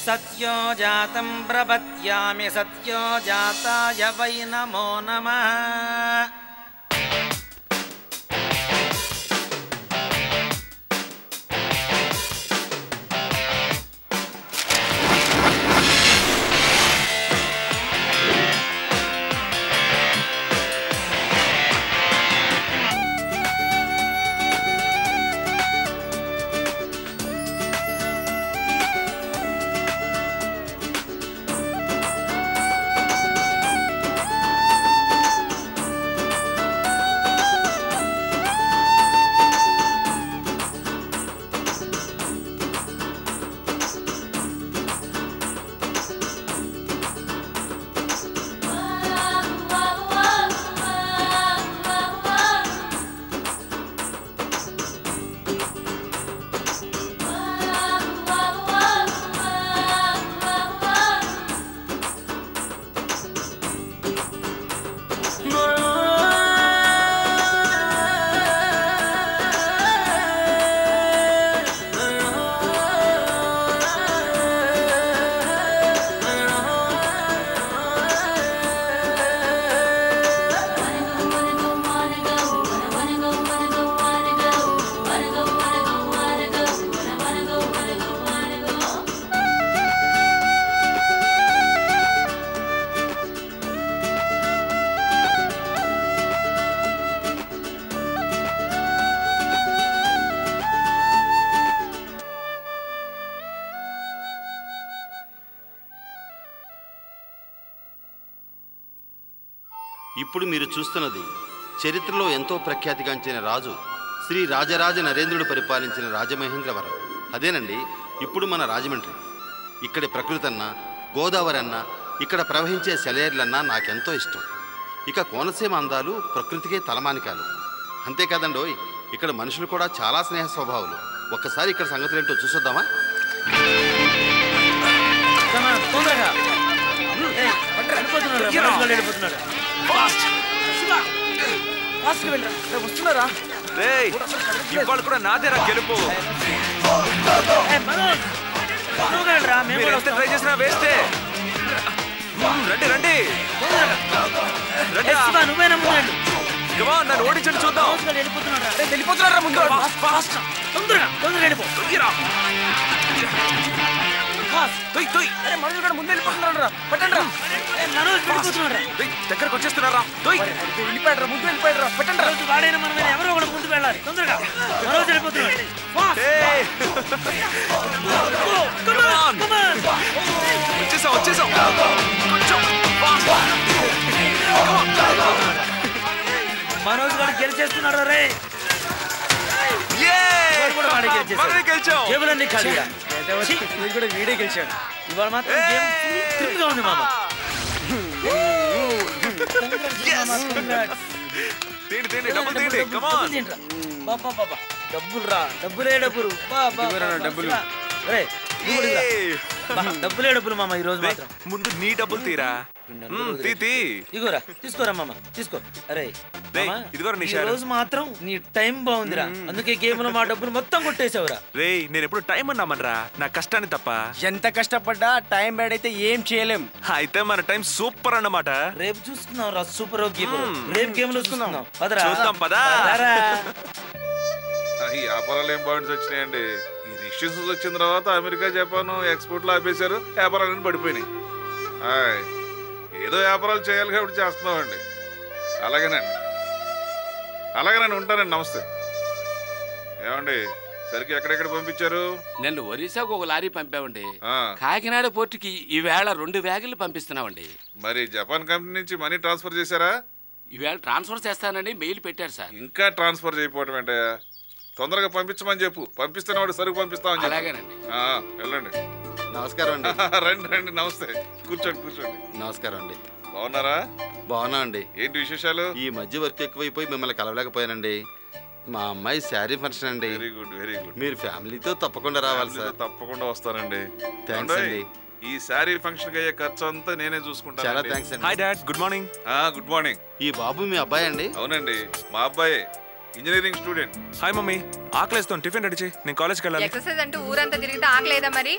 सत्यो जातं प्रपद्यामि सत्यो जाताय वै नमो नमः। ఇప్పుడు మీరు చూస్తున్నది చరిత్రలో ఎంతో ప్రఖ్యాతిగాంచిన రాజు శ్రీ రాజరాజ నరేంద్రుడు పరిపాలించిన రాజమహేంద్రవరం. అదేనండి ఇప్పుడు మన రాజమండ్రి. ఇక్కడి ప్రకృతి అన్నా, గోదావరి అన్నా, ఇక్కడ ప్రవహించే సెలయేర్లన్నా నాకెంతో ఇష్టం. ఇక కోనసీమ అందాలు ప్రకృతికే తలమానికాలు. అంతేకాదండోయ్, ఇక్కడ మనుషులు కూడా చాలా స్నేహ స్వభావాలు. ఒక్కసారి ఇక్కడ సంగతులు ఏంటో చూసొద్దామా? వస్తున్నారా? ఇవాళ కూడా నాదేరా గెలుపు. ట్రై చేసినా వేస్తే. రండి రండి నన్ను ఓడించండి చూద్దాం. వెళ్ళిపోతున్నారా ముందు? ముందు వెళ్ళిపోతున్నారా? పట్టండి. దగ్గరకు వచ్చేస్తున్నారా? వెళ్ళిపోయాడు ముందు వెళ్ళిపోయాడు. పట్టండి. వాడైనా మనం ఎవరో ఒకటి ముందు వెళ్ళాలి. తొందరగా మనోజ్ వెళ్ళిపోతున్నాడు. వచ్చేసాం. మనోజ్ గారు గెలిచేస్తున్నాడు రే. కేవలం ఖాళీగా కూడా వీడే గెలిచాడు. ఇవాళ మాత్రం ఉంది మామ. డబ్బులు రా, డబ్బులే డబ్బులు. డబ్బులే డబ్బులు మామ. ఈ రోజు మాత్రం ముందు నీ డబ్బులు తీరా. ఇగోరా తీసుకోరా మామ, తీసుకో. అరే ఈ రోజు మాత్రం నీ టైం బాగుందిరా, అందుకే గేమ్ లో మా డబ్బులు మొత్తం కొట్టేసావురా. రే నేను ఎప్పుడు టైం అన్నామనరా, నా కష్టాన్ని తప్ప. ఎంత కష్టపడ్డా టైం బ్యాడ్ అయితే ఏం చేయలేం. అయితే మన టైం సూపర్ అన్నమాట. రేపు చూసుకున్నాం రా సూపర్ గేమ్. రేపు గేమ్ లో చూసుకుందాం. చూద్దాం పదా. ఈ వ్యాపారాలు ఏం పాయింట్స్ వచ్చినాయండి. ఈ రిస్ట్రిక్షన్స్ వచ్చిన తర్వాత అమెరికా జపాన్ ఎక్స్పోర్ట్లు ఆపేశారు, వ్యాపారాలన్నీ పడిపోయినాయి. ఏదో వ్యాపారాలు చేయాలి కాబట్టి చేస్తున్నామండి. అలాగేనండి ఉంటానండి. నమస్తే. ఏమండి సరికి ఎక్కడెక్కడ పంపించారు? నేను ఒరిస్సాకు ఒక లారీ పంపామండి. కాకినాడ పోర్టుకి ఈవేళ 2 వ్యాగులు పంపిస్తున్నామండి. మరి జపాన్ కంపెనీ నుంచి మనీ ట్రాన్స్ఫర్ చేశారా? ఈవేళ ట్రాన్స్ఫర్ చేస్తానని మెయిల్ పెట్టారు సార్. ఇంకా ట్రాన్స్ఫర్ చేయకపోవటం ఏంటా? తొందరగా పంపించమని చెప్పు. పంపిస్తున్న వాడు సరుకు పంపిస్తామని. అలాగేనండి. వెళ్ళండి. నమస్కారం అండి. రండి. నమస్తే. కూర్చోండి. నమస్కారం అండి. బాగున్నారా? బాగున్నా అండి. ఏంటి విశేషాలు? ఈ మధ్య వర్క్ ఎక్కువైపోయి మిమ్మల్ని కలవలేకపోయానండి. మా అమ్మాయి శారీ ఫంక్షన్ అండి. Very good. మీరు ఫ్యామిలీతో తప్పకుండా రావాలి సార్. తప్పకుండా వస్తానండి. థ్యాంక్స్ అండి. ఈ శారీ ఫంక్షన్ కి అయ్యే ఖర్చు అంతా నేనే చూసుకుంటాను. చాలా థ్యాంక్స్ అండి. Hi dad, good morning. Good morning. ఈ బాబు మీ అబ్బాయి అండి? అవునండి, మా అబ్బాయి ఇంజనీరింగ్ స్టూడెంట్. హాయ్ మమ్మీ, ఆకలేస్తాను, టిఫిన్ రెడీ చేయి, నేను కాలేజ్కి వెళ్ళాలి. ఎక్సర్సైజ్ అంటూ ఊరంతా తిరిగితే ఆకలేదా మరి?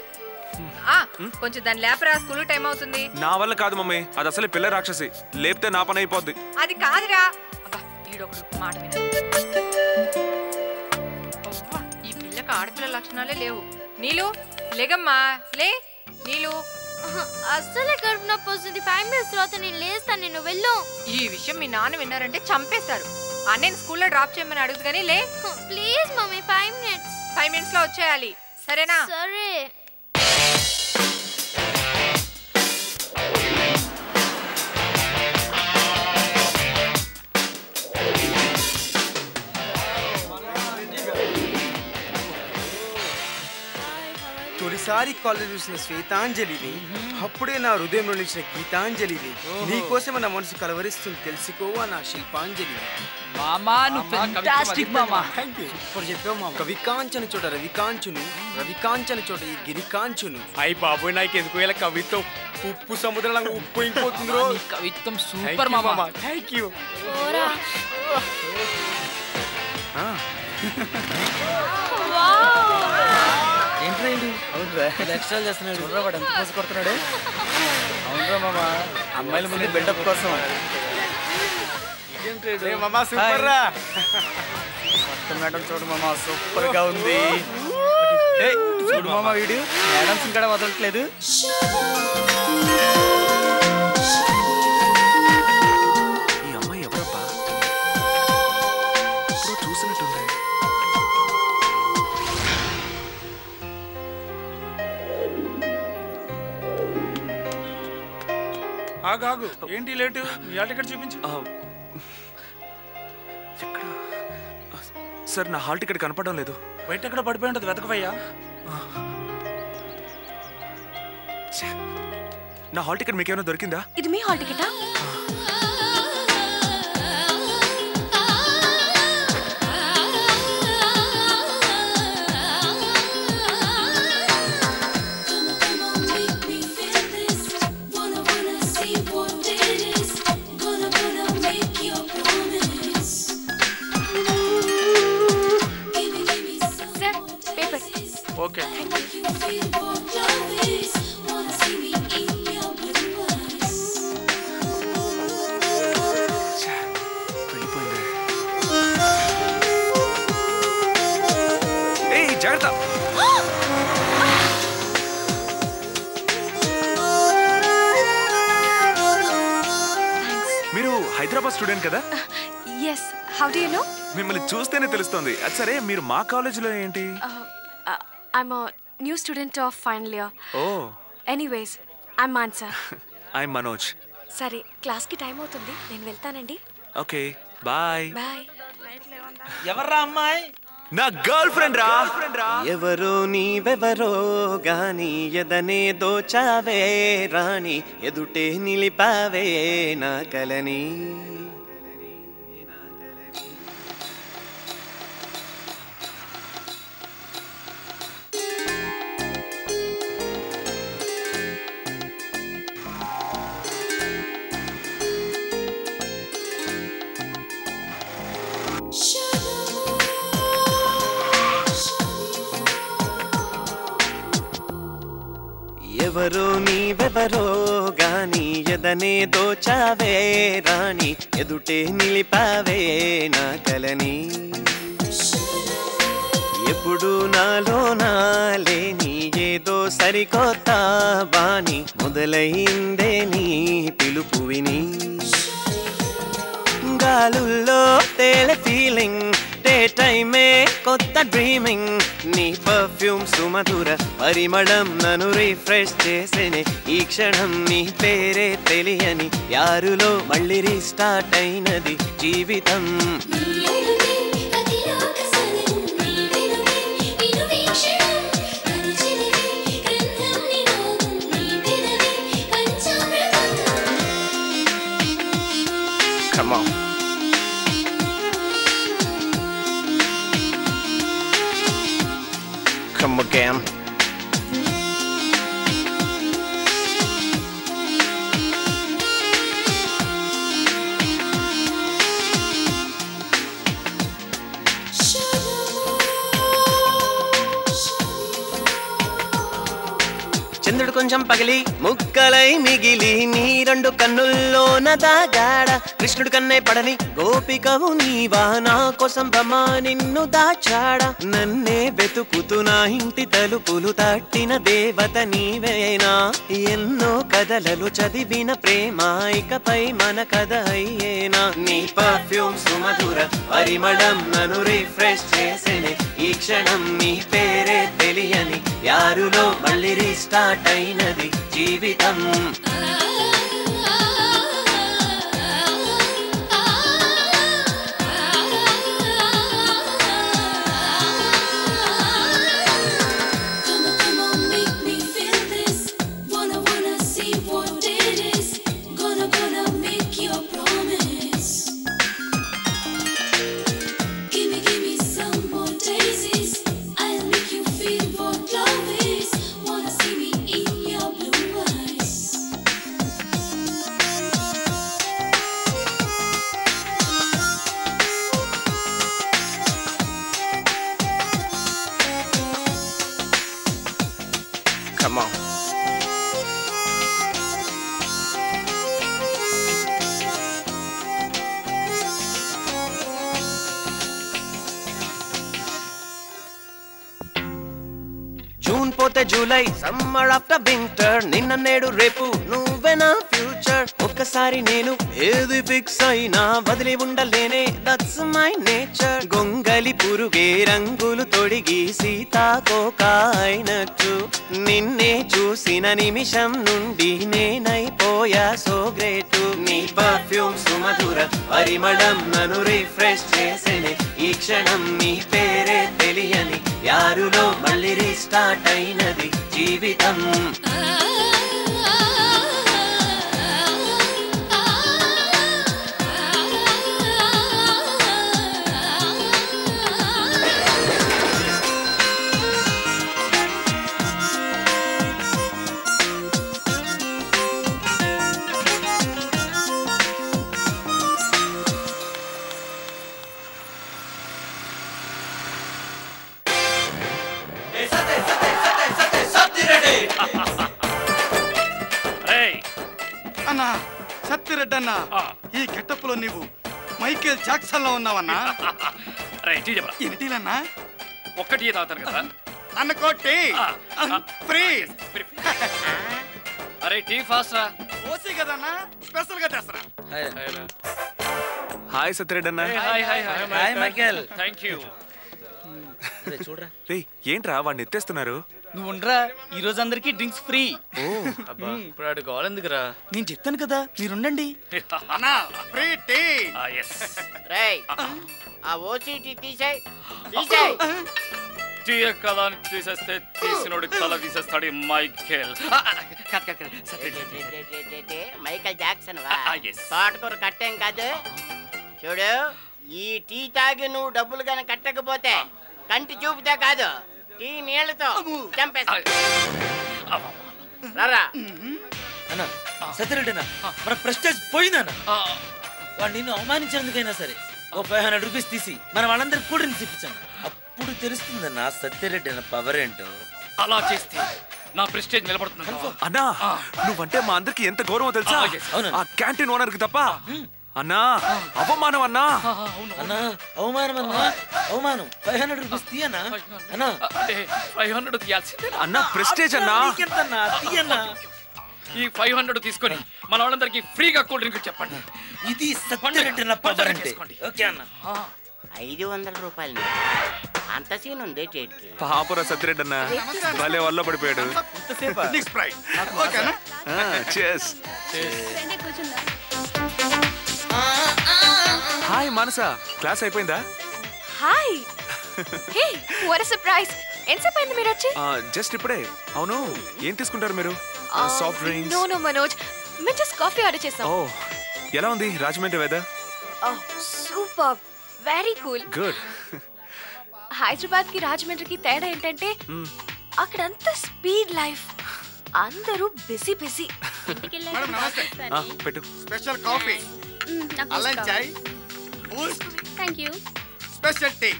కొంచెం దాని లేపరా, స్కూల్ టైం అవుతుంది. నా వల్ల కాదు మమ్మీ, అది అసలు పిల్ల రాక్షసి, లేపితే నా పని అయిపోద్ది. అది కాదురా. అబ్బా ఈడొకడు మాట వినడు. ఈ పిల్లకి ఆడపిల్ల లక్షణాలే లేవు. నీలు లేగమ్మా, లే నీలు. అస్సలే కడుపు నొప్పి వస్తుంది. 5 minutes తర్వాత నేను లేస్తాను, నేను వెళ్ళు. ఈ విషయం మీ నాన్న విన్నారంటే చంపేస్తారు. అన్నయ్య స్కూల్లో డ్రాప్ చేయమని అడుగుతు కానీ లే. Please mummy, 5 minutes. 5 minutes లో వచ్చేయాలి, సరేనా? సరే. తొలిసారి కాలేజ్ చూసిన శ్వేతాంజలిని, అప్పుడే నా హృదయంలో నిలిచిన గీతాంజలిని, నీకోసం నా మనసు కలవరిస్తుంది తెలుసుకోవా నా శిల్పాంజలి. ఇప్పుడు చెప్పావు మామ. కవికాంచని చోట రవికాంచును, రవికాంచని చోట ఈ గిరికాంచును. అయ్యి బాబోయ్, నాకు ఎందుకు ఇలా కవిత్వం ఉప్పు సముద్రంలో ఉప్పు ఇంకోతుంది. కవిత్వం సూపర్ మామ. Thank you. ఎక్స్ట్రా చేస్తున్నాడు, చూడరా వాడు ఎంత పోసి కొడుతున్నాడు. అవునరా మామ, అమ్మాయిల ముందు బిల్డప్ కోసం. సూపర్ రా. కొత్త మేడం చూడు మామ, సూపర్ గా ఉంది. చూడు మామ, వీడు మేడమ్స్ ఇంకా వదలట్లేదు. ఈ అమ్మాయి ఎవరబ్బా? చూసినట్టుంది. ఆగు, ఏంటి లేటు? ఇవాళ టికెట్ చూపించు. సార్, నా హాల్ టికెట్ కనపడడం లేదు. బయట ఎక్కడ పడిపోయి ఉంటుంది, వెతకవయ్యా. నా హాల్ టికెట్ మీకేమైనా దొరికిందా? ఇది మీ హాల్ టికెటా? ఓకే. జాగ్రత్త. మీరు హైదరాబాద్ స్టూడెంట్ కదా? yes. how do you know? మిమ్మల్ని చూస్తేనే తెలుస్తుంది. అది సరే, మీరు మా కాలేజీలో ఏంటి? I'm a new student of final year. Oh. Anyways, I'm Mansa. I'm Manoj. సరే, క్లాస్ కి టైం అవుతుంది, నేను వెళ్తానండి. Okay, bye. బాయ్. ఎవర్రా అమ్మాయి? నా గర్ల్ ఫ్రెండ్ రా. ఎవరో నీవెవరో గాని ఎదనే దోచావే రాణి, ఎదుటే నిలిపావే నా కలని. ఎవరో నీవెవరో గాని ఎదనే దోచావే రాణి, ఎదుటే నిలిపావే నా కలని. ఎప్పుడు నాలో నాలేని ఏదో సరికొత్త బాణి, మొదలైందే నీ పిలుపు విని. గాలుల్లో తేలే ఫీలింగ్, డే టైమే కొత్త డ్రీమింగ్. నీ పర్ఫ్యూమ్ సుమధుర పరిమళం నన్ను రిఫ్రెష్ చేసేనే. ఈ క్షణం నీ పేరే తెలియని యారులో మళ్ళీ రీస్టార్ట్ అయినది జీవితం. Come on. Come again. చంద్రుడు కొంచెం పగిలి ముక్కలై మిగిలి నీ రెండు కన్నుల్లోన దాగాడ కృష్ణుడు కన్నే పడని గోపికవు నీవా నా కోసం బ్రహ్మ నిన్ను దాచాడా నన్నే వెతుకుతూ నా ఇంటి తలుపులు తట్టిన దేవత నీవేనా ఎన్నో కథలలు చదివిన ప్రేమ ఇకపై మన కథ అయ్యేనా నీ పర్ఫ్యూమ్ సుమధుర పరిమళం నన్ను రిఫ్రెష్ చేసేనే ఈ క్షణం నీ పేరే తెలియని యారులో మళ్ళీ రీస్టార్ట్ అయినది జీవితం జూన్ పోతే జూలై సమ్మర్ ఆఫ్టర్ వింటర్ నిన్న నేడు రేపు నువ్వే నా ఫ్యూచర్ ఒక్కసారి నేను ఏది ఫిక్స్ అయినా వదిలి ఉండలేనే దట్స్ మై నేచర్ గొంగలి పురుగే రంగులు తొడిగి సీతాకోక అయినట్టు నిన్నే చూసిన నిమిషం నుండి నేనైపోయా సో గ్రేట్ నీ పర్ఫ్యూమ్ సుమధుర పరిమళం నన్ను రిఫ్రెష్ చేసేనే ఈ క్షణం నీ పేరే తెలియని యారులో మళ్ళీ రీస్టార్ట్ అయినది జీవితం అన్నా సత్తిరెడ్డి అన్నా ఈ గెటప్ లో నీవు మైకేల్ జాక్సన్ లో ఉన్నావన్నా ఏంటిలన్నా ఒక్కటి తాగుతారు కదా అనుకోటి ఫ్రీ అరే టీ ఫాస్ట్ రా ఓసి కదన్నా స్పెషల్ గా తెస్తారా హాయ్ సత్యరెడ్డి అన్న హాయ్ మైకేల్ థ్యాంక్ యూ చూడరా ఏంట్రా వాడిని ఎత్తేస్తున్నారు నువ్వు ఉండరా ఈ రోజు అందరికి డ్రింక్స్ ఫ్రీ ఇప్పుడు ఆడు గోలెందుకురా నేను చెప్తాను కదా మీరుండండి అన్నా ఫ్రీ టీ రేయ్ ఆ ఓసీటీ తీసేయ్ తీసేయ్ తీయ కదా తీసేస్తే తీసినోడు తల తీసేస్తాడు మైకేల్ మైకేల్ జాక్సన్ వా తోటకూర కట్టేం కాదు చూడు ఈ టీ తాగి నువ్వు డబ్బులు గాని కట్టకపోతే కంటి చూపుతే కాదు టీ నీళ్లతో చంపేస్తా రారా అన్న సత్యరెడ్డి అన్న మన ప్రెస్టేజ్ పోయిందన్న వాడు నిన్ను అవమానించేందుకైనా సరే ఓ 500 రూపీస్ తీసి మన వాళ్ళందరికి కూల్ డ్రింక్స్ ఇప్పించాను అప్పుడు తెలుస్తుందన్న సత్యరెడ్డి అన్న పవర్ ఏంటో అలా చేస్తే నా ప్రెస్టేజ్ నిలబడుతుంది అన్నా నువ్వంటే మా అందరికి ఎంత గౌరవం తెలుసా ఆ క్యాంటీన్ ఓనర్ కి తప్ప అన్నా అవమానం అన్నా అన్నా అవమానం అన్నా అవమానం 500 రూపీస్ తీయనా అన్నా 500 తీయాల్సిందే అన్నా ప్రెస్టేజ్ అన్నా నీకెంతన్నా తీయన్నా ఈ 500 తీసుకొని మన వాళ్ళందరికి ఫ్రీగా కూల్ డ్రింక్ చెప్పండి ఇది సత్యరెడ్డి అన్న పవర్ అంటే ఓకే అన్న 500 రూపాయలు అంత సీన్ ఉంది టేట్కి పాపురా సత్యరెడ్డి అన్న భలే వల్ల పడిపోయాడు హాయ్ మానస క్లాస్ అయిపోయిందా hi hey what a surprise ఎంతసేపు అయింది మీరు వచ్చి జస్ట్ ఇప్పుడే అవును ఏం తీసుకుంటారు మీరు సాఫ్ట్ డ్రింక్స్ నో మనోజ్ మేము జస్ట్ కాఫీ ఆర్డర్ చేసాం ఓ ఎలా ఉంది Rajahmundry weather super very cool good Hyderabad కి రాజమండ్రికి తేడా ఏంటంటే అక్కడంతా స్పీడ్ లైఫ్ అందరూ బిజీ బిజీ పెట్టు స్పెషల్ కాఫీ అల్లం చాయ్ బూస్ట్ థాంక్యూ స్పెషల్ టీ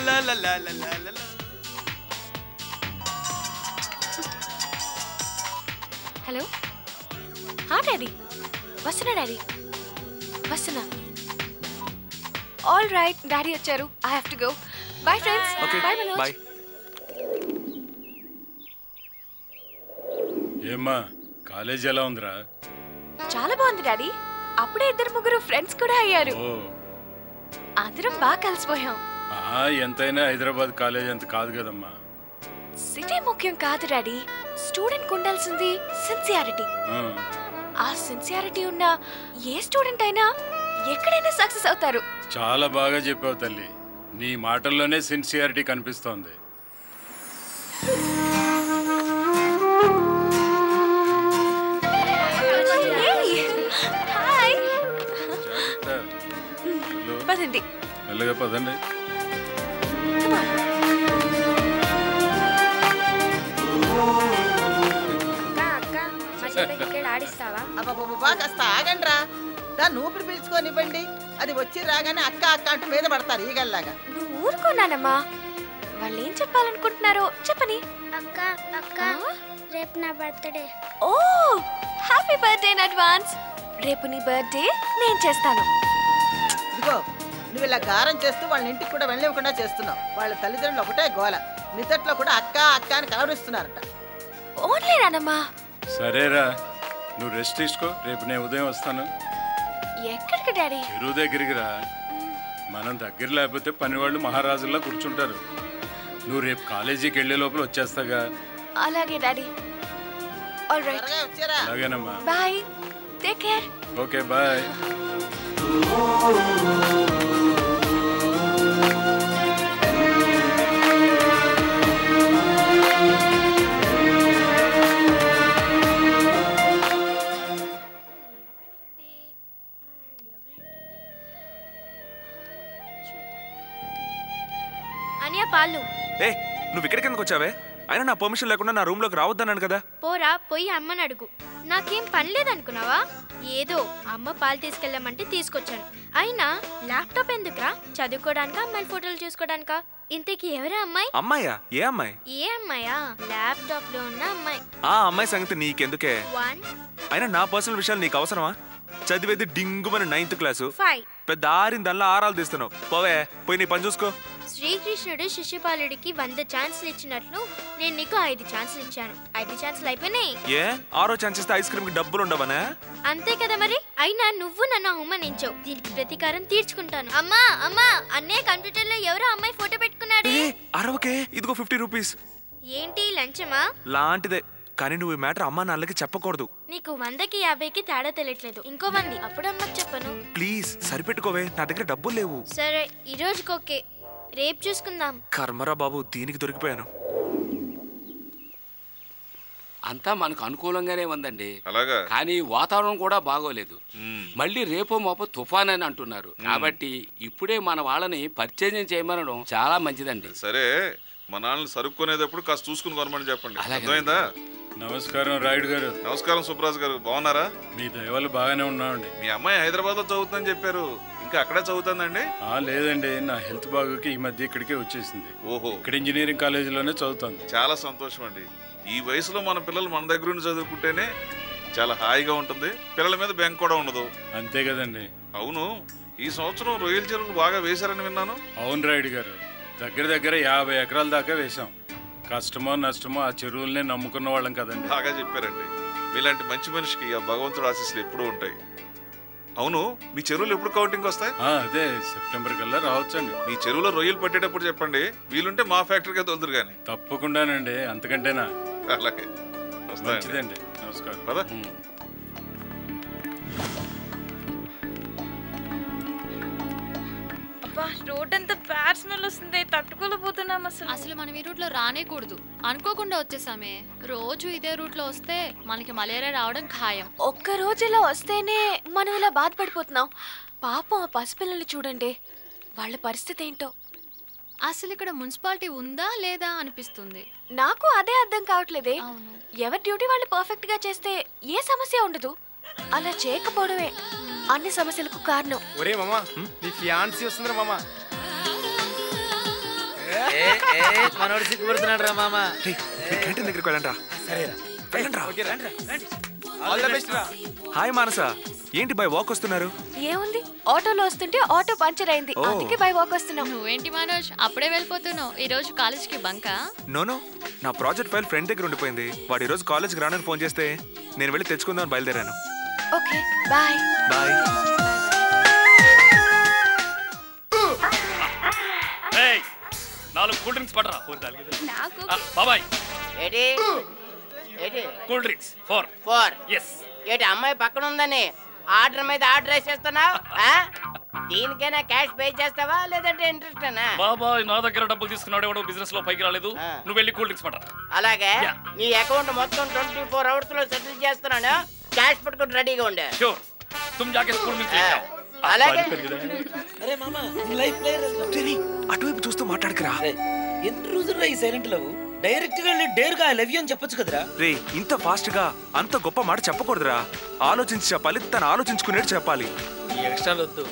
లా లా లా లా లా లా హలో డాడీ వస్తున్నా డాడీ వస్తున్నా. ఆల్ రైట్ డాడీ వచ్చారు. I have to go. Bye friends. Bye Manoj. Bye. ఏమ్మా కాలేజ్ ఎలా ఉందిరా? చాలా బాగుంది డాడీ. అప్పుడే 2-3 ఫ్రెండ్స్ కూడా అయ్యారు. అందరం బాగా కలిసిపోయాం. ఎంతైనా హైదరాబాద్ కాలేజ్ అంత కాదు కదమ్మా. సిటీ ముఖ్యం కాదు డాడీ. స్టూడెంట్ ఉండాల్సింది సిన్సియారిటీ. ఆ సిన్సియారిటీ ఉన్న ఏ స్టూడెంట్ అయినా ఎక్కడైనా సక్సెస్ అవుతారు. చాలా బాగా చెప్పావు తల్లి. నీ మాటల్లోనే సిన్సియారిటీ కనిపిస్తోంది. పదండి. మెల్లగా పదండి. కాస్త ఆగండ్రా. దాన్ని ఊపిరి పీల్చుకోనివ్వండి. అది వచ్చి రాగానే అక్క అక్క అంటూ మీద పడతారు ఈగల్లాగా. నువ్వు ఊరుకోనానమ్మా. వాళ్ళు ఏం చెప్పాలనుకుంటున్నారో చెప్పని. అక్క అక్క రేపు నా బర్త్డే. ఓ హ్యాపీ బర్త్డే ఇన్ అడ్వాన్స్. రేపు నీ బర్త్డే నేను చేస్తాను. ఇదిగో నువ్వు ఇలా గారం చేస్తూ వాళ్ళ ఇంటికి కూడా వెళ్ళనివ్వకుండా చేస్తున్నావు. వాళ్ళ తల్లిదండ్రులు ఒకటే గోల. నిద్దట్లో కూడా అక్క అక్క అని కలవరిస్తున్నారట. ఓన్లీ నానమ్మా. సరేరా, నువ్వు రెస్ట్ తీసుకో. రేపు నేను ఉదయం వస్తాను. ఎక్కడికి డాడీ? చెరువు దగ్గరికి రా. మనం దగ్గర లేకపోతే పనివాళ్ళు మహారాజుల్లా కూర్చుంటారు. నువ్వు రేపు కాలేజీకి వెళ్ళే లోపల వచ్చేస్తాగా. అలాగే డాడీ. All right. అలాగేనమ్మా. Bye. Take care. Okay bye. అనియా పాలు. ఏ నువ్వు ఇక్కడికి ఎందుకు వచ్చావే? అయినా నా పర్మిషన్ లేకుండా నా రూమ్ లోకి రావద్దన్నాను కదా. పోరా పోయి అమ్మని అడుగు. నాకేం పని లేదనుకున్నావా? ఏదో అమ్మ పాలు తీసుకెళ్ళమంటే తీసుకొచ్చాను. అయినా ల్యాప్టాప్ ఎందుకురా? చదువుకోవడానికా అమ్మాయిల ఫోటోలు చూసుకోవడానికా? ఇంతకీ ఎవరా అమ్మాయి? అమ్మాయా? ఏ అమ్మాయి? ఏ అమ్మాయా? ల్యాప్టాప్ లో ఉన్న అమ్మాయి. ఆ అమ్మాయి సంగతి నీకెందుకే? అయినా నా పర్సనల్ విషయాలు నీకు అవసరమా? చదివేది డింగుమని 9th క్లాసు. పెద్ద ఆరిన దానిలో ఆరాలు తీస్తున్నావు. పోవే, పోయి నీ పని చూసుకో. శ్రీకృష్ణుడు శిశుపాలుడికి 100 ఛాన్సులు ఇచ్చినట్లు నేను నీకు 5 ఛాన్సులు ఇచ్చాను. 5 ఛాన్సులు అయిపోయినాయి. ఏ 6వ ఛాన్స్ ఇస్తే ఐస్ క్రీమ్ కి డబ్బులు ఉండవనా? అంతే కదా మరి. అయినా నువ్వు నన్ను అవమానించావు. దీనికి ప్రతీకారం తీర్చుకుంటాను. అమ్మా అమ్మా, అన్నే కంప్యూటర్ లో ఎవరో అమ్మాయి ఫోటో పెట్టుకున్నాడు. అరవకే, ఇదిగో 50 రూపీస్. ఏంటి లంచమా? లాంటిదే, కానీ నువ్వు ఈ మ్యాటర్ అమ్మా నాన్నలకి చెప్పకూడదు. నీకు 100కి 50కి తేడా తెలియట్లేదు. ఇంకో 100 అప్పుడు అమ్మకి చెప్పను. ప్లీజ్ సరిపెట్టుకోవే, నా దగ్గర డబ్బులు లేవు. సరే ఈ రోజుకి ఓకే, రేపు చూసుకుందాం. కర్మరా బాబు, దీనికి దొరికిపోయాను. అంతా మనకు అనుకూలంగానే ఉందండి. అలాగా? కానీ వాతావరణం కూడా బాగోలేదు. మళ్ళీ రేపో మాపో తుఫాన్ అని అంటున్నారు. కాబట్టి ఇప్పుడే మన వాళ్ళని పరిచయం చేయమనడం చాలా మంచిదండి. సరే, మన వాళ్ళని సరుక్కునేటప్పుడు కాస్త చూసుకుని కొనమని చెప్పండి. అర్థమైందా? నమస్కారం రాయుడు గారు. నమస్కారం సుబ్రాజ్ గారు. బాగున్నారా? మీ దయవల్ల బాగానే ఉన్నామండి. మీ అమ్మాయి హైదరాబాద్ లో చదువుతుందని చెప్పారు. ఇంకా అక్కడే చదువుతుందండి? లేదండి, నా హెల్త్ బాగోకి ఈ మధ్య ఇక్కడికే వచ్చేసింది. ఓహో, ఇక్కడ ఇంజనీరింగ్ కాలేజీలోనే చదువుతుంది. చాలా సంతోషం అండి. ఈ వయసులో మన పిల్లలు మన దగ్గర నుండి చదువుకుంటేనే చాలా హాయిగా ఉంటుంది. పిల్లల మీద బెంగ కూడా ఉండదు. అంతే కదండి. అవును, ఈ సంవత్సరం రొయ్యల చెరువులు బాగా వేశారని విన్నాను. అవును రాయుడు గారు, దగ్గర దగ్గర 50 ఎకరాల దాకా వేశాం. కష్టమో నష్టమో ఆ చెరువులనే నమ్ముకున్న వాళ్ళం కదండి. బాగా చెప్పారండి. మీలాంటి మంచి మనిషికి ఆ భగవంతుడు ఆశీస్సులు ఎప్పుడూ ఉంటాయి. అవును, మీ చెరువులు ఎప్పుడు కౌంటింగ్ వస్తాయి? అదే సెప్టెంబర్ కల్లా రావచ్చండి. మీ చెరువులో రొయ్యలు పట్టేటప్పుడు చెప్పండి, వీలుంటే మా ఫ్యాక్టరీకే తోలుదురు గాని. తప్పకుండానండి, అంతకంటేనా? అలాగే, మంచిదండి. నమస్కారం. పద. రోడ్ అంతా బ్యాడ్ స్మెల్ వస్తుంది, తట్టుకోలేకపోతున్నాం. అసలు మనం ఈ రూట్ లో రానేకూడదు. అనుకోకుండా వచ్చేసామే. రోజు ఇదే రూట్ లో వస్తే మనకి మలేరియా రావడం ఖాయం. ఒక్క రోజు ఇలా వస్తేనే మనం ఇలా బాధపడిపోతున్నాం. పాపం ఆ పసిపిల్లలు చూడండి, వాళ్ళ పరిస్థితి ఏంటో. అసలు ఇక్కడ మున్సిపాలిటీ ఉందా లేదా అనిపిస్తుంది. నాకు అదే అర్థం కావట్లేదే. ఎవరి డ్యూటీ వాళ్ళు పర్ఫెక్ట్ గా చేస్తే ఏ సమస్య ఉండదు. అలా చేయకపోవడమే అన్ని సమస్యలకు కారణం. ఒరే మామా, నీ ఫియాన్సీ వస్తుందిరా మామా. మనోడు సిగ్గుపడుతున్నాడు రా మామా. క్యాంటీన్ దగ్గరికి వెళ్ళండి రా. సరేరా. హాయ్ మానస, ఏంటి బై వాక్ వస్తున్నారు? ఏముంది, ఆటోలో వస్తుంటే ఆటో పంచర్ అయింది, అందుకే బై వాక్ వస్తున్నాం. నువ్వేంటి మనోజ్ అప్పుడే వెళ్ళిపోతున్నావు? ఈ రోజు కాలేజ్కి బంకా? నోనో, నా ప్రాజెక్ట్ ఫైల్ ఫ్రెండ్ దగ్గర ఉండిపోయింది. వాడు ఈ రోజు కాలేజ్కి రానని ఫోన్ చేస్తే నేను వెళ్ళి తెచ్చుకుందామని బయలుదేరాను. Okay bye. బాయ్. నాలుగు కూల్ డ్రింక్స్ పడరా. బాబాయ్ కూల్ డ్రింక్స్ 4. ఎస్. ఏంటి అమ్మాయి పక్కన ఉందని ఆర్డర్ మీద ఆర్డర్ వేసేస్తున్నావు? దీనికైనా క్యాష్ పే చేస్తావా లేదంటే ఇంట్రెస్ట్ అనా? బాబాయ్ నా దగ్గర డబ్బులు తీసుకున్నాడు, ఎవడో బిజినెస్ లో పైకి రాలేదు. నువ్వు వెళ్ళి కూల్ డ్రింక్స్ పడరా. అలాగే నీ అకౌంట్ మొత్తం 24 hours లో సెటిల్ చేస్తున్నాను. క్యాష్ పట్టుకుని రెడీగా ఉండే. షూర్. तुम जाके स्कूल में चले जाओ. అలాగే అరే మామ లైఫ్ ప్లేయర్ అటువైపు చూస్తూ మాట్లాడకరా. ఎన్ని రోజులు ఈ సైలెంట్ లవ్? డైరెక్ట్ గా వెళ్ళి డేర్ గా ఐ లవ్ యూ అని చెప్పొచ్చు కదరా. రే, ఇంత ఫాస్ట్ గా అంత గొప్ప మాట చెప్పకూడదురా. ఆలోచించి చెప్పాలి, తను ఆలోచించుకునేది చెప్పాలి. ఈ ఎక్స్ట్రా వద్దు.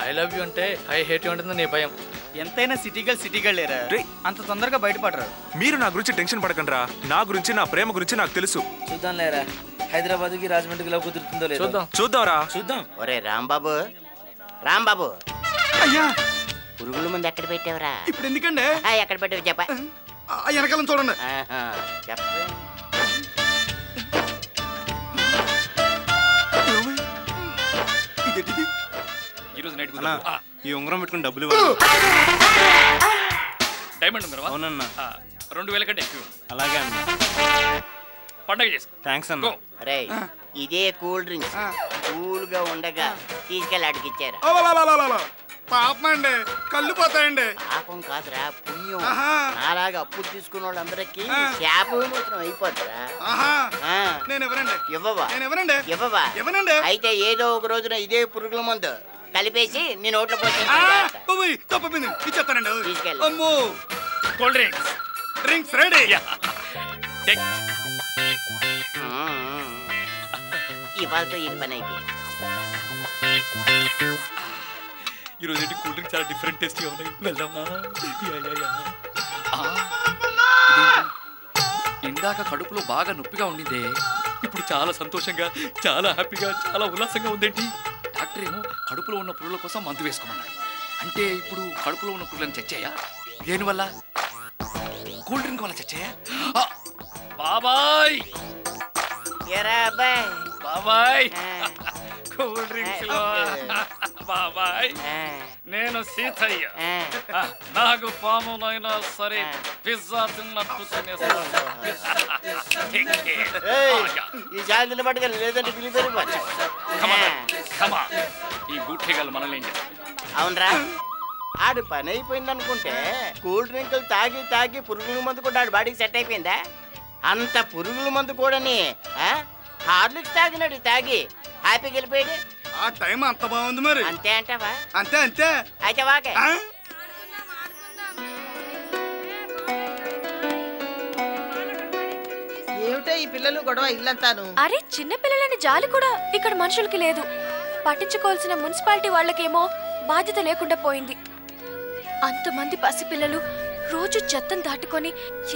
ఐ లవ్ యూ అంటే ఐ హేట్ యూ ఉంటుంది నీ భయం. ఎంతైనా సిటీ గర్ల్ లేరా, అంత తొందరగా బయటపడరా. మీరు నా గురించి టెన్షన్ పడకండి రా. నా గురించి, నా ప్రేమ గురించి నాకు తెలుసు. చూద్దాం లేరా, హైదరాబాద్ కి రాజమండ్రికి లవ్ కుదురుతుందో లేదో చూద్దాం రా. చూద్దాం. ఒరే రాంబాబు, రాంబాబు అయ్యా, పురుగుల ముందు ఎక్కడ పెట్టావురా? ఇప్పుడు ఎందుకండి? ఎక్కడ పెట్టావు చెప్ప. వెనకాలం చూడండి. ఈరోజు నైట్ ఈ ఉంగరం పెట్టుకుని డబ్బులు డైమండ్ ఉంగరం. అవునన్నా. 2000 కంటే ఎక్కువ. అలాగే అన్న. పండగ చేసుకో. థ్యాంక్స్ అన్న. రే, ఇదే కూల్ డ్రింక్స్ కూల్ గా ఉండగా తీసుకెళ్ళి అడిగిచ్చారు. పాపమండి, కళ్ళు పోతాయండి. పాపం కాదురా, పుణ్యం. అలాగా అప్పులు తీసుకున్న వాళ్ళందరికీ శాపవిమోచనం అయిపోద్దిరా. నేను ఎవరండి? ఇవ్వవా? నేను ఎవరండి? ఇవ్వవా? ఎవరండి? అయితే ఏదో ఒక రోజున ఇదే పురుగుల మందు కలిపేసి నీ నోట్లో పోసి తప్పపోయింది, ఇచ్చేస్తానండి. తీసుకెళ్ళి. అమ్మో, కూల్ డ్రింక్స్. Drinks ready. ఇవాళతో ఇది పని అయిపోయింది. ఈరోజు ఏంటి కూల్ డ్రింక్ చాలా డిఫరెంట్ టేస్ట్గా ఉన్నాయి. వెళ్దామా? ఇందాక కడుపులో బాగా నొప్పిగా ఉండిందే, ఇప్పుడు చాలా సంతోషంగా, చాలా హ్యాపీగా, చాలా ఉల్లాసంగా ఉందేంటి? డాక్టర్ ఏమో కడుపులో ఉన్న పురుగుల కోసం మందు వేసుకోమన్నాడు. అంటే ఇప్పుడు కడుపులో ఉన్న పురుగులను చచ్చాయా? దేనివల్ల? కూల్ డ్రింక్ వల్ల చచ్చాయా? బాబాయ్ బాబాయ్, కూల్ డ్రింక్స్ లో బాబాయ్ నేను సీతయ్య. నాకు పామునైనా సరే పిజ్జా తిన్నట్టు ఈ సాయంత్రం పట్టుకెళ్ళి, లేదంటే పిలిపేరు. ఈ గుట్టిగలు మనల్ని. అవునరా, ఆడు పని అయిపోయింది అనుకుంటే కూల్ డ్రింకులు తాగి తాగి పురుగుల మందు కూడా ఆడు బాడీకి సెట్ అయిపోయిందా? అంత పురుగుల మందు కూడాని హార్లిక్స్ తాగినాడు, తాగి హ్యాపీకి వెళ్ళిపోయాడు. ఆ టైం అంత బాగుంది మరి. అంతే అంటావా? అంతే అంతే. అయితే వాకే. ఏమిటో ఈ పిల్లలు గొడవ ఇల్లంతాను. అరే, చిన్న పిల్లలని జాలి కూడా ఇక్కడ మనుషులకి లేదు. పట్టించుకోవాల్సిన మున్సిపాలిటీ వాళ్ళకేమో బాధ్యత లేకుండా పోయింది. అంతమంది పసిపిల్లలు రోజు చెత్తను దాటుకొని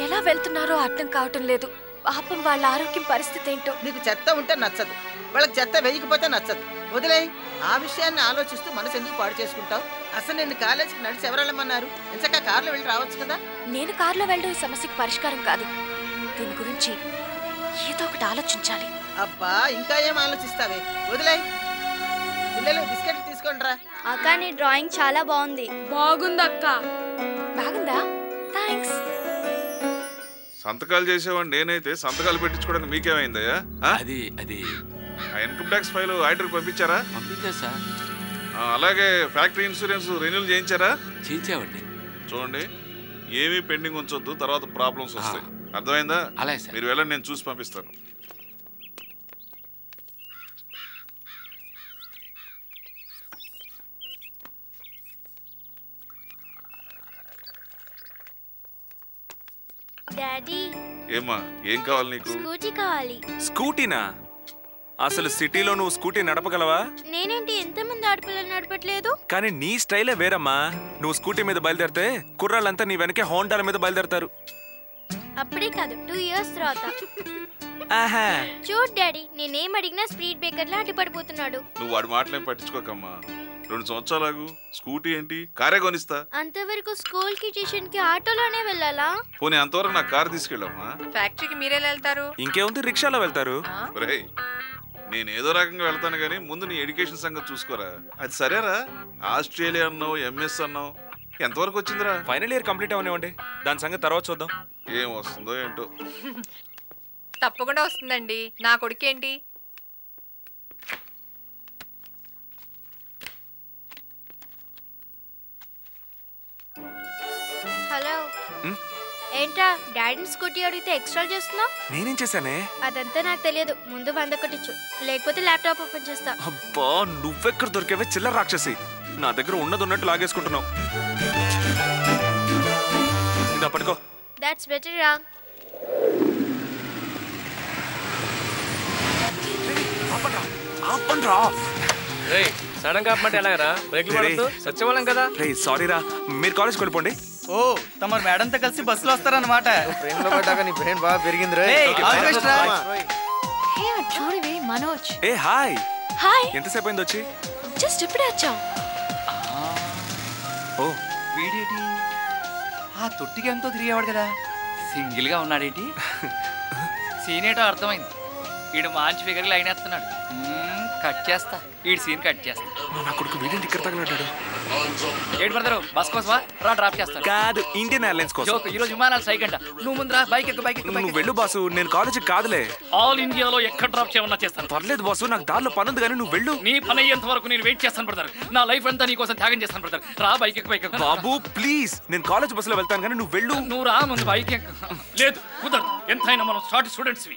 ఎలా వెళ్తున్నారో అర్థం కావటం లేదు. పాపం వాళ్ళ ఆరోగ్యం పరిస్థితి ఏంటో. నీకు చెత్త ఉంటే నచ్చదు, వాళ్ళకి చెత్త వేయకపోతే నచ్చదు. వదిలే, ఆ విషయాన్ని ఆలోచిస్తూ మనసు ఎందుకు పాడు చేసుకుంటావు? అసలు నేను కాలేజీకి నడిచి ఎవరు వెళ్ళమన్నారు? ఎంచక్క కార్లో వెళ్ళి రావచ్చు కదా. నేను కార్లో వెళ్ళడం ఈ సమస్యకి పరిష్కారం కాదు. దీని గురించి ఏదో ఒకటి ఆలోచించాలి. అబ్బా, ఇంకా ఏం ఆలోచిస్తావే? వదిలే. పిల్లలు బిస్కెట్లు తీసుకోండి రా. అక్క, నీ డ్రాయింగ్ చాలా బాగుంది. బాగుంది అక్క. బాగుందా? థ్యాంక్స్. సంతకాలు చేసేవాడిని నేనైతే సంతకాలు పెట్టించుకోవడానికి మీకేమైందయ్యా? అది ఇన్కమ్ ట్యాక్స్ ఫైల్ ఆడిటర్ పంపించారా? పంపించా సార్. అలాగే ఫ్యాక్టరీ ఇన్సూరెన్స్ రెన్యూల్ చేయించారా? చేయించామండి. చూడండి, ఏమీ పెండింగ్ ఉంచొద్దు, తర్వాత ప్రాబ్లమ్స్ వస్తాయి. అర్థమైందా? అలాగే సార్. మీరు వెళ్ళండి, నేను చూసి పంపిస్తాను. డాడీ, ఏమ్మా, ఏం కావాలి నీకు? స్కూటీ కావాలి. స్కూటీనా? అసలు సిటీలో నువ్వు స్కూటీ నడపగలవా? నేనేంటి ఎంతమంది ఆడపిల్లలు నడపట్లేదు? కానీ నీ స్టైలే వేరమ్మా. నువ్వు స్కూటీ మీద బయలుదేరితే కుర్రాళ్ళంతా నీ వెనకే హోండాల మీద బయలుదేరతారు. అప్పుడే కాదు, 2 years తర్వాత. చూడు డాడీ నేనేం అడిగినా స్పీడ్ బ్రేకర్ లా అడ్డుపడిపోతున్నాడు. నువ్వు వాడి మాటలేం పట్టించుకోకమ్మా. 2 సంవత్సరాలు స్కూటీ ఏంటి కారే కొనిస్తా. అంతవరకు స్కూల్ కి ట్యూషన్ కి ఆటోలోనే వెళ్ళాలా? పోనీ అంతవరకు నా కార్ తీసుకెళ్ళమ్మా. ఫ్యాక్టరీకి మీరెలా వెళ్తారు? ఇంకేముంది రిక్షాలో వెళ్తారు. ఒరేయ్ నేను ఏదో రకంగా వెళ్తాను కానీ ముందు నీ ఎడ్యుకేషన్ సంగతి చూసుకోరా. అది సరేరా, ఆస్ట్రేలియా అన్నావు, ఎంఎస్ అన్నావు, ఎంతవరకు వచ్చిందిరా? ఫైనల్ ఇయర్ కంప్లీట్ అవనివ్వండి, దాని సంగతి తర్వాత చూద్దాం. ఏం వస్తుందో ఏంటో. తప్పకుండా వస్తుందండి. నా కొడుకేంటి? హలో ఏంట్రా డాడీని స్కూటీ అడిగితే ఎక్స్ట్రా చేస్తున్నావు? నేనేం చేశానే? అదంతా నాకు తెలియదు. ముందు 100 కొట్టించు, లేకపోతే ల్యాప్టాప్ ఓపెన్ చేస్తా. అబ్బా నువ్వెక్కడ దొరికేవే చిల్లర రాక్షసి. నా దగ్గర ఉన్నది ఉన్నట్టు లాగేసుకుంటున్నావు. ఇదా పడుకో. దట్స్ బెటర్ రా. సడన్ గా ఆపమంటే ఎలాగరా? బ్రేక్ సత్యవాలం కదా. సారీ రా, మీరు కాలేజ్కి వెళ్ళిపోండి. ఓ తమరు మేడంతో కలిసి బస్సులో వస్తారన్నమాట. బ్రెయిన్ లో పడ్డాక నీ బ్రెయిన్ బాగా పెరిగింది రే. చూడవే మనోజ్. ఏ హాయ్. హాయ్. ఎంతసేపు అయింది వచ్చి? జస్ట్ ఇప్పుడే వచ్చాం. ఓ వీడేటి ఆ తొట్టికి ఎంతో తిరిగేవాడు కదా, సింగిల్ గా ఉన్నాడేంటి? సీనేటో అర్థమైంది. వీడు మంచి ఫిగర్లు అయినేస్తున్నాడు. కట్ చేస్తా, వీడి సీన్ కట్ చేస్తా. నా కొడుకు వీడింటి ఇక్కడ తగలడ్డాడు. ఏడు బ్రదరు బస్ కోసమా? రా డ్రాప్ చేస్తాను. కాదు, ఇండియన్ ఎయిర్లైన్స్ కోసం. ఈ రోజు విమానాలు సైక్ అంట. నువ్వు ముందరా బైక్ ఎక్కు. నువ్వు వెళ్ళు బాసు, నేను కాలేజీకి కాదులే. ఆల్ ఇండియాలో ఎక్కడ డ్రాప్ చేయమన్నా చేస్తాను. పర్లేదు బాసు, నాకు దారిలో పని ఉంది కానీ నువ్వు వెళ్ళు. నీ పని అయ్యేంత వరకు నేను వెయిట్ చేస్తాను బ్రదర్. నా లైఫ్ అంతా నీ కోసం త్యాగం చేస్తాను బ్రదర్. రా బైక్ ఎక్కు. బాబు ప్లీజ్, నేను కాలేజ్ బస్సులో వెళ్తాను కానీ నువ్వు వెళ్ళు. నువ్వు రా ముందు బైక్ ఎక్కు. లేదు కుదరదు, ఎంతైనా మనం స్టార్ట్ స్టూడెంట్స్.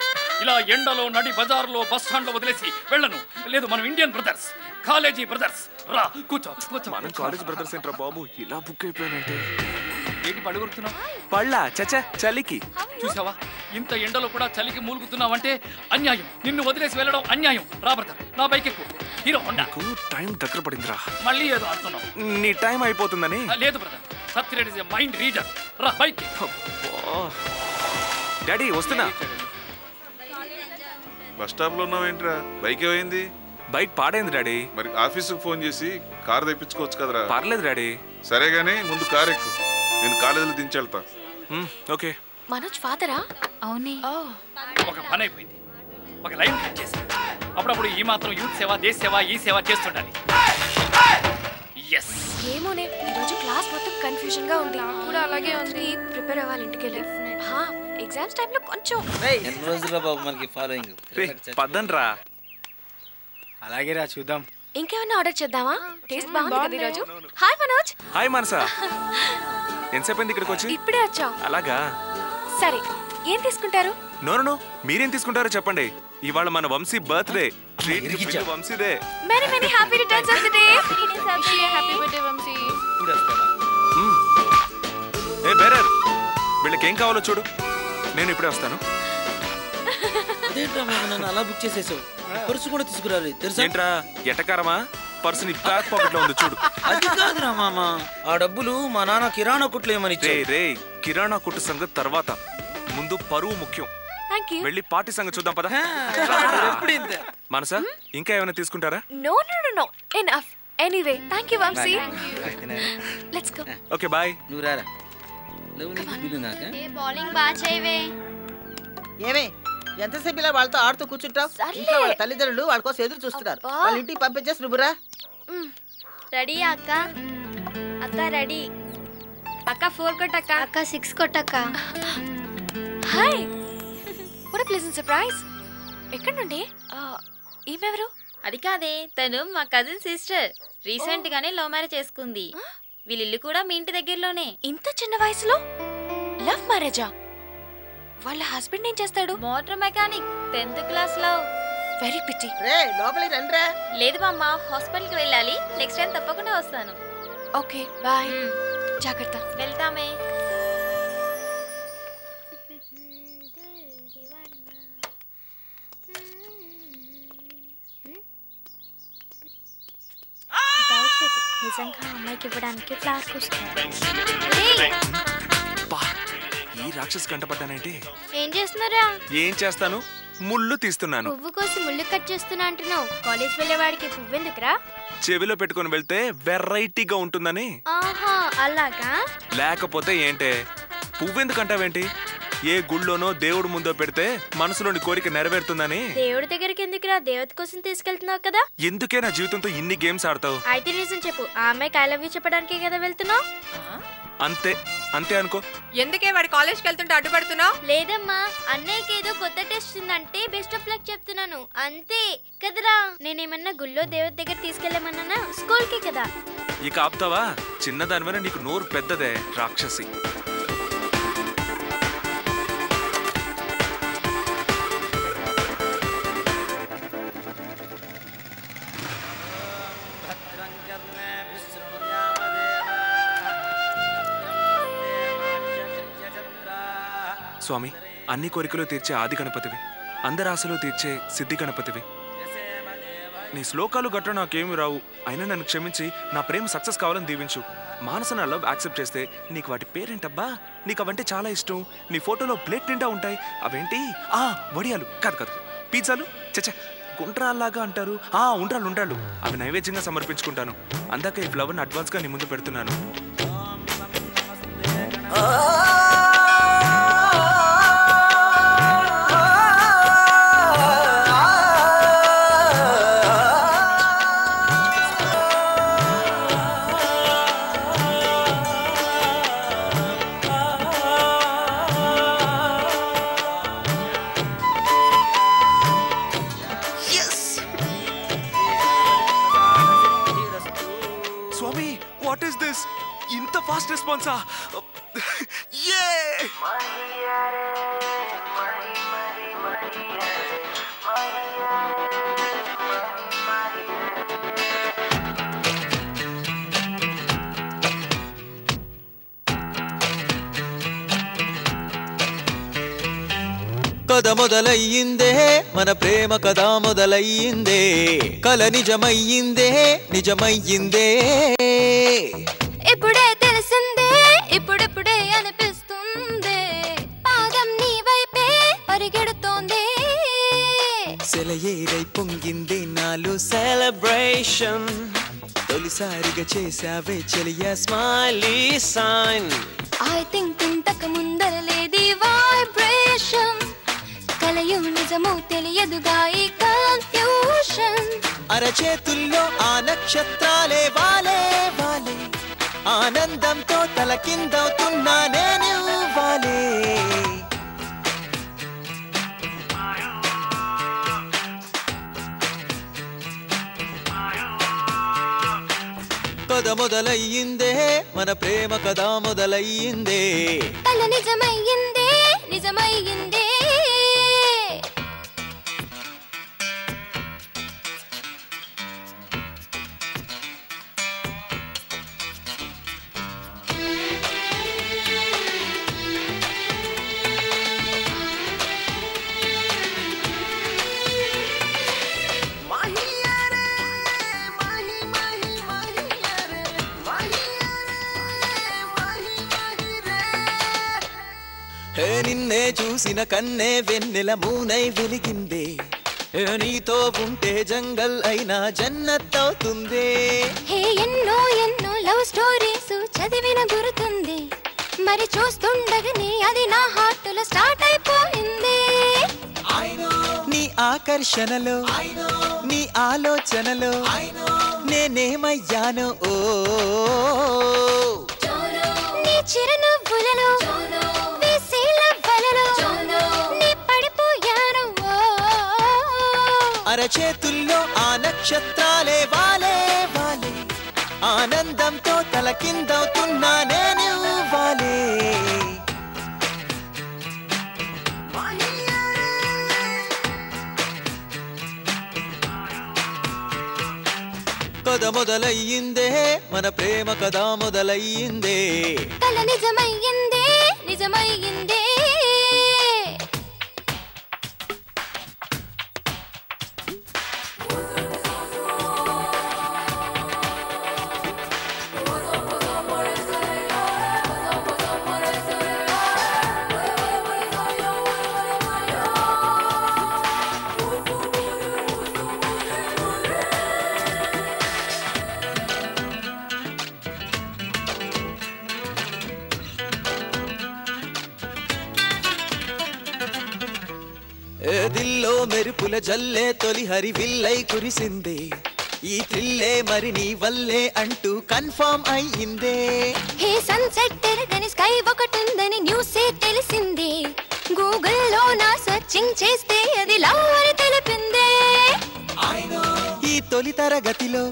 ఇలా ఎండలో నడి బజార్లో బస్ స్టాండ్ లో వదిలేసి వెళ్ళను. లేదు మనం ఇండియన్ బ్రదర్స్, కాలేజీ బ్రదర్స్. రా కూర్చో. మనం కాలేజ్ బ్రదర్స్ ఏంట్రా బాబు, ఇలా బుక్ అయిపోయానంటే. ఏంటి పడుగుతున్నావు? పళ్ళ చచ్చ చలికి. చూసావా, ఇంత ఎండలో కూడా చలికి మూలుగుతున్నావంటే అన్యాయం. నిన్ను వదిలేసి వెళ్ళడం అన్యాయం. రా బ్రదర్, నా బైక్ ఎక్కు. Hero Honda. టైం దగ్గర పడిందిరా. మళ్ళీ ఏదో అంటున్నావు. నీ టైం అయిపోతుందని. లేదు brother, Satyareddy is a mind reader. రా బైక్. డాడీ వస్తున్నా. బస్ స్టాప్ లో ఉన్నావేంట్రా? బైక్ ఏమైంది? బైక్ పాడైంది డాడీ. మరి ఆఫీసుకు ఫోన్ చేసి కార్ తెప్పించుకోవచ్చు కదరా. పర్లేదు డాడీ. సరే గానీ ముందు కార్ ఎక్కు, నేను కాలేజీలో దించెళ్తా. ఓకే. మనోజ్ ఫాదరా? అవునే. ఒక పని అయిపోయింది, ఒక లైన్ కట్ చేసి అప్పుడప్పుడు ఈ మాత్రం యూత్ సేవ, దేశ సేవ, ఈ సేవ చేస్తుండాలి. ఏమోనే ఈరోజు క్లాస్ మొత్తం కన్ఫ్యూజన్ గా ఉంది. కూడా అలాగే ఉంది. ప్రిపేర్ అవ్వాలి ఇంటికి వెళ్ళి. ఎగ్జామ్స్ టైంలో కొంచెం ఎన్ని రోజులు బాబు మనకి ఫాలోయింగ్. పద్దండ్రా. అలాగే రా చూద్దాం. ఇంకేమైనా ఆర్డర్ చేద్దామా? టేస్ట్ బాగుంది కదా ఈరోజు. హాయ్ మనోజ్. హాయ్ మనసా. ఎంతసేపు అయింది ఇక్కడికి వచ్చి? ఇప్పుడే వచ్చాం. అలాగా. సరే ఏం తీసుకుంటారు? నో మీరేం తీసుకుంటారో చెప్పండి. ఇవాళ మన వంశీ బర్త్డే. వంశీదే. Many many happy returns of the day. Happy birthday Vamsi. ఏ బేరర్, వీళ్ళకి ఏం కావాలో చూడు, నేను ఇప్పుడే వస్తాను. నన్ను అలా బుక్ చేసేసావు. పర్సు కూడా తీసుకురాలి తెలుసా? ఏంట్రా ఎటకారమా? పర్సు నీ బ్యాక్ పాకెట్ లో ఉంది చూడు. అది కాదురా మామ, ఆ డబ్బులు మా నాన్న కిరాణా కొట్లు ఏమని రే కిరాణా కొట్టు సంగతి తర్వాత, ముందు పరువు ముఖ్యం. వెళ్ళి పార్టీ సంగతి చూద్దాం పద. మనసా ఇంకా ఏమైనా తీసుకుంటారా? No enough. Anyway thank you Vamshi. Let's go. Okay bye. నువ్వు రారా. బౌలింగ్ బాగా చేయవే. ఏమే ఎంతసేపు ఇలా వాళ్ళతో ఆడుతూ కూర్చుంటావు? ఇంట్లో వాళ్ళ తల్లిదండ్రులు వాళ్ళ కోసం ఎదురు చూస్తున్నారు. వాళ్ళ ఇంటికి పంపించేసి నువ్వురా. రెడీ అక్క? అక్క రెడీ. అక్క 4 కొట్టక్క. అక్క 6 కొట్టక్క. Hi, what a pleasant surprise. ఎక్కడి నుండి? ఈమెవరు? అది కాదే, తను మా కజిన్ సిస్టర్. రీసెంట్ గానే లవ్ మ్యారేజ్ చేసుకుంది. వీళ్ళిల్లు కూడా మీ ఇంటి దగ్గరలోనే. ఇంత చిన్న వయసులో లవ్ మ్యారేజా? వాళ్ళ హస్బెండ్ ఏం చేస్తాడు? మోటార్ మెకానిక్, 10th క్లాస్ లో. Very pity. రే లోపలికి రండిరా. లేదు మామ, హాస్పిటల్కి వెళ్ళాలి. నెక్స్ట్ టైం తప్పకుండా వస్తాను. Okay bye. జాగ్రత్త. వెళ్తామే. నిజంగా అమ్మాయికి ఇవ్వడానికి ఫ్లవర్స్ వస్తుంది. ఈ రాక్షస్ కంటపడ్డానంటే ఏం చేస్తున్నారా? ఏం చేస్తాను, ముళ్ళు తీస్తున్నాను. పువ్వు కోసి ముళ్ళు కట్ చేస్తున్నా అంటున్నావు. కాలేజ్ వెళ్ళేవాడికి పువ్వు ఎందుకురా? చెవిలో పెట్టుకుని వెళ్తే వెరైటీగా ఉంటుందని. ఆహా అలాగా? లేకపోతే ఏంటే, పువ్వెందుకంటావేంటి? ఏ గుళ్ళోనో దేవుడు ముందో పెడితే మనసులోని కోరిక నెరవేరుతుందని. దేవుడి దగ్గరికి ఎందుకురా? దేవత కోసం తీసుకెళ్తున్నావు కదా. ఎందుకే నా జీవితంతో ఇన్ని గేమ్స్ ఆడతావు? అయితే నిజం చెప్పు, ఆ అమ్మాయికి ఐ లవ్ యూ చెప్పడానికే కదా వెళ్తున్నావు? అంతే అంతే అనుకో. ఎందుకే వాడి కాలేజ్కి వెళ్తుంటే అడ్డుపడుతున్నావు? లేదమ్మా, అన్నయ్యకి ఏదో కొత్త టెస్ట్ ఉందంటే బెస్ట్ ఆఫ్ లక్ చెప్తున్నాను అంతే కదరా. నేనేమన్నా గుళ్ళో దేవత దగ్గర తీసుకెళ్ళమన్నా? స్కూల్ కి కదా. ఇక ఆపుతావా? చిన్నదానివైనా నీకు నోరు పెద్దదే రాక్షసి. స్వామి, అన్ని కోరికలు తీర్చే ఆది గణపతివి, అందరి ఆశలు తీర్చే సిద్ధి గణపతివి. నీ శ్లోకాలు గట్రా నాకేమి రావు, అయినా నన్ను క్షమించి నా ప్రేమ సక్సెస్ కావాలని దీవించు. మానస నా లవ్ యాక్సెప్ట్ చేస్తే నీకు వాటి పేరేంటబ్బా? నీకు అవంటే చాలా ఇష్టం. నీ ఫోటోలో ప్లేట్ నిండా ఉంటాయి. అవేంటి? వడియాలు కాదు కాదు, పిజ్జాలు. చచ్చా, గుండ్రాల్లాగా అంటారు. ఉండ్రాళ్ళు. అవి నైవేద్యంగా సమర్పించుకుంటాను. అందాక ఈ ఫ్లవర్ని అడ్వాన్స్గా నీ ముందు పెడుతున్నాను. ఇంత ఫాస్ట్ రెస్పాన్సా? కథ మొదలయ్యిందే, మన ప్రేమ కథ మొదలయ్యిందే, కల నిజమయ్యిందే, నిజమయ్యిందే. ఇప్పుడే తెలిసిందే, ఇప్పుడిప్పుడే అనిపిస్తుంది, పాదం నీ వైపే పరిగెడుతోంది. సెలయేరై పొంగింది నాలో సెలబ్రేషన్, తొలిసారిగా చేసావే చెలియా స్మైలీ సైన్. ఐ థింక్ ఇంతకు ముందర లేది వైబ్రేషన్, కలయు నిజమో తెలియదుగా ఈ కన్ఫ్యూషన్. అరచేతుల్లో ఆ నక్షత్రాలే వాలే వాలే, ఆనందంతో తలకిందవుతున్నా నేను వాలే. కథ మొదలయ్యిందే, మన ప్రేమ కథ మొదలయ్యిందే, కల నిజమయ్యిందే, నిజమయ్యిందే. నిన్నే చూసిన కన్నే వెన్నెల మూనై వెలిగిందే, నీతో ఉంటే జంగల్ అయినా జన్నత్ అవుతుంది. ఎన్నో ఎన్నో లవ్ స్టోరీస్ చదివిన గుర్తుంది, మరి చూస్తుండగానే అది నా హార్ట్ లో స్టార్ట్ అయిపోయింది. నీ ఆకర్షణలో, నీ ఆలోచనలో నేనేమయ్యాను ఓ, నీ చిరునవ్వులలో అరచేతుల్లో ఆ నక్షత్రాలే వాలే వాలే, ఆనందంతో తలకిందవుతున్నా నేను వాలే. కథ మొదలయ్యిందే, మన ప్రేమ కథ మొదలయ్యిందే, కల నిజమయ్యిందే, నిజమయ్యిందే. దిల్లో మెరుపుల జల్లే తొలి హరివిల్లై కురిసిందే ఈ థ్రిల్లే మరి నీ వల్లే అంటూ కన్ఫర్మ్ అయ్యిందే హే సన్సెట్ తెరగని స్కై ఒకటుందని న్యూస్ తెలిసింది గూగుల్లో నా సెర్చింగ్ చేస్తే అది లవ్ అని తెలిపిందే ఈ తొలి తరగతిలో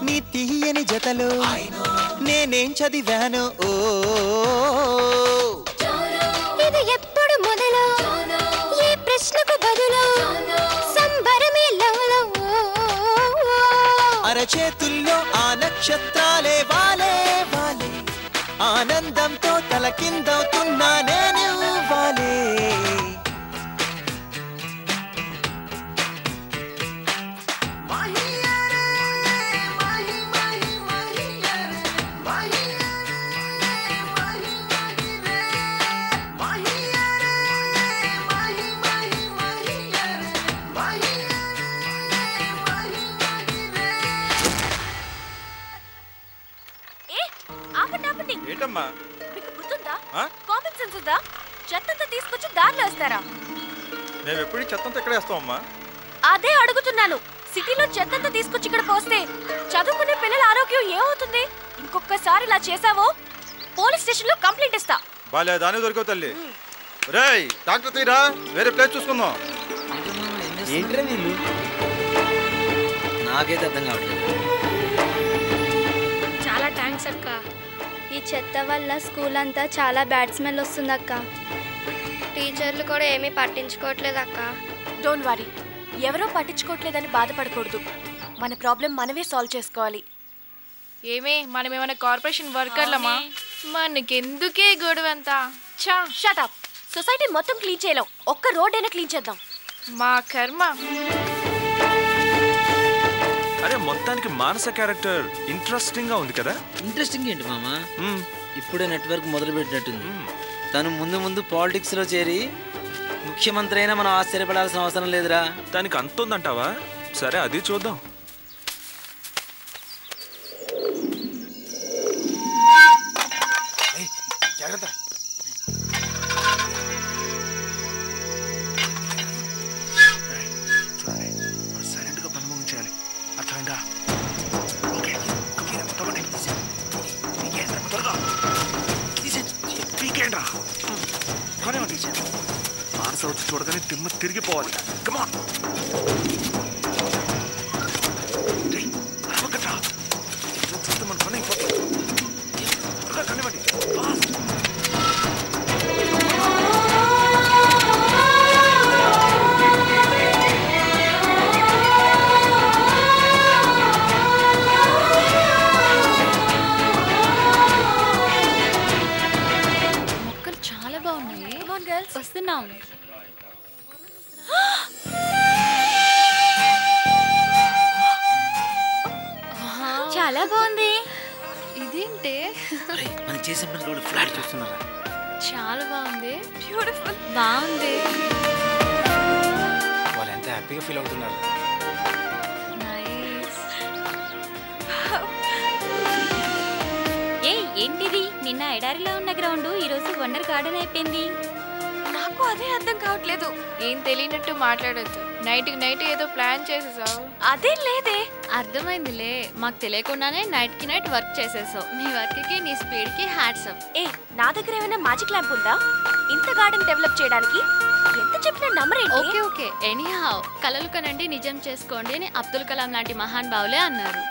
నీ తీయని జతలో నేనేం చదివాను ఓ ఇది ఎప్పుడు మొదలు ఈ ప్రశ్నకు బదులు సంబరమే లవ్లో అరచేతుల్లో ఆ నక్షత్రాలే వాలే వాలే ఆనందంతో తలకిందవుతున్నా నేను వాలే ఏంటమ్మా మీకు గుర్తుందా కామన్ సెన్స్ ఉందా చెత్తంతా తీసుకొచ్చి దారిలో వేస్తారా మేము ఎప్పుడు చెత్తంతా ఎక్కడ వేస్తామమ్మా అదే అడుగుతున్నాను సిటీలో చెత్తంతా తీసుకొచ్చి ఇక్కడ పోస్తే చదువుకునే పిల్లల ఆరోగ్యం ఏమవుతుంది ఇంకొకసారి ఇలా చేసావో పోలీస్ స్టేషన్ లో కంప్లైంట్ ఇస్తా బాలే దాని దొరికావు తల్లి రేయ్ డాక్టర్ తీరా వేరే ప్లేస్ చూసుకుందాం ఏంట్రా వీళ్ళు నాకైతే అర్థం కావట్లేదు చాలా థ్యాంక్స్ అక్క ఈ చెత్త వల్ల స్కూల్ అంతా చాలా బ్యాడ్ స్మెల్ వస్తుంది అక్క టీచర్లు కూడా ఏమీ పట్టించుకోవట్లేదు అక్క డోంట్ వరీ ఎవరో పట్టించుకోవట్లేదని బాధపడకూడదు మన ప్రాబ్లం మనమే సాల్వ్ చేసుకోవాలి ఏమే మనం ఏమైనా కార్పొరేషన్ వర్కర్లమా మనకెందుకే గొడవంతా చా షట్ అప్ సొసైటీ మొత్తం క్లీన్ చేయలేం ఒక్క రోడ్ అయినా క్లీన్ చేద్దాం మా కర్మ అరే మొత్తానికి మానస క్యారెక్టర్ ఇంట్రెస్టింగ్ గా ఉంది కదా ఇంట్రెస్టింగ్ ఏంటి మామ ఇప్పుడే నెట్వర్క్ మొదలు పెట్టినట్టుంది తను ముందు ముందు పాలిటిక్స్ లో చేరి ముఖ్యమంత్రి అయినా మనం ఆశ్చర్యపడాల్సిన అవసరం లేదురా దానికి అంత ఉందంటావా సరే అది చూద్దాం జాగ్రత్త సైలెంట్ గా పని ముగించాలి అర్థమైందా మానస వచ్చి చూడగానే దిమ్మ తిరిగిపోవాలి కమాన్ చూస్తే మన పని అయిపోతుంది కనివ్వండి మొక్కలు చాలా బాగున్నాయి వస్తున్నాం చాలా బాగుంది ఇదేంటే మనం చేసే పని కూడా ఫ్లాట్ చూస్తున్నారా చాలా బాగుంది బ్యూటిఫుల్ బాగుంది వాళ్ళు ఎంత హ్యాపీగా ఫీల్ అవుతున్నారు ఏ ఏంటిది నిన్న ఎడారిలో ఉన్న గ్రౌండ్ ఈరోజు వండర్ గార్డెన్ అయిపోయింది నాకు అదే అర్థం కావట్లేదు ఏం తెలియనట్టు మాట్లాడొద్దు నైట్ ఏదో ప్లాన్ చేసేసావు అదేం లేదే అర్థమైందిలే మాకు తెలియకుండానే నైట్ కి నైట్ వర్క్ చేసేసావు నీ వర్క్ కి నీ స్పీడ్ కి హ్యాట్స్ అప్ ఏ నా దగ్గర ఏమైనా మ్యాజిక్ ల్యాంప్ ఉందా ఇంత గార్డెన్ డెవలప్ చేయడానికి ఎంత చెప్పినా నమ్మరేంటి ఓకే ఓకే ఎనీహౌ కలలు కనండి నిజం చేసుకోండి అని అబ్దుల్ కలాం లాంటి మహాన్ బావులే అన్నారు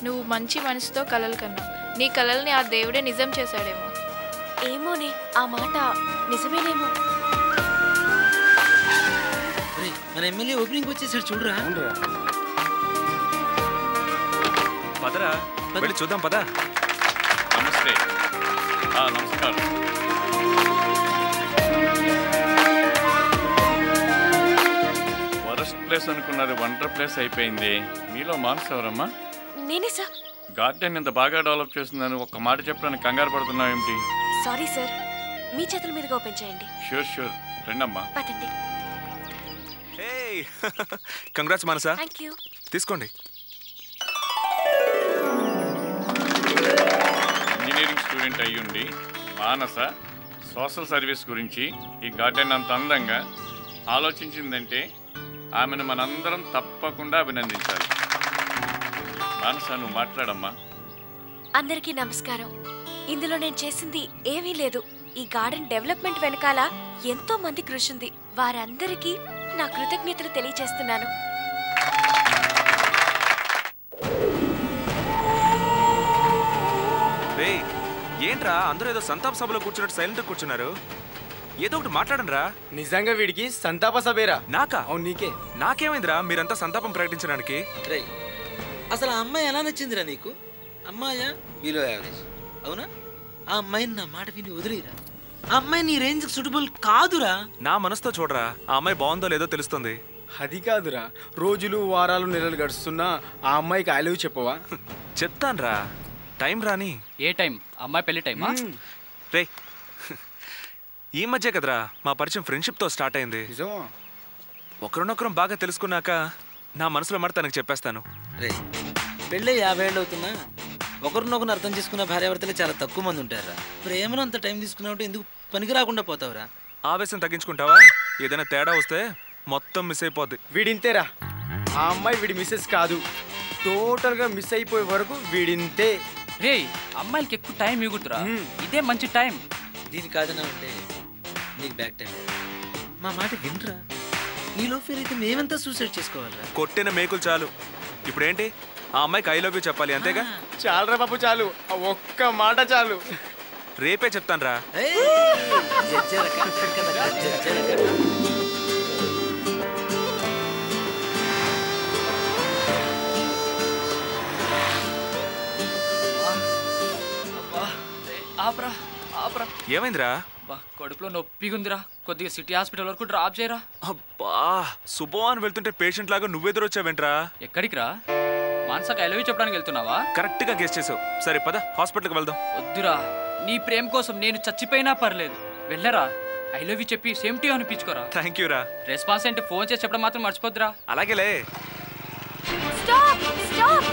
నువ్వు మంచి మనసుతో కలలు కన్నావు నీ కలల్ని ఆ దేవుడే నిజం చేశాడేమో ఏమోనే ఆ మాట నిజమేనేమో మన ఎమ్మెల్యే ఓపెనింగ్ వచ్చేసాడు చూడరా పదరా వెళ్ళి చూద్దాం పదా నమస్తే నమస్కారం వరస్ట్ ప్లేస్ అనుకున్నది వండర్ ప్లేస్ అయిపోయింది మీలో మానస ఎవరమ్మా నేనే సార్ గార్డెన్ ఇంత బాగా డెవలప్ చేస్తుందని ఒక్క మాట చెప్పడానికి కంగారు పడుతున్నావు ఏమిటి సారీ సార్ మీ చేతుల మీదుగా ఓపెన్ చేయండి షూర్ రండమ్మా పదండి కంగ్రాట్స్ మానస థ్యాంక్ యూ తీసుకోండి ఇంజనీరింగ్ స్టూడెంట్ అయ్యుండి మానస సోషల్ సర్వీస్ గురించి ఈ గార్డెన్ అంత అందంగా ఆలోచించిందంటే ఆమెను మనందరం తప్పకుండా అభినందించాలి. మానస, నువ్వు మాట్లాడమ్మా. అందరికీ నమస్కారం. ఇందులో నేను చేసింది ఏమీ లేదు. ఈ గార్డెన్ డెవలప్మెంట్ వెనకాల ఎంతో మంది కృషి ఉంది. వారందరికీ నా కృతజ్ఞతలు తెలియజేస్తున్నాను. ఏంట్రా అందరూ ఏదో సంతాప సభలో కూర్చున్నట్టు సైలెంట్ కూర్చున్నారు? ఏదో ఒకటి మాట్లాడండి రా. నిజంగా వీడికి సంతాప సభేరా? నాకా? అవును, నీకే. నాకేమైందిరా మీరంతా సంతాపం ప్రకటించడానికి? అసలు ఆ అమ్మాయి ఎలా నచ్చిందిరా నీకు? అమ్మాయా బిలో యావరేజ్, అవునా? ఆ అమ్మాయిని నా మాట విని వదిలేరా. ఆ అమ్మాయి నీ రేంజ్కి సూటబుల్ కాదురా. నా మనసుతో చూడరా, ఆ అమ్మాయి బాగుందో లేదో తెలుస్తుంది. అది కాదురా, రోజులు వారాలు నెలలు గడుస్తున్నా ఆ అమ్మాయికి ఐ లవ్ చెప్పవా? చెప్తాన్రా, టైం రాని. ఏ టైం? అమ్మాయి పెళ్లి టైమా? రే, ఈ మధ్య కదరా మా పరిచయం ఫ్రెండ్షిప్తో స్టార్ట్ అయింది. ఒకరినొకరం బాగా తెలుసుకున్నాక నా మనసులో మాట తనకు చెప్పేస్తాను. రే, పెళ్ళి 50 ఏళ్ళు అవుతున్నా ఒకరినొకరు అర్థం చేసుకున్న భార్యాభర్తలే చాలా తక్కువ మంది ఉంటారా. ప్రేమను అంత టైం తీసుకున్నావు ఎందుకు పనికి రాకుండా పోతావురా? ఆవేశం తగ్గించుకుంటావా? ఏదైనా తేడా వస్తే మొత్తం మిస్ అయిపోద్ది. వీడింతేరా. ఆ అమ్మాయి వీడి మిస్సెస్ కాదు. టోటల్ గా మిస్ అయిపోయే వరకు వీడింతే. రే, అమ్మాయిలకి ఎక్కువ టైం ఇవ్వకురా. ఇదే మంచి టైం. దీని కాదన్నా ఉంటే నీకు బ్యాక్ టైం. మా మాట వినరా. నీలో ఫీల్ అయితే మేమంతా సూసైడ్ చేసుకోవాలరా. కొట్టిన మేకులు చాలు. ఇప్పుడేంటి ఆ అమ్మాయికి ఐ లవ్ యూ చెప్పాలి, అంతేగా? చాలురా బాబు, చాలు. ఒక్క మాట చాలు. రేపే చెప్తాను రా. ఆపరా ఆపరా. ఏమైందిరా? కడుపులో నొప్పిగుందిరా. కొద్దిగా సిటీ హాస్పిటల్ వరకు డ్రాప్ చేయరా. అబ్బా, శుభవాన్ వెళ్తుంటే పేషెంట్ లాగా నువ్వెదురొచ్చావేంట్రా? ఎక్కడికి రా? మానసకి ఐ లవ్ యూ చెప్పడానికి వెళ్తున్నావా? కరెక్ట్ గా గెస్ చేసావు. సరే పద, హాస్పిటల్కి వెళ్దాం. వద్దురా, నీ ప్రేమ కోసం నేను చచ్చిపోయినా పర్లేదు. వెళ్ళరా, ఐ లవ్ యూ చెప్పి సేమ్ టీ అనిపించుకోరా. థ్యాంక్ యూ రా. రెస్పాన్స్ అంటే ఫోన్ చేసి చెప్పడం మాత్రం మర్చిపోద్దురా. అలాగేలే. Stop stop.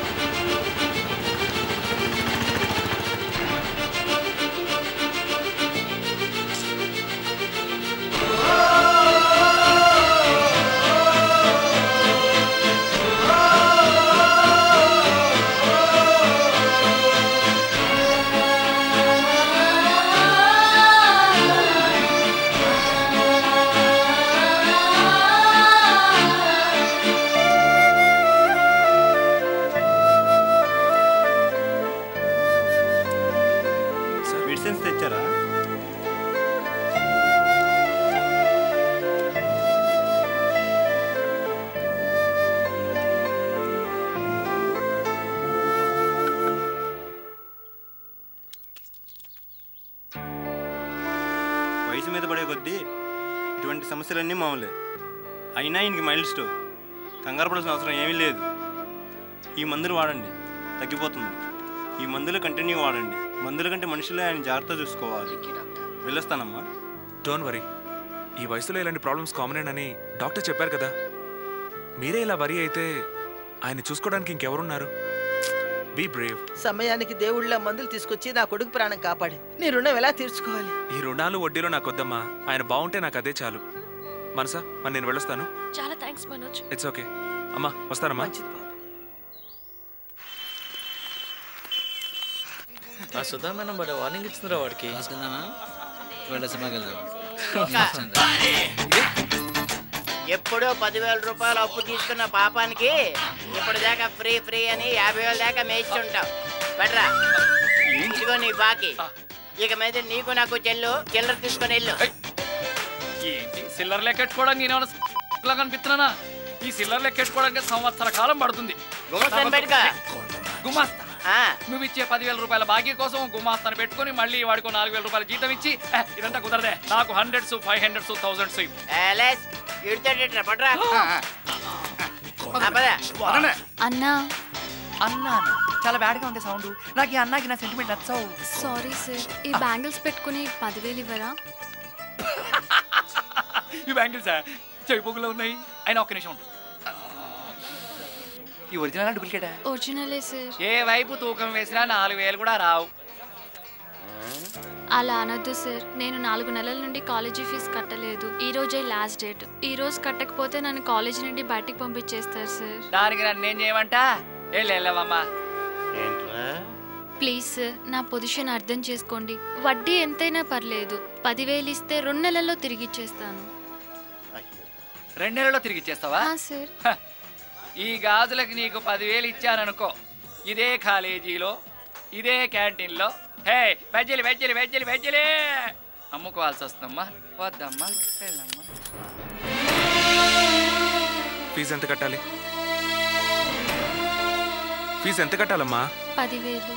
తెచ్చారా? వయసు మీద పడే కొద్దీ ఇటువంటి సమస్యలన్నీ మామూలే. అయినా ఈయనకి మైల్డ్ స్టోన్. కంగారు పడాల్సిన అవసరం ఏమీ లేదు. ఈ మందులు వాడండి, తగ్గిపోతుంది. ఈ మందులు కంటిన్యూ వాడండి. మందుల కంటే మనుషులే ఆయన జాగ్రత్త చూసుకోవాలి. వెళ్ళొస్తానమ్మా. Don't worry. ఈ వయసులో ఇలాంటి ప్రాబ్లమ్స్ కామన్ అని డాక్టర్ చెప్పారు కదా. మీరే ఇలా వరీ అయితే ఆయన చూసుకోవడానికి ఇంకెవరున్నారు? Be brave. సమయానికి దేవుళ్ళ మందులు తీసుకొచ్చి నా కొడుకు ప్రాణం కాపాడి నీ రుణం ఎలా తీర్చుకోవాలి? ఈ రుణాలు వడ్డీలో నాకు వద్దమ్మా. ఆయన బాగుంటే నాకు అదే చాలు. మనసా, మరి నేను వెళ్ళొస్తాను. చాలా థ్యాంక్స్ మనోజ్. ఇట్స్ ఓకే అమ్మా, వస్తానమ్మా. ఆ సుధా మేడం బట్ వార్నింగ్ ఇచ్చిందిరా వాడికి. వెళ్ళ సినిమాకి వెళ్దాం. ఎప్పుడో 10,000 రూపాయలు అప్పు తీసుకున్న పాపానికి ఇప్పుడు దాకా ఫ్రీ ఫ్రీ అని 50,000 దాకా మేయిస్తుంటావు. బట్రా, ఇదిగో నీ బాకీ. ఇక మీద నీకు నాకు చిల్లర తీసుకొని వెళ్ళు. ఏంటి సిల్లర్ లెక్కెట్టుకోవడానికి నేనేమన్నా కనిపిస్తున్నానా? ఈ సిల్లర్ లెక్కెట్టుకోవడానికి సంవత్సర కాలం పడుతుంది. గుమాస్తా నువ్వు ఇచ్చే 10,000 రూపాయల బాకీ కోసం గుమాస్తాను పెట్టుకుని మళ్ళీ వాడికి 4,000 రూపాయల జీతం ఇచ్చి ఇదంతా కుదరదే. నాకు 100s 500s 1000s అన్నా. అన్నా చాలా బ్యాడ్ గా ఉంది సౌండ్. నాకు ఈ అన్నాకి నా సెంటిమెంట్ నచ్చావు. సారీ సార్, ఈ బ్యాంగిల్స్ పెట్టుకుని 10,000 ఇవ్వరా? ఈ బ్యాంగిల్స్ చెవిపోగులో ఉన్నాయి. అయినా ఒక్క నిమిషం. ఈ ఒరిజినల్ డూప్లికేటా? ఒరిజినలే సార్. ఏ వైపు తూకం వేసినా 4,000 కూడా రావు. అలా అనొద్దు సార్. నేను 4 నెలల నుండి కాలేజీ ఫీజు కట్టలేదు. ఈ రోజే లాస్ట్ డేట్. ఈ రోజు కట్టకపోతే నన్ను కాలేజీ నుండి బయటికి పంపించేస్తారు సార్. దానికి నన్ను ఏం చేయమంట? వెళ్ళమ్మా. ప్లీజ్ సార్, నా పొజిషన్ అర్థం చేసుకోండి. వడ్డీ ఎంతైనా పర్లేదు. 10,000 ఇస్తే 2 నెలల్లో తిరిగి ఇచ్చేస్తాను. 2 నెలల్లో తిరిగి ఇచ్చేస్తావా? సార్. ఈ గాజులకు నీకు 10,000 ఇచ్చాననుకో, ఇదే కాలేజీలో ఇదే క్యాంటీన్లో హే బజ్జీలు బజ్జీలు బజ్జీలు బజ్జీలే అమ్ముకోవాల్సి వస్తుందమ్మా. వద్దమ్మా, వెళ్ళమ్మా. ఫీజు ఎంత కట్టాలి? ఫీజు ఎంత కట్టాలమ్మా? 10,000.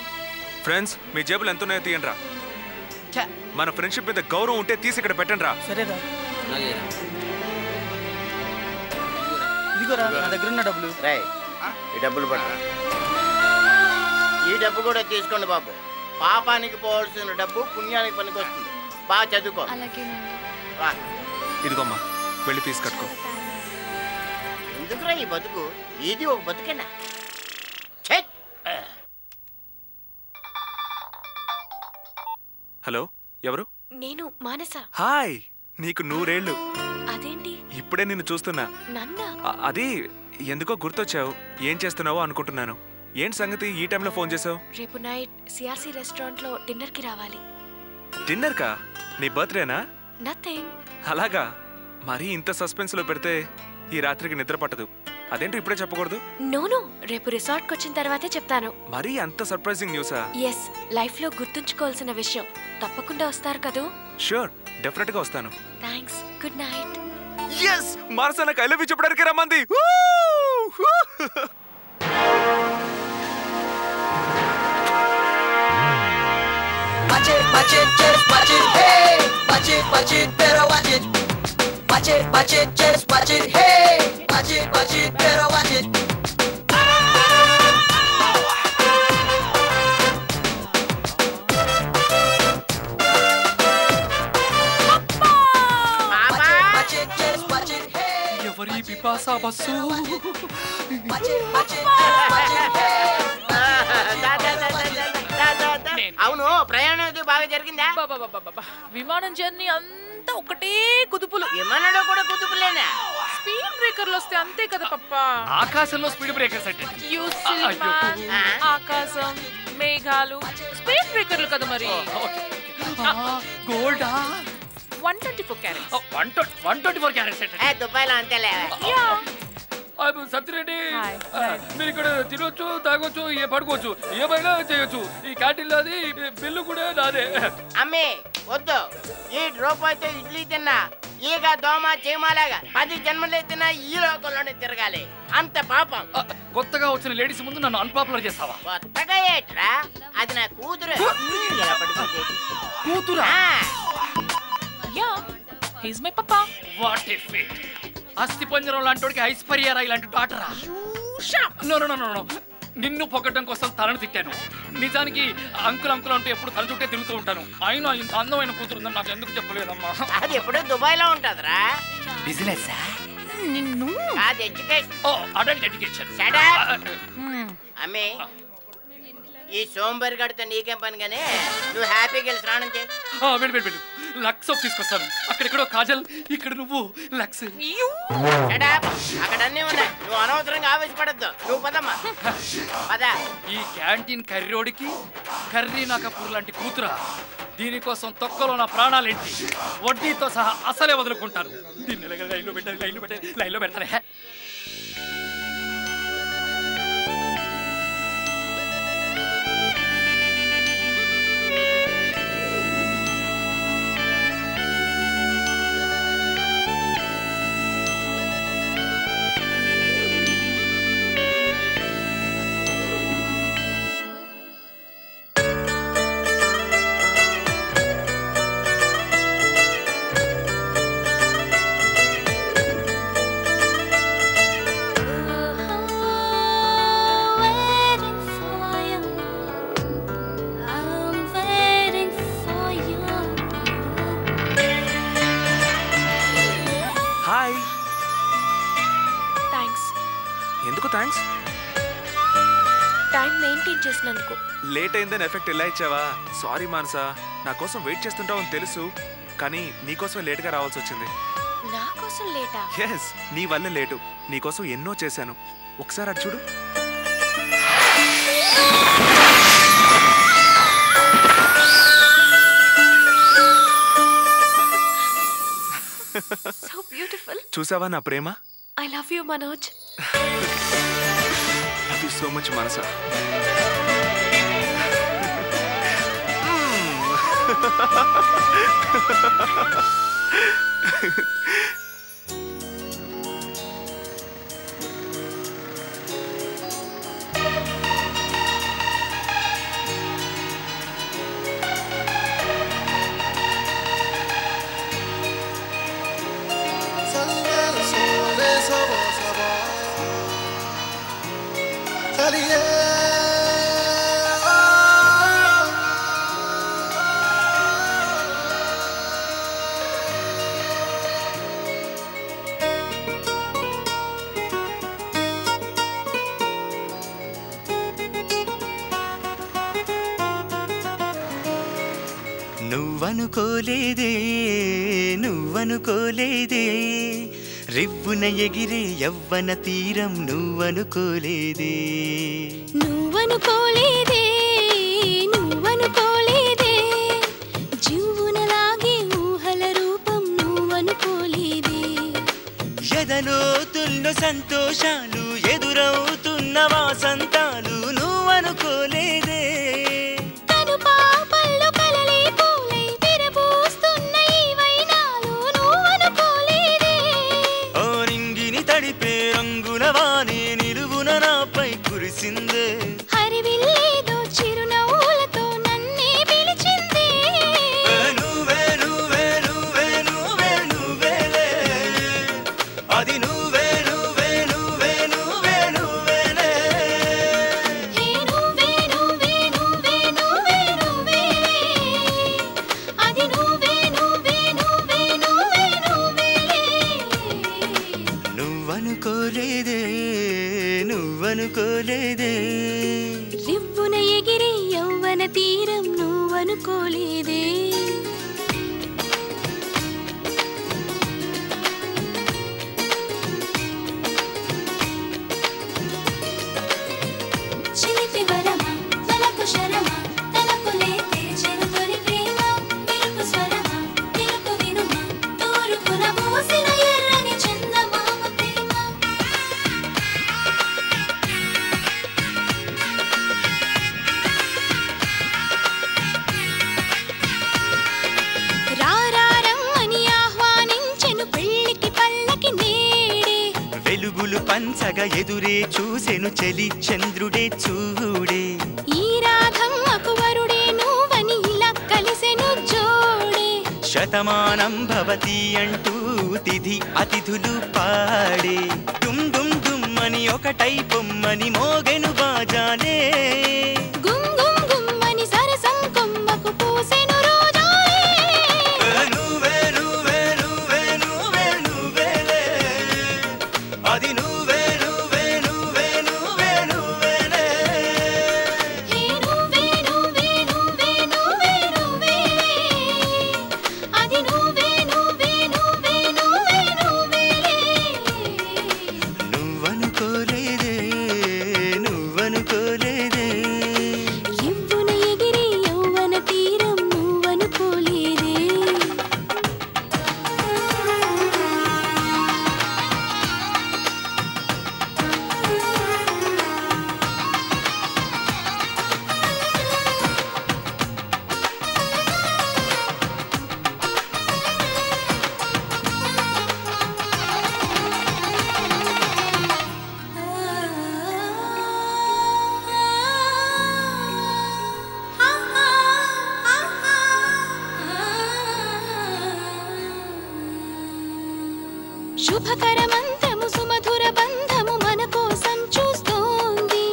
ఫ్రెండ్స్, మీ జేబులు ఎంత ఉన్నాయో తీయండి రా. మన ఫ్రెండ్షిప్ మీద గౌరవం ఉంటే తీసి ఇక్కడ పెట్టండి రా. సరేరా. ఇదిగోరా నా దగ్గర ఉన్న డబ్బులు. ఈ డబ్బులు పడరా. ఈ డబ్బు కూడా తీసుకోండి బాబు. పాపానికి పోవాల్సిన డబ్బు పుణ్యానికి పనికి వస్తుంది. బాగా చదువుకో. ఇదిగోమ్మా, వెళ్ళి ఫీజు కట్టుకో. ఎందుకురా ఈ బతుకు? ఇది ఒక బతుకేనా? హలో, ఎవరు? నేను మానస. హాయ్, నీకు 100 ఏళ్ళు. అదేంటి ఇప్పుడే నిన్ను చూస్తున్నా. నన్నా? అది ఎందుకో గుర్తొచ్చావు. ఏం చేస్తున్నావో అనుకుంటున్నాను. ఏంటి సంగతి ఈ టైంలో ఫోన్ చేసావు? రేపు నైట్ సిఆర్సి రెస్టారెంట్ లో డిన్నర్ కి రావాలి. డిన్నర్ కా? నీ బర్త్డేనా? నథింగ్. అలాగా? మరీ ఇంత సస్పెన్స్ లో పెడితే ఈ రాత్రికి నిద్ర పట్టదు. అదేంటో ఇప్పుడే చెప్పకూడదు? నోను, రేపు రిసార్ట్ కి వచ్చిన తర్వాతే చెప్తాను. మరీ అంత సర్ప్రైజింగ్ న్యూసా? ఎస్, లైఫ్ లో గుర్తుంచుకోవాల్సిన విషయం. తప్పకుండా వస్తారు కదూ? షూర్, డెఫినెట్ గా వస్తాను. థ్యాంక్స్. Good night. yes, మానస నాకు ఐ లవ్ యూ చెప్పడానికి రమ్మంది. Watch it, just watch it, hey. Watch it, better watch it. Watch it, just watch it, hey. Watch it, better watch it. Watch it, just watch it, hey. ఎవరి పిపాసా bus? Watch it, watch it, hey. అవును, ప్రయాణం బాగా జరిగిందా? విమానం journey అంతా ఒకటే కుదుపులు. విమానంలో కూడా కుదుపులేనా? స్పీడ్ బ్రేకర్లు వస్తే అంతే కదా పప్పా. ఆకాశంలో స్పీడ్ బ్రేకర్స్ అంటే ఆకాశం, మేఘాలు స్పీడ్ బ్రేకర్లు కదా మరి. గోల్డా? 124 క్యారెట్స్. 124 క్యారెట్స్ అంటే దుబాయ్లో అంతేలే. సత్యరెడ్డి, మీరు ఇక్కడ తినొచ్చు, తాగొచ్చు, పడుకోవచ్చు, ఏమైనా చేయొచ్చు. ఈ క్యాంటీన్ అది బిల్లు కూడా నాదే. అమ్మే వద్దు. ఈ రూపాయితో ఇడ్లీ తిన్నా ఈగ దోమ చీమలాగా 10 జన్మలే తిన్నా ఈ లోకంలోనే తిరగాలి. అంత పాపం. కొత్తగా వచ్చిన లేడీస్ ముందు నన్ను అన్పాపులర్ చేస్తావా? కొత్తగా ఏట్రా? అది నా కూతురు. కూతురా? Yeah, he's my papa. What if it అస్థి పంజరం లాంటి ఐశ్వర్య రాయ్ లాంటి డాటరా? నో, నిన్ను పొగడం కోసం తనను తిట్టాను. నిజానికి అంకుల్ అంటూ ఎప్పుడు తన చుట్టే తిరుగుతూ ఉంటాను. అయినా ఇంత అందమైన కూతురుందని నాకు ఎందుకు చెప్పలేదమ్మా? అది ఎప్పుడూ దుబాయ్లో ఉంటుందిరా. బిజినెస్ నిన్ను అది ఎడ్యుకేషన్. ఓ, అడల్ట్ ఎడ్యుకేషన్. అమ్మే, ఈ సోంబేరి గడితో నీకేం పని గానీ నువ్వు హ్యాపీగా వెళ్ళి స్నానం చేయి. వెళ్ళు. లక్స్ తీసుకొస్తాను. అక్కడెక్కడో కాజల్, ఇక్కడ నువ్వు లక్స్. అక్కడ అన్నీ ఉన్నాయి. నువ్వు అనవసరంగా ఆవేశపడద్దు. నువ్వు పదమ్మా, పద. ఈ క్యాంటీన్ కర్రోడికి కర్రీనా కపూర్ లాంటి కూతురా? దీనికోసం తొక్కలో నా ప్రాణాలేంటి? వడ్డీతో సహా అసలే వదులుకుంటాను. దీన్ని లైన్లో పెడతానే. ఎందుకు థ్యాంక్స్? టైం మెయింటైన్ చేసినందుకు. లేట్ అయిందని ఎఫెక్ట్ ఇలా ఇచ్చావా? సారీ మానసా, నా కోసం వెయిట్ చేస్తుంటావని తెలుసు, కానీ నీకోసం లేట్గా రావాల్సి వచ్చింది. నా కోసం లేటా? ఎస్, నీ వల్ల లేటు. నీకోసం ఎన్నో చేశాను, ఒకసారి అటు చూడు. So beautiful. చూసావా నా ప్రేమ? I love you, Manoj. Love you so much, Manasa. నువ్వనుకోలేదే నువ్వనుకోలేదే రివ్వున ఎగిరే యవ్వన తీరం నువ్వనుకోలేదే నువ్వనుకోలేదే నువ్వనుకోలేదే జీవునలాగే ఊహల రూపం నువ్వనుకోలేదే ఎదలోతుల్లో సంతోషాలు ఎదురవుతున్న వాసంతాలు నువ్వనుకోలేదే హరివిల్లేదో చిరునవ్వులతో నన్నే పిలిచిందే నువ్వే నువ్వే నువ్వే నువ్వే నువ్వేలే అది నువ్వే నువ్వే నువ్వే నువ్వే నువ్వేలే హే నువ్వే నువ్వే నువ్వే నువ్వే నువ్వేలే అది నువ్వే నువ్వే నువ్వే నువ్వే నువ్వేలే నువ్వనుకోలేదే నువ్వనుకోలేదే రివ్వున ఎగిరే యవ్వన తీరం నువ్వనుకోలేదే చిలిపి వరమా తలకు శరమా తలకు లేతే చెరుతొలి ప్రేమ మెరుపు స్వరమా మెరుపు వినుమా తూర్పున పూసిన ఎర్రని చందమామ ప్రేమ రారారమ్మని ఆహ్వానించెను పెళ్ళికి పల్లకి నేడే వెలుగులు పంచగా ఎదురే చూసెను చెలి చంద్రుడే చూడే ఈ రాధమ్మకు వరుడే నువ్వని ఇలా కలిసెను జోడే శతమానం భవతి అంటూ తిథి అతిథులు పాడే డుమ్ డుమ్ డుమ్ అని ఒకటై పొమ్మని మోగెను బాజాలే గుమ్ గుమ్ గుమ్మని సరసం కొమ్మకు పూసెను రోజాలే నువ్వే నువ్వే నువ్వే నువ్వే నువ్వేలే అది నువ్వే నువ్వే నువ్వే నువ్వే నువ్వేలే హే నువ్వే నువ్వే నువ్వే నువ్వే నువ్వేలే అది నువ్వే నువ్వే నువ్వే నువ్వే నువ్వేలే నువ్వనుకోలేదే నువ్వనుకోలేదే రివ్వున ఎగిరే యవ్వన తీరం నువ్వనుకోలేదే శుభకర మంత్రము సుమధుర బంధము మన కోసం చూస్తోంది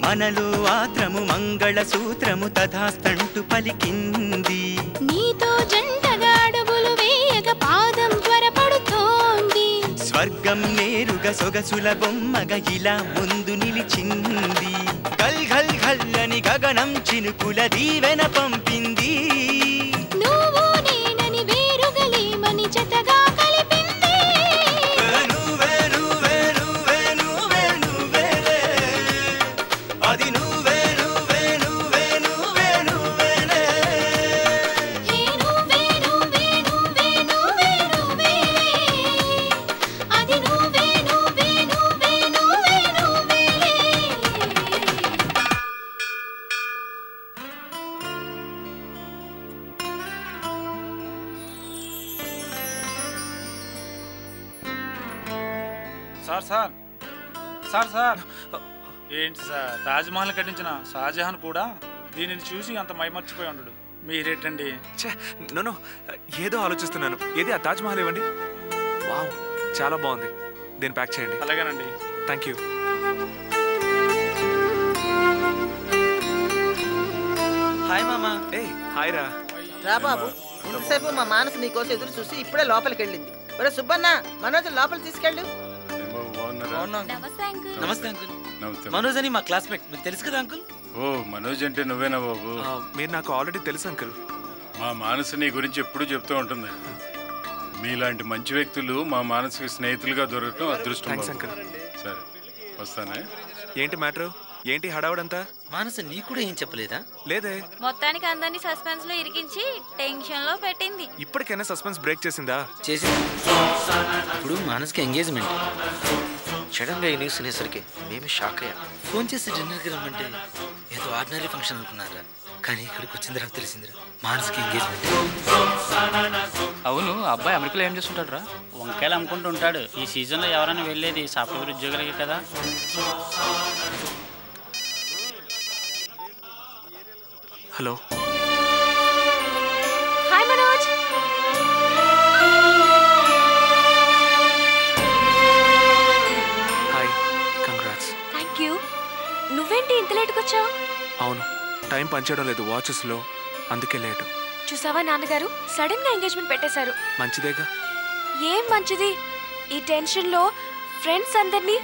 మనలో ఆత్రము మంగళ సూత్రము తథాస్తంటూ పలికింది నీతో జంటగా అడుగులు వేయగ పాదం త్వరపడుతోంది స్వర్గం నేరుగా సొగసుల బొమ్మగా ఇలా ముందు నిలిచింది. గల్ గల్ గల్ అని గగనం చినుకుల దీవెన పంపింది. నువ్వు నేనని వేరుగలేమని జతగా కలిపింది. నువ్వే నువ్వే నువ్వే నువ్వే నువ్వేలే, అది నువ్వే నువ్వే నువ్వే నువ్వే నువ్వేలే. హే నువ్వే నువ్వే నువ్వే నువ్వే నువ్వేలే, అది నువ్వే నువ్వే నువ్వే నువ్వే నువ్వేలే. సార్ సార్ సార్ సార్ ఏంటి సార్, తాజ్మహల్ కట్టించిన షాజహాన్ కూడా దీనిని చూసి అంత మైమర్చిపోయి ఉండడు. మీరేంటండి? నో ఏదో ఆలోచిస్తున్నాను. ఏది ఆ తాజ్ మహల్ ఇవ్వండి. వావ్, చాలా బాగుంది. దీన్ని ప్యాక్ చేయండి. అలాగేనండి. Thank you. హాయ్ మామా. ఏ హాయ్ రా. రా బాబు, ఇంతసేపు మా మానసు నీకోసం ఎదురు చూసి ఇప్పుడే లోపలికి వెళ్ళింది. ఒరే సుబ్బన్న, మనోజ్ లోపలికి తీసుకెళ్ళు. నమస్తే అంకుల్. మనోజ్ అని మా క్లాస్మేట్, మీకు తెలుసు కదా అంకుల్? ఓ మనోజ్ అంటే నువ్వేనా బాబు? మీరు నాకు ఆల్రెడీ తెలుసు అంకుల్. మా మానసు నీ గురించి ఎప్పుడూ చెప్తూ ఉంటుంది. మీలాంటి మంచి వ్యక్తులు మా మానసిక స్నేహితులుగా దొరకటం అదృష్టం. Thanks uncle. సరే వస్తానే. ఏంటి మ్యాటర్? ఏంటి హడావుడంతా? మానస నీకు కూడా ఏం చెప్పలేదా? లేదే. మొత్తానికి అందరినీ సస్పెన్స్ లో ఇరికించి టెన్షన్ లో పెట్టింది. ఇప్పటికైనా సస్పెన్స్ బ్రేక్ చేసిందా? చేసింది. ఇప్పుడు మానస్కి ఎంగేజ్మెంట్. సడన్ గా ఈ న్యూస్ వినేసరికి మేమే షాక్ అయ్యా. ఫోన్ చేసి డిన్నర్కి రమ్మంటే ఏదో ఆర్డినరీ ఫంక్షన్ అనుకున్నారా, కానీ ఇక్కడికి వచ్చిన తర్వాత తెలిసిందిరా మానస్కి ఎంగేజ్మెంట్. అవును, అబ్బాయి అమెరికాలో ఏం చేస్తుంటాడు రా? వంకాయలు అమ్ముకుంటూ ఉంటాడు. ఈ సీజన్లో ఎవరైనా వెళ్ళేది సాఫ్ట్వేర్ ఉద్యోగులకి కదా. Hello. Hi Manoj. Hi, congrats. Thank you. నువ్వేంటి ఇంత లేట్కి వచ్చావు? అవును, టైం పనిచేయడం లేదు వాచెస్లో, అందుకే లేటు. చూసావా నాన్నగారు సడన్ గా ఎంగేజ్మెంట్ పెట్టేశారు. మంచిదేగా. ఏం మంచిది, ఈ టెన్షన్ లో ఫ్రెండ్స్ అందరినీ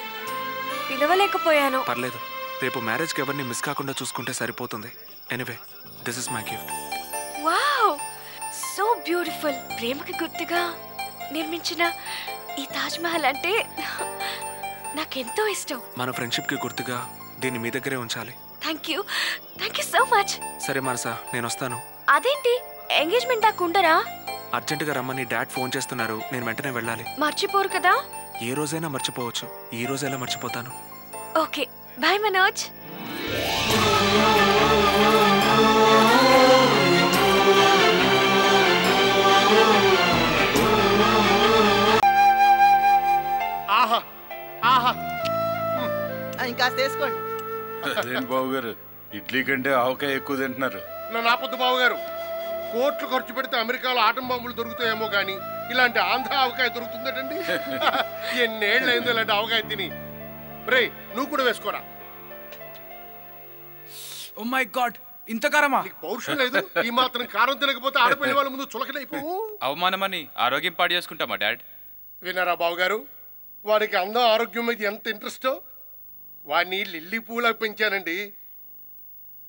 పిలవలేకపోయాను. పర్లేదు, రేపు మ్యారేజ్కి ఎవరిని మిస్ కాకుండా చూసుకుంటే సరిపోతుంది. Anyway, this is my gift. Wow, so beautiful. ప్రేమకి గుర్తుగా నిర్మించిన ఈ తాజ్ మహల్ అంటే నాకెంతో ఇష్టం. మన ఫ్రెండ్షిప్కి గుర్తుగా దీన్ని మీ దగ్గరే ఉంచాలి. Thank you so much. సరే మనసా, నేను వస్తాను. అదేంటి ఎంగేజ్మెంట్ దాకా ఉండరా? అర్జెంటుగా రమ్మని డాడ్ ఫోన్ చేస్తున్నారు, నేను వెంటనే వెళ్ళాలి. మర్చిపోరు కదా? ఏ రోజైనా మర్చిపోవచ్చు, ఈ రోజు ఎలా మర్చిపోతాను? Okay, bye Manoj. ఆహా ఆహా, ఇంకా వేసుకోండి. అదేంటి బాబు గారు, ఇడ్లీ కంటే ఆవకాయ ఎక్కువ తింటున్నారు. నన్ను ఆపొద్దు బాబు గారు. కోట్లు ఖర్చు పెడితే అమెరికాలో ఆటం బాంబులు దొరుకుతాయేమో కానీ ఇలాంటి ఆంధ్ర ఆవకాయ దొరుకుతుందటండి. ఎన్నేళ్ళు అయిందో ఇలాంటి ఆవకాయ తిని. రే నువ్వు కూడా వేసుకోరా. ఓ మై గాడ్, ఇంత కారమా? పౌరుషం లేదు, ఈ మాత్రం కారం తినకపోతే ఆడపిల్లి వాళ్ళ ముందు చులకనైపోవు. అవమానమని ఆరోగ్యం పాడు చేసుకుంటామా డాడ్? విన్నారా బాబు గారు, వాడికి అందం ఆరోగ్యం మీద ఎంత ఇంట్రెస్టో. వాడిని లిల్లీ పూలా పెంచానండి.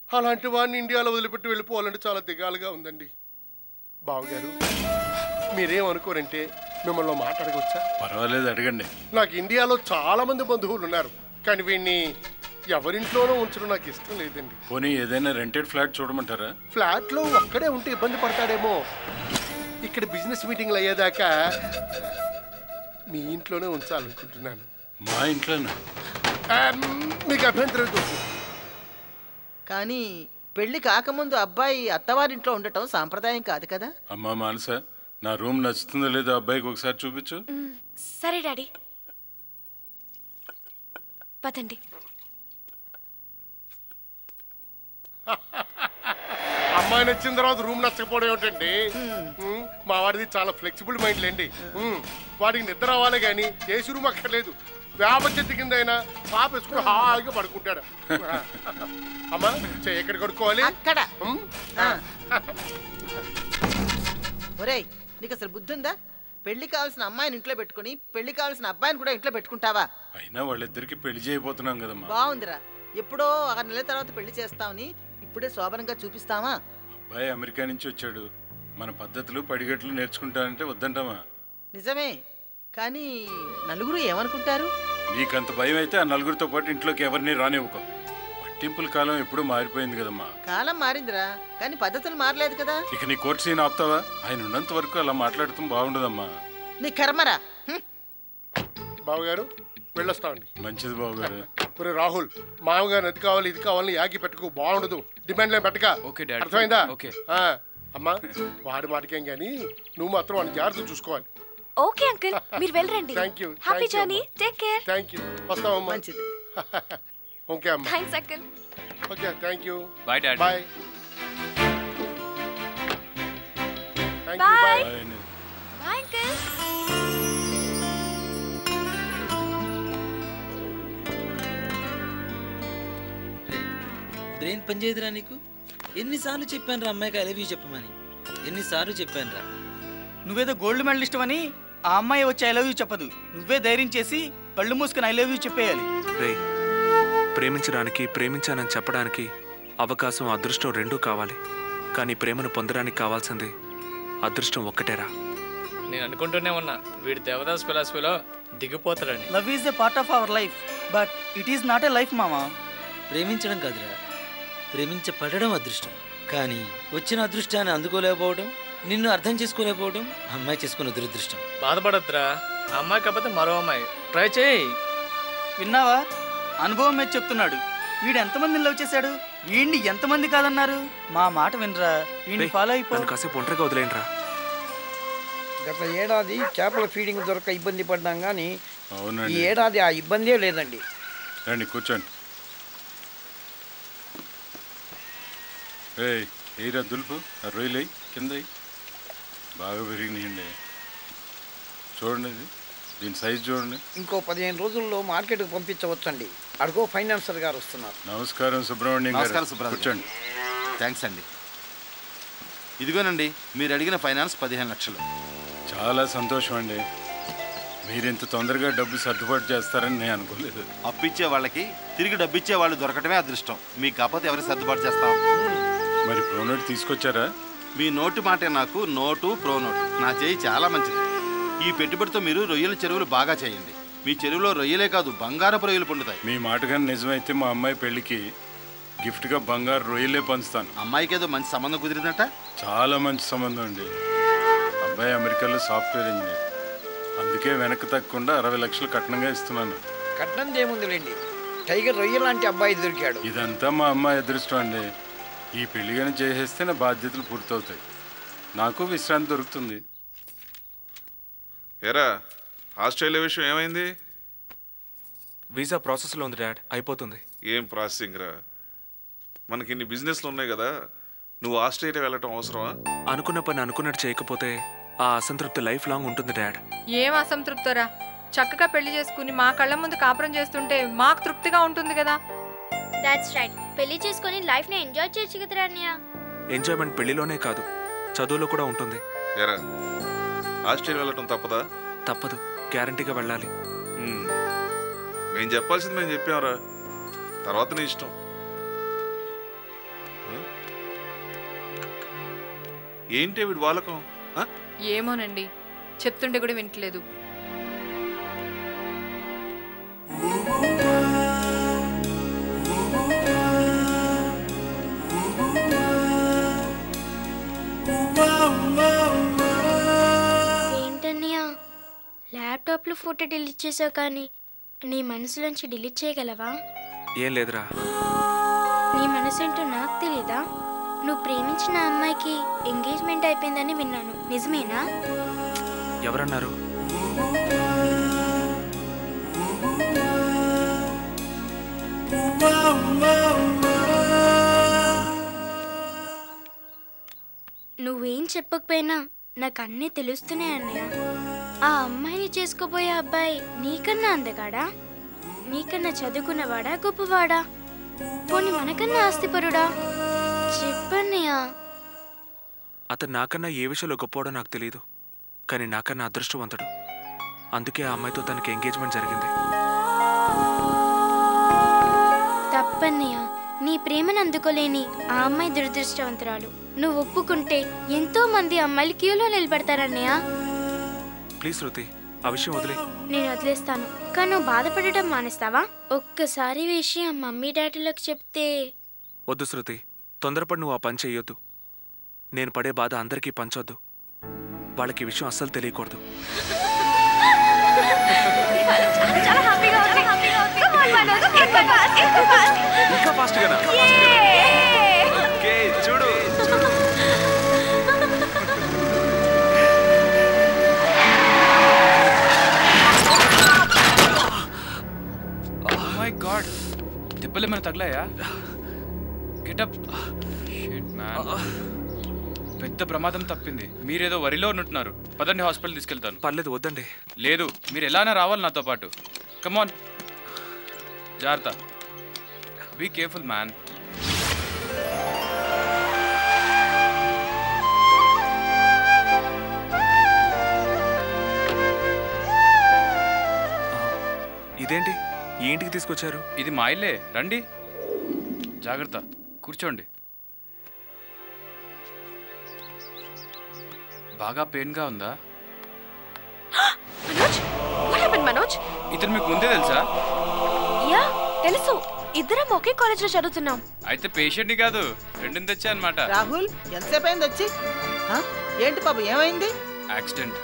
అలాంటి వాడిని ఇండియాలో వదిలిపెట్టి వెళ్ళిపోవాలంటే చాలా దిగాలుగా ఉందండి. బావగారు మీరేమనుకోరంటే మిమ్మల్ని మాట్లాడవచ్చా? పర్వాలేదు, అడగండి. నాకు ఇండియాలో చాలా మంది బంధువులు ఉన్నారు, కానీ వీడిని ఎవరింట్లోనో ఉంచడం నాకు ఇష్టం లేదండి. పోనీ ఏదైనా రెంటెడ్ ఫ్లాట్ చూడమంటారా? ఫ్లాట్లో ఒక్కడే ఉంటే ఇబ్బంది పడతాడేమో. ఇక్కడ బిజినెస్ మీటింగ్లు అయ్యేదాకా మీ ఇంట్లోనే ఉంచాలనుకుంటున్నాను. మా ఇంట్లోనే? మీకు అభ్యంతరం లేదు. కానీ పెళ్లి కాకముందు అబ్బాయి అత్తవారింట్లో ఉండటం సాంప్రదాయం కాదు కదా. అమ్మా మానస, నా రూమ్ నచ్చుతుందో లేదో అబ్బాయికి ఒకసారి చూపించు. సరే డాడీ, పదండి. అమ్మాయి నచ్చిన తర్వాత రూమ్ నచ్చకపోవడం ఏమిటండి? మా వాడిది చాలా ఫ్లెక్సిబుల్ మైండ్ లేండి. వాడికి నిద్ర అవ్వాలి కానీ ఏసీ రూమ్ అక్కర్లేదు. వేప చెట్టు కింద అయినా పాప వేసుకుని హాయిగా పడుకుంటాడు. అమ్మా ఎక్కడ కొడుకోవాలి? అక్కడ. ఒరేయ్, నీకు అసలు బుద్ధి ఉందా? పెళ్లి కావాల్సిన అమ్మాయిని ఇంట్లో పెట్టుకుని పెళ్లి కావాల్సిన అబ్బాయిని కూడా ఇంట్లో పెట్టుకుంటావా? అయినా వాళ్ళిద్దరికి పెళ్లి చేయబోతున్నాం కదమ్మా. బాగుందిరా. ఎప్పుడో 6 నెలల తర్వాత పెళ్లి చేస్తామని ఇప్పుడే శోభనంగా చూపిస్తావా? అబ్బాయి అమెరికా నుంచి వచ్చాడు. మన పద్ధతులు పడిగట్లు నేర్చుకుంటానంటే వద్దంటామా? నిజమే, కానీ నలుగురు ఏమనుకుంటారు? నీకంత భయం అయితే ఆ నలుగురితో పాటు ఇంట్లోకి ఎవరిని రానివ్వకు. పట్టింపుల కాలం ఎప్పుడూ మారిపోయింది కదమ్మా. కాలం మారిందిరా, కానీ పద్ధతులు మారలేదు కదా. ఇక నీ కోర్టు సీన్ ఆపుతావా? ఆయన ఉన్నంత వరకు అలా మాట్లాడుతాం బాగుండదమ్మా. నీ కర్మరా. బావగారు వెళ్ళొస్తామండి. మంచిది బావగారు. ఒరే రాహుల్, మామగారు అది కావాలి ఇది కావాలని యాగి పెట్టుకో, బాగుండదు. డిమాండ్లే పెట్టక. అర్థమైందా? అమ్మా వాడి మాటకేం గానీ నువ్వు మాత్రం వాడిని జాగ్రత్త చూసుకోవాలి. ఓకే అంకుల్, మీరు వెళ్ళండి. Thank you. Happy journey, take care. Thank you. వస్తామమ్మా. మంచిది. ఓకే అమ్మా. Thanks uncle. Okay thank you. Bye dad. Bye. Thank you. Bye. Bye. Bye uncle. Brain పనిచేయదురా నీకు? ఎన్నిసార్లు చెప్పాను రా అమ్మాయికి ఐ లవ్ యూ చెప్పమని, ఎన్నిసార్లు చెప్పాను రా. నువ్వేదో గోల్డ్ మెడలిస్ట్ అని ఆ అమ్మాయి వచ్చి ఐ లవ్ యూ చెప్పదు. నువ్వే ధైర్యం చేసి కళ్ళు మూసుకుని ఐ లవ్ యూ చెప్పేయాలి. ప్రేమించడానికి, ప్రేమించానని చెప్పడానికి అవకాశం, అదృష్టం రెండూ కావాలి. కానీ ప్రేమను పొందడానికి కావాల్సింది అదృష్టం ఒక్కటేరా. నేను అనుకుంటూనే ఉన్నా వీడి దేవదాస్ ఫిలాసఫీలో దిగిపోతాడని. Love is a part of our life, but it is not a life మామా. ప్రేమించడం కాదురా, ప్రేమించబడడం అదృష్టం. కానీ వచ్చిన అదృష్టాన్ని అందుకోలేకపోవడం, నిన్ను అర్థం చేసుకోలేకపోవడం అమ్మాయి చేసుకున్న దురదృష్టం. బాధపడద్దురా, అమ్మాయి కాకపోతే మరో అమ్మాయి ట్రై చేయి. విన్నావా? అనుభవం మీద చెప్తున్నాడు. వీడు ఎంతమందిని లవ్ చేశాడు? వీడిని ఎంతమంది కాదన్నారు? మా మాట వినరా, వీడిని ఫాలో అయిపో. కాసేపు ఒంటరిగా వదిలేండిరా. గత ఏడాది చేపల ఫీడింగ్ దొరక ఇబ్బంది పడ్డాం కానీ ఈ ఏడాది ఆ ఇబ్బందే లేదండి. రండి కూర్చోండి. ఏరా దులుపు, ఆ రొయ్యలు కింద బాగా పెరిగినాయండి. చూడండి దీని సైజ్ చూడండి. ఇంకో 15 రోజుల్లో మార్కెట్కి పంపించవచ్చండి. అడుగో ఫైనాన్సర్ గారు వస్తున్నారు. నమస్కారం సుబ్రహ్మణ్యం గారు. కూర్చోండి. థ్యాంక్స్ అండి. ఇదిగోనండి మీరు అడిగిన ఫైనాన్స్ 15 లక్షలు. చాలా సంతోషం అండి. మీరు ఇంత తొందరగా డబ్బు సర్దుబాటు చేస్తారని నేను అనుకోలేదు. అప్పిచ్చే వాళ్ళకి తిరిగి డబ్బు ఇచ్చే వాళ్ళు దొరకటమే అదృష్టం. మీకు కాకపోతే ఎవరికి సర్దుబాటు చేస్తాం? మరి ప్రో నోట్ తీసుకొచ్చారా? మీ నోటు మాటే నాకు నోటు, ప్రో నోటు. నా చేయి చాలా మంచిది. ఈ పెట్టుబడితో మీరు రొయ్యల చెరువులు బాగా చేయండి. మీ చెరువులో రొయ్యలే కాదు బంగారపు రొయ్యలు పండుతాయి. మీ మాటగా నిజమైతే మా అమ్మాయి పెళ్లికి గిఫ్ట్గా బంగారు రొయ్యలే పంచుతాను. అమ్మాయికి ఏదో మంచి సంబంధం కుదిరిందట? చాలా మంచి సంబంధం అండి. అబ్బాయి అమెరికాలో సాఫ్ట్వేర్ ఇంజనీర్. అందుకే వెనక్కి తగ్గకుండా 60 లక్షలు కట్నంగా ఇస్తున్నాను. కట్నం ఏముందిలేండి, టైగర్ రొయ్య లాంటి అబ్బాయి దొరికాడు. ఇదంతా మా అమ్మాయి అదృష్టం అండి. ఈ పెళ్లిగానే చేసేస్తే నా బాధ్యతలు పూర్తవుతాయి, నాకు విశ్రాంతి దొరుకుతుంది. ఏరా ఆస్ట్రేలియా విషయం ఏమైంది? వీసా ప్రాసెస్లో ఉంది డాడ్, అయిపోతుంది. ఏం ప్రాసెసింగ్ రా? మనకి ఇన్ని బిజినెస్లు ఉన్నాయి కదా, నువ్వు ఆస్ట్రేలియా వెళ్ళటం అవసరమా? అనుకున్న పని అనుకున్నట్టు చేయకపోతే ఆ అసంతృప్తి లైఫ్ లాంగ్ ఉంటుంది డాడ్. ఏం అసంతృప్తరా? చక్కగా పెళ్లి చేసుకుని మా కళ్ళ ముందు కాపురం చేస్తుంటే మాకు తృప్తిగా ఉంటుంది కదా. That's right. పెళ్లి చేసుకుని లైఫ్ ని ఎంజాయ్ చేయొచ్చు కదరా అన్నయ్య. ఎంజాయ్మెంట్ పెళ్లిలోనే కాదు, చదువులో కూడా ఉంటుంది. ఏరా ఆస్ట్రేలియా వెళ్ళటం తప్పదా? తప్పదు, గ్యారంటీగా వెళ్ళాలి. మేము చెప్పాల్సింది మేము చెప్పాంరా, తర్వాత నీ ఇష్టం. ఏంటి వీడి వాలకం? ఏమోనండి, చెప్తుంటే కూడా వింటలేదు. ఏంటన్నయ్య ల్యాప్టాప్లో ఫోటో డిలీట్ చేసావు కానీ నీ మనసులోంచి డిలీట్ చేయగలవా? ఏం లేదురా. నీ మనసు ఏంటో నాకు తెలీదా? నువ్వు ప్రేమించిన అమ్మాయికి ఎంగేజ్మెంట్ అయిపోయిందని విన్నాను, నిజమేనా? ఎవరన్నారు? నువ్వేం చెప్పకపోయినా నాకు అన్నీ తెలుస్తున్నాయి అన్నయ్య. ఆ అమ్మాయిని చేసుకోబోయే అబ్బాయి నీకన్నా అందగాడా? నీకన్నా చదువుకున్నవాడా, గొప్పవాడా? పోనీ మనకన్నా ఆస్తిపరుడా? చెప్పన్నయ్య. అతను నాకన్నా ఏ విషయంలో గొప్పవాడో నాకు తెలియదు, కానీ నాకన్నా అదృష్టవంతుడు. అందుకే ఆ అమ్మాయితో తనకి ఎంగేజ్మెంట్ జరిగింది. తప్పన్నయ్య, నీ ప్రేమను అందుకోలేని ఆ అమ్మాయి దురదృష్టవంతురాలు. నువ్వు ఒప్పుకుంటే ఎంతో మంది అమ్మాయిలు క్యూలో నిలబడతారన్నయ్య. ప్లీజ్ శృతి, ఆ విషయం వదిలే. నేను వదిలేస్తాను, కానీ నువ్వు బాధపడటం మానేస్తావా? ఒక్కసారి విషయం మమ్మీ డాడీలకు చెప్తే. వద్దు శృతి, తొందరపడి నువ్వు ఆ పని చెయ్యొద్దు. నేను పడే బాధ అందరికీ పంచొద్దు. వాళ్ళకి ఈ విషయం అస్సలు తెలియకూడదు. ఇంకా ఫాస్ట్ గా చూడు. మై గాడ్, దెబ్బలు ఏమైనా తగలాయా? గెటప్. పెద్ద ప్రమాదం తప్పింది. మీరేదో వరిలో ఉన్నట్టున్నారు. పదండి, హాస్పిటల్ తీసుకెళ్తాను. పర్లేదు, వద్దండి. లేదు, మీరు ఎలానే రావాలి నాతో పాటు. కమాన్, జాగ్రత్త. Be careful man. ఇదేంటి ఈ ఇంటికి తీసుకొచ్చారు? ఇది మా ఇల్లే, రండి. జాగ్రత్త, కూర్చోండి. బాగా పెయిన్గా ఉందా? మనోజ్, ఇతను మీకు ముందే తెలుసా? యా తెలుసు, ఇద్దరం ఒకే కాలేజ్ లో చదువుతున్నాం. అయితే పేషెంట్ ని కాదు, ఫ్రెండ్ తెచ్చా అన్నమాట. రాహుల్, ఎంతసేపు అయింది వచ్చి? ఏంటి బాబు, ఏమైంది? యాక్సిడెంట్.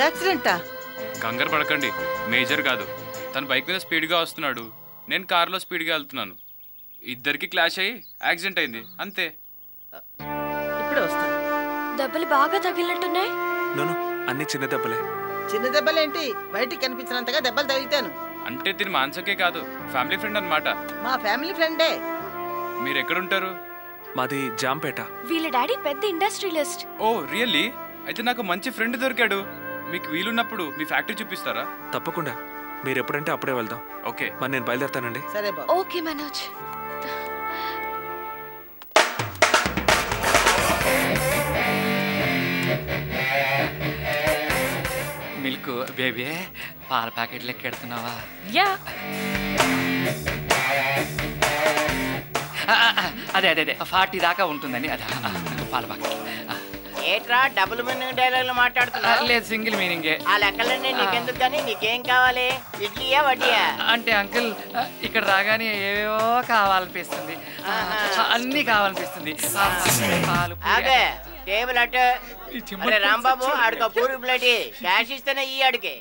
యాక్సిడెంటా? కంగారు పడకండి, మేజర్ కాదు. తను బైక్ మీద స్పీడ్గా వస్తున్నాడు, నేను కార్లో స్పీడ్గా వెళ్తున్నాను. ఇద్దరికి క్లాష్ అయ్యి యాక్సిడెంట్ అయింది, అంతే. ఇప్పుడే వస్తాను. దెబ్బలు బాగా తగిలినట్టున్నాయి. నోను, అన్ని చిన్న దెబ్బలే. చిన్న దెబ్బలేంటి, బయటికి కనిపించినంతగా దెబ్బలు తగిలితాను. అంటే తిని మాన్సకే కాదు, ఫ్యామిలీ ఫ్రెండ్ అన్నమాట. మా ఫ్యామిలీ ఫ్రెండే. మీరు ఎక్కడుంటారు? మాది జాంపేట. వీళ్ళ డాడీ పెద్ద ఇండస్ట్రియలిస్ట్. ఓ రియల్లీ? అయితే నాకు మంచి ఫ్రెండ్ దొరికాడు. మీకు వీలున్నప్పుడు మీ ఫ్యాక్టరీ చూపిస్తారా? తప్పకుండా, మీరు ఎప్పుడంటే అప్పుడే వెళ్దాం. ఓకే, మరి నేను బయలుదేరుతానండి. సరే బాబు. ఓకే మనోజ్. మిల్క్ బేబీ, పాల ప్యాకెట్లు ఎక్కెడుతున్నావా? యా. అదే అదే అదే 40 దాకా ఉంటుందని. అదే పాల ప్యాకెట్. ఏట్రా డబుల్ మీనింగ్ డైలాగులు మాట్లాడుతున్నా? లేదు, సింగిల్ మీనింగే. ఆ లెక్కలన్నీ నీకెందుకు కానీ, నీకేం కావాలి? ఇడ్లీయా వడ్డీయా? అంటే అంకుల్, ఇక్కడ రాగానే ఏవేవో కావాలనిపిస్తుంది, అన్ని కావాలనిపిస్తుంది. పాలు, అదే టేబుల్ అట్టు. అరే రాంబాబు, ఆడికి పూరి ప్లేట్ క్యాష్ ఇస్తేనే ఈ ఆడికి.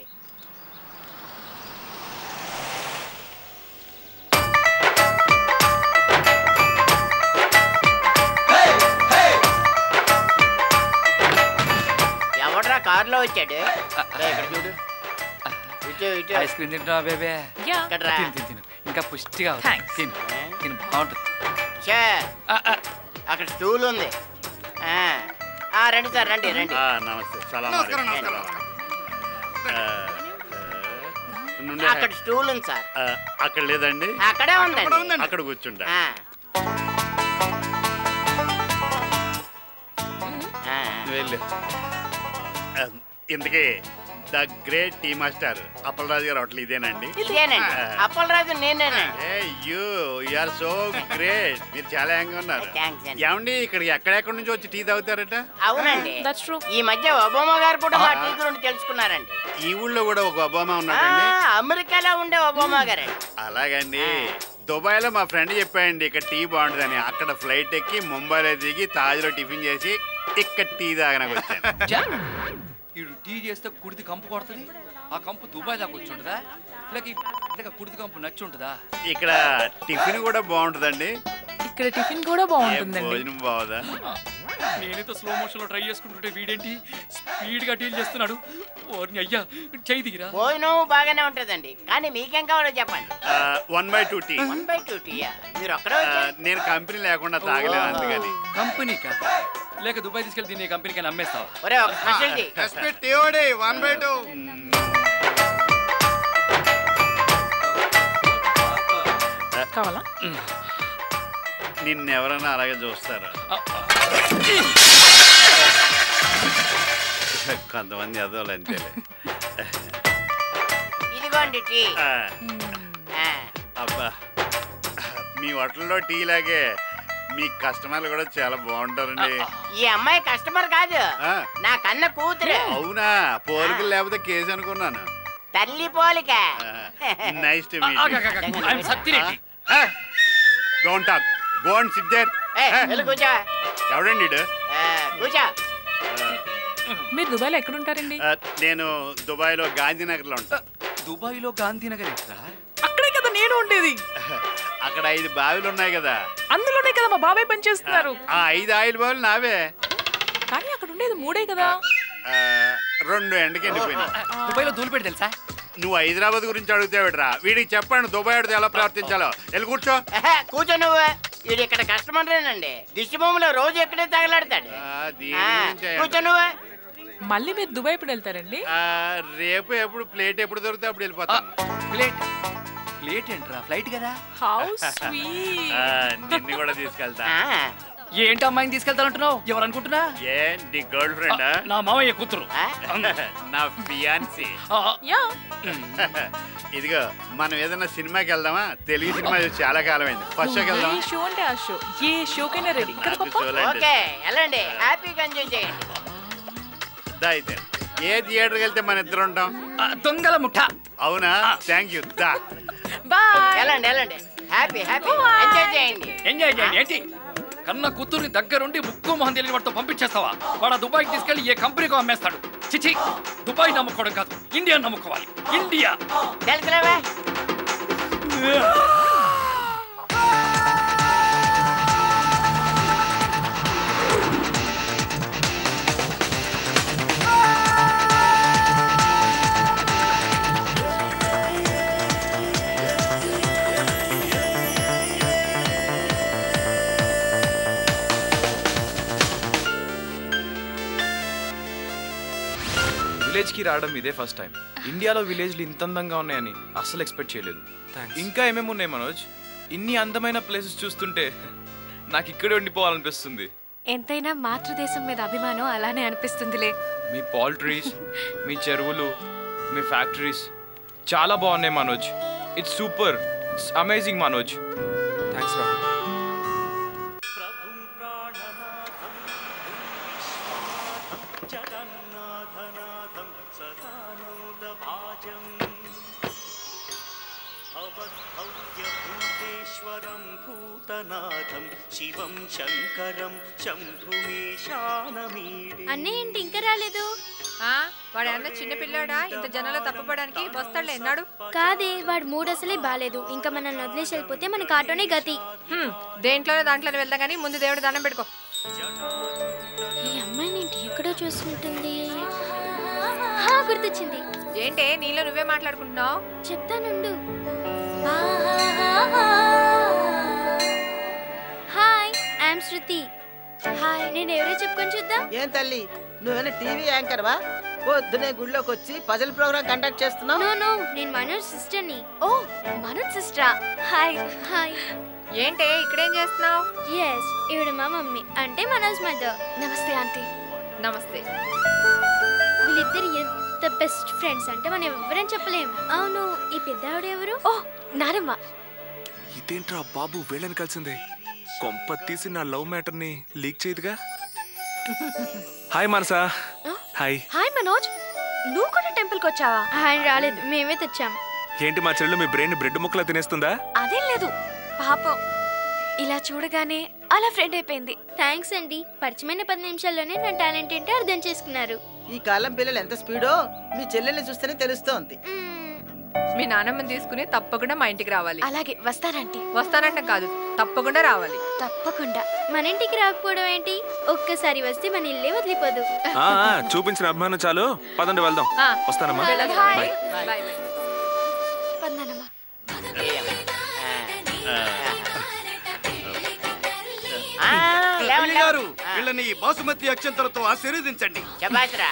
ఎవడ్రా కారులో వచ్చాడు? ఇక్కడ చూడు. ఐస్ క్రీమ్ తింటున్నావా బేబే? తిను, ఇంకా పుష్టిగా తిను, తిను, బాగుంటుంది. అక్కడ స్టూల్ ఉంది. రండి సార్, రండి రండి. నమస్తే. అక్కడ స్టూల్ ఉంది సార్. అక్కడ లేదండి, అక్కడే ఉందండి. అక్కడ కూర్చుంటా. వెళ్ళు. ఇంతకీ the great tea master Appalaraju garu hotel ఇదేనండి? ఇదేనండి, అప్పలరాజు నేనేనండి. You are so great. మీరు చాలా యాంగా ఉన్నారు. ఏమండి, ఇక్కడికి ఎక్కడెక్కడి నుంచి వచ్చి టీ తాగుతారట? అవునండి, ఈ మధ్య ఒబామా గారు కూడా మా టీ గురించి తెలుసుకున్నారండి. ఈ ఊళ్ళో కూడా ఒక ఒబామా ఉన్నాడండి? అమెరికాలో ఉండే ఒబామా గారండి. అలాగండి. దుబాయ్లో మా ఫ్రెండ్ చెప్పాయండి ఇక్కడ టీ బాగుంటుందని. అక్కడ ఫ్లైట్ ఎక్కి ముంబైలో దిగి తాజ్లో టిఫిన్ చేసి ఇక్కడ టీ తాగడానికి వచ్చాను. వీడు టీ చేస్తే కుడిది కంపు కొడుతుంది. ఆ కంపు దుబాయ్ దాకా వచ్చి ఉంటుందా, లేక కుడిది కంపు నచ్చి ఉంటుందా? ఇక్కడ టిఫిన్ కూడా బాగుంటుందండి. ఇక్కడ టిఫిన్ కూడా బాగుంటుందండి. భోజనం బాగుందా? నేనైతే స్లో మోషన్ లో ట్రై చేసుకుంటుంటే వీడేంటి స్పీడ్ గా డీల్ చేస్తున్నాడు. ఓర్ని అయ్యా, చేయి దిగిరా. భోజనం బాగానే ఉంటుందండి, కానీ మీకేం కావాలో చెప్పండి. 1/2 టీ. 1/2 టీయా? మీరు ఒక్కడే? నేను కంపెనీ లేకుండా తాగలేదు అందుకని. కంపెనీకా? లేక దుబాయ్ తీసుకెళ్ళి దీన్ని కంపెనీకి అమ్మేస్తావా? ఒరే, ఒక స్పెషల్ టీ. స్పెషల్ టీ ఓడి 1/2. కావాలా? నిన్నెవరన్నా అలాగే చూస్తారా? కొంతమంది అదోలు అంతేలే. ఇదిగోండి టీ. అబ్బా మీ హోటల్లో టీ లాగే మీ కస్టమర్లు కూడా చాలా బాగుంటారండి. ఈ అమ్మాయి కస్టమర్ కాదు, నా కన్న కూతురు. అవునా? పోలికలు లేకపోతే కేసు అనుకున్నాను. తల్లి పోలిక. Nice to meet. Don't talk. Go and sit there. కూర్చో. ఎవడండి ఈడు? కూర్చో. మీరు దుబాయ్లో ఎక్కడ ఉంటారండి? నేను దుబాయ్లో గాంధీనగర్లో ఉంటా. దుబాయ్లో గాంధీనగర్ ఎట్లా? అక్కడే కదా నేను ఉండేది. అక్కడ 5 బావిలు ఉన్నాయి కదా, అందులోనే కదా మా బాబాయ్ పనిచేస్తున్నారు. ఆ 5 ఆయిల్ బావిలు నావే. కానీ అక్కడ ఉండేది 3 కదా. 2 ఎండకెళ్ళిపోయినా. దుబాయ్లో ధూళిపేట తెలుసా? నువ్వు హైదరాబాద్ గురించి అడుగుతావిడ్రా. వీడికి చెప్పండి దుబాయ్ ఎలా ప్రవర్తించాలో. వెళ్ళి కూర్చో. కూర్చో నువ్వు. వీడు ఇక్కడ కస్టమరేనండి. దిష్టి బొమ్మలో రోజు ఎక్కడే తగలాడతాడు. కూర్చో నువ్వు. మళ్ళీ మీరు దుబాయ్ ఎప్పుడు వెళ్తారండి? రేపు ఎప్పుడు ప్లేట్ ఎప్పుడు దొరికితే అప్పుడు వెళ్ళిపోతాను. ప్లేట్ ఏంట్రా? ఫ్లైట్ కదా. How sweet. నిన్ను కూడా తీసుకెళ్తా. ఏంటి అమ్మాయిని తీసుకెళ్తానంటున్నావు? ఎవరు అనుకుంటున్నా? ఏ నీ గర్ల్ ఫ్రెండ్? నా మామయ్య కూతురు. నా ఫియాన్సీ. ఇదిగో మనం ఏదైనా సినిమాకి వెళ్దామా? తెలుగు సినిమా చాలా కాలం అయింది. ఫస్ట్ షోకి వెళ్దామా? షో అంటే ఆ షో. ఏ షోకైనా రెడీ. ఓకే వెళ్ళండి, హ్యాపీగా ఎంజాయ్ చేయండి. దా అయితే ఏ థియేటర్కి వెళ్తే మన ఇద్దరు ఉంటాం? దొంగల ముఠ. అవునా? Thank you. దా బాయ్. వెళ్ళండి వెళ్ళండి, హ్యాపీ ఎంజాయ్ చేయండి. ఎంజాయ్ చేయండి ఏంటి? కన్న కూతుర్ని దగ్గరుండి ముక్కు మొహం తెలియని వాడితో పంపించేస్తావా? వాడు దుబాయ్కి తీసుకెళ్లి ఏ కంపెనీకో అమ్మేస్తాడు. చిచి, దుబాయ్ నమ్ముకోవడం కాదు, ఇండియా నమ్ముకోవాలి. ఇండియా. తెలుసులేవా? విలేజ్కి రావడం ఇదే ఫస్ట్ టైం. ఇండియాలో విలేజ్లు ఇంత అందంగా ఉన్నాయని అస్సలు ఎక్స్పెక్ట్ చేయలేదు. ఇంకా ఏమేమి ఉన్నాయి మనోజ్? ఇన్ని అందమైన ప్లేసెస్ చూస్తుంటే నాకు ఇక్కడే ఉండిపోవాలనిపిస్తుంది. ఎంతైనా మాతృదేశం మీద అభిమానం అలానే అనిపిస్తుందిలే. మీ పౌల్ట్రీస్, మీ చెరువులు, మీ ఫ్యాక్టరీస్ చాలా బాగున్నాయి Manoj. It's super, it's amazing Manoj. Thanks రా. శివం శంకరం శంభుమీశానమీడే. అన్నయ్య ఏంటి ఇంకా రాలేదు? వాడు అన్న చిన్న పిల్లాడా ఇంత జనాలు తప్పబడానికి? వస్తాడులే ఎన్నాడు. కాదే, వాడు మూడు అసలే బాలేదు. ఇంకా మనల్ని వదిలేసి వెళ్ళిపోతే మనకి ఆటోనే గతి. దేంట్లోనే దాంట్లోనే వెళ్దాం కానీ ముందు దేవుడు దండం పెట్టుకో. ఈ అమ్మాయిని ఎక్కడో చూసుకుంటుంది. గుర్తొచ్చింది. ఏంటే నీలో నువ్వే మాట్లాడుకుంటున్నావు? చెప్తానుండు. Hi, I'm Shruti. హాయ్, నేను ఎవరో చెప్పుకొని చూద్దాం. ఏం తల్లి, నువ్వేనా టీవీ యాంకర్ వా? పొద్దునే గుడిలోకి వచ్చి పజల్ ప్రోగ్రామ్ కండక్ట్ చేస్తున్నావు? నో, నేను మనోజ్ సిస్టర్ని. ఓ, మనోజ్ సిస్టరా? హాయ్. హాయ్. ఏంటే ఇక్కడేం చేస్తున్నావు? ఎస్, ఈవిడ మా మమ్మీ, అంటే మనోజ్ మదర్. నమస్తే ఆంటీ. నమస్తే. వీళ్ళిద్దరు ఎంత బెస్ట్ ఫ్రెండ్స్ అంటే మనం ఎవరని చెప్పలేము. అవును, ఈ పెద్దావిడ ఎవరు? ఓ, నారమ్మ. ఇదేంట్రా బాబు వీళ్ళని కలిసిందే. కొంప తీసి నా లవ్ మ్యాటర్ ని లీక్ చేయదుగా. హాయ్ మనసా. హాయ్. హాయ్ మనోజ్, నువ్వు కూడా టెంపుల్ కి వచ్చావా? ఆయన రాలేదు, మేమే తెచ్చాము. ఏంటి మా చెల్లెలు మీ బ్రెయిన్ బ్రెడ్ ముక్కలా తినేస్తుందా? అదేం లేదు, పాపం ఇలా చూడగానే అలా ఫ్రెండ్ అయిపోయింది. థ్యాంక్స్ అండి, పరిచయమైన 10 నిమిషాల్లోనే నా టాలెంట్ ఏంటో అర్థం చేసుకున్నారు. ఈ కాలం పిల్లలు ఎంత స్పీడో మీ చెల్లెల్ని చూస్తేనే తెలుస్తోంది. మీ నాన్నమ్మని తీసుకుని తప్పకుండా మా ఇంటికి రావాలి. అలాగే, వస్తానంటీ. వస్తానంట కాదు, తప్పకుండా రావాలి. తప్పకుండా. మన ఇంటికి రాకపోవడం ఏంటి? ఒక్కసారి వస్తే మన ఇల్లే వదిలిపోదు. చూపించిన అభిమానం చాలు, పదండి వెళ్దాం. వస్తానమ్మా. బాయ్. పద్నానమ్మా. వీళ్ళని బాసుమతి అక్షంతలతో ఆశీర్వదించండి. శభాష్రా.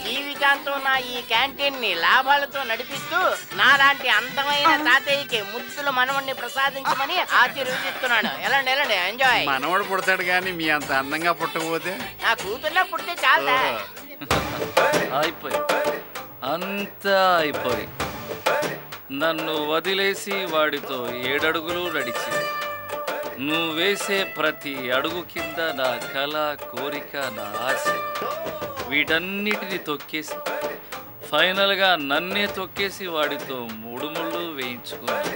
జీవిత జీవితాంతం నా ఈ క్యాంటీన్ ని లాభాలతో నడిపిస్తూ నాలాంటి అందమైన తాతయ్యకి ముద్దుల మనవణ్ణి ప్రసాదించమని ఆశీర్వదిస్తున్నాను. ఎలాండి ఎంజాయ్. మనవడు పుడతాడు కానీ మీ అంత అందంగా పుట్టకపోతే నా కూతుర్లా పుడితే చాలా. అయిపోయి అంతా అయిపోయి నన్ను వదిలేసి వాడితో 7 అడుగులు నడిచి నువ్వు వేసే ప్రతి అడుగు కింద నా కళ, కోరిక, నా ఆశ వీటన్నిటిని తొక్కేసి ఫైనల్గా నన్నే తొక్కేసి వాడితో 3 ముళ్ళు వేయించుకుని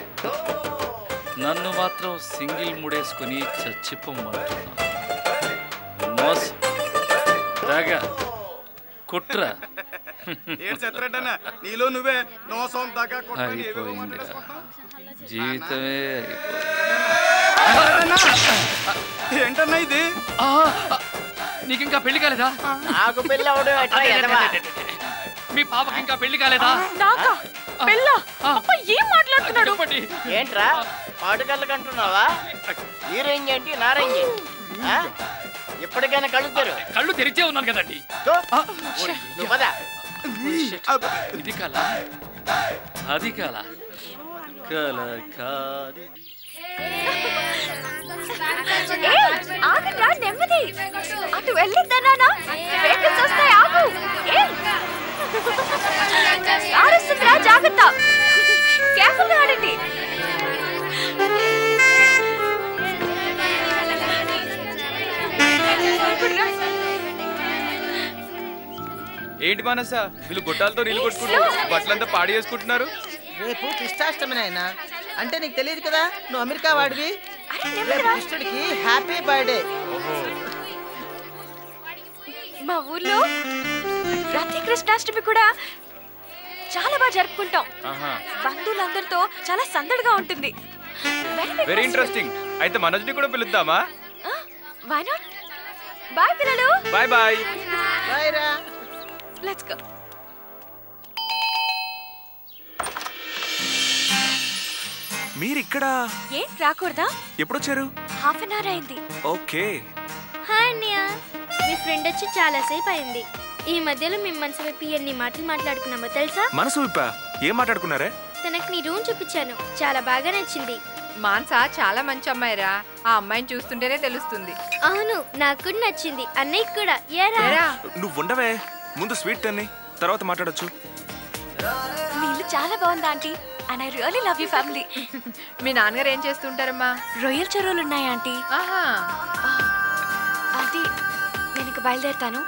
నన్ను మాత్రం సింగిల్ ముడేసుకుని చచ్చిపోమంటున్నా. మోసం, దగ, కుట్ర నీలో నువ్వే నోసం దాకా అయిపోయింది. జీవితమే ఏంటన్నా ఇది? నీకు ఇంకా పెళ్లి కాలేదా? నాకు పెళ్లి అవడం ఎట్లా ఎదవా? మీ పాపకి ఇంకా పెళ్లి కాలేదా? నాకా పెళ్ళ? ఏం మాట్లాడుతున్నాడు? ఏంట్రా పాడుకళ్ళకి అంటున్నావా? ఈ రేంజ్ ఏంటి నా రేంజ్ ఏంటి? ఎప్పటికైనా కళ్ళు తెరిచే ఉన్నాను కదండి. నువ్వు పద. ఇది కళ, అది కళ, కళ కాది. ఆగరా నెమ్మది. అటు వెళ్ళొద్దన్నానా? వెహికల్స్ వస్తాయి, ఆగు. ఆరుస్తుందిరా, జాగ్రత్త. కేర్ఫుల్ గా ఆడండి. ఏంటి మానస వీళ్ళు గొట్టాలతో నీళ్ళు కొట్టుకుంటూ బట్టలంతా పాడి చేసుకుంటున్నారు? రేపు కృష్ణాష్టమి నాయన. అంటే నీకు తెలియదు కదా, నువ్వు అమెరికా వాడివి. రేపు కృష్ణుడికి హ్యాపీ బర్త్డే. మా ఊర్లో ప్రతి కృష్ణాష్టమి కూడా చాలా బాగా జరుపుకుంటాం. బంధువులందరితో చాలా సందడిగా ఉంటుంది. Very interesting. అయితే మనోజ్ని కూడా పిలుద్దామా? Why not? బాయ్ పిల్లలు. Bye bye. బాయ్ రా. Let's go. మీరిక్కడ ఏం రాకూడదా? ఎప్పుడొచ్చారు? హాఫ్ అన్ అవర్ అయింది. ఓకే. హాయ్ అన్నయ్య, మీ ఫ్రెండ్ వచ్చి చాలాసేపు అయింది. ఈ మధ్యలో మేము మనసు విప్పి ఎన్ని మాటలు మాట్లాడుకున్నామో తెలుసా? మనసు విప్పా? ఏం మాట్లాడుకున్నారే? తనకి నీ రూమ్ చూపించాను, చాలా బాగా నచ్చింది. మాన్సా చాలా మంచి అమ్మాయిరా, ఆ అమ్మాయిని చూస్తుంటేనే తెలుస్తుంది. అవును, నాకు కూడా నచ్చింది. అన్నయ్యకి కూడా. ఏరా నువ్వు ఉండవే, ముందు స్వీట్ తిని తర్వాత మాట్లాడొచ్చు. మీ ఇల్లు చాలా బాగుంది aunty. And I really love you family. మీ నాన్నగారు ఏం చేస్తుంటారమ్మా? రొయ్యల చెరువులు ఉన్నాయి ఆంటీ. ఆహా. ఆంటీ నేను ఇక బయలుదేరుతాను.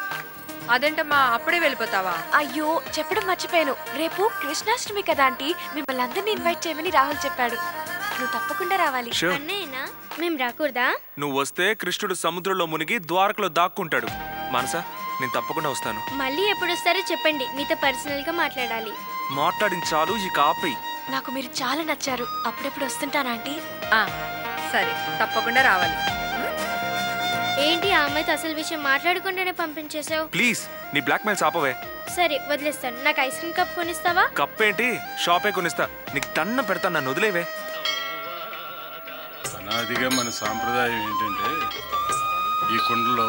అదేంటమ్మా అప్పుడే వెళ్ళిపోతావా? అయ్యో చెప్పడం మర్చిపోయాను. రేపు కృష్ణాష్టమి కదా ఆంటీ, మిమ్మల్ని అందరినీ ఇన్వైట్ చేయమని రాహుల్ చెప్పాడు. నువ్వు తప్పకుండా రావాలి. అన్నయ్యనా మేము రాకూడదా? నువ్వు వస్తే కృష్ణుడు సముద్రంలో మునిగి ద్వారకలో దాక్కుంటాడు. మనసా నేను తప్పకుండా వస్తాను. మళ్ళీ ఎప్పుడు వస్తారో చెప్పండి, మీతో పర్సనల్ గా మాట్లాడాలి. మాట్లాడించాలు ఇక ఆపై. నాకు మీరు చాలా నచ్చారు. అప్పుడెప్పుడు వస్తుంటాను ఆంటీ. సరే తప్పకుండా రావాలి. ఏంటి ఆ అమ్మాయితో అసలు విషయం మాట్లాడకుండానే పంపించేసావు? ప్లీజ్ నీ బ్లాక్ మెయిల్స్ ఆపవే. సరే వదిలేస్తాను. నాకు ఐస్ క్రీమ్ కప్ కొనిస్తావా? కప్ ఏంటి, షాపే కొనిస్తా. నీకు దండం పెడతాను, నన్ను వదిలేవే. అనాదిగా మన సాంప్రదాయం ఏంటంటే ఈ కుండలో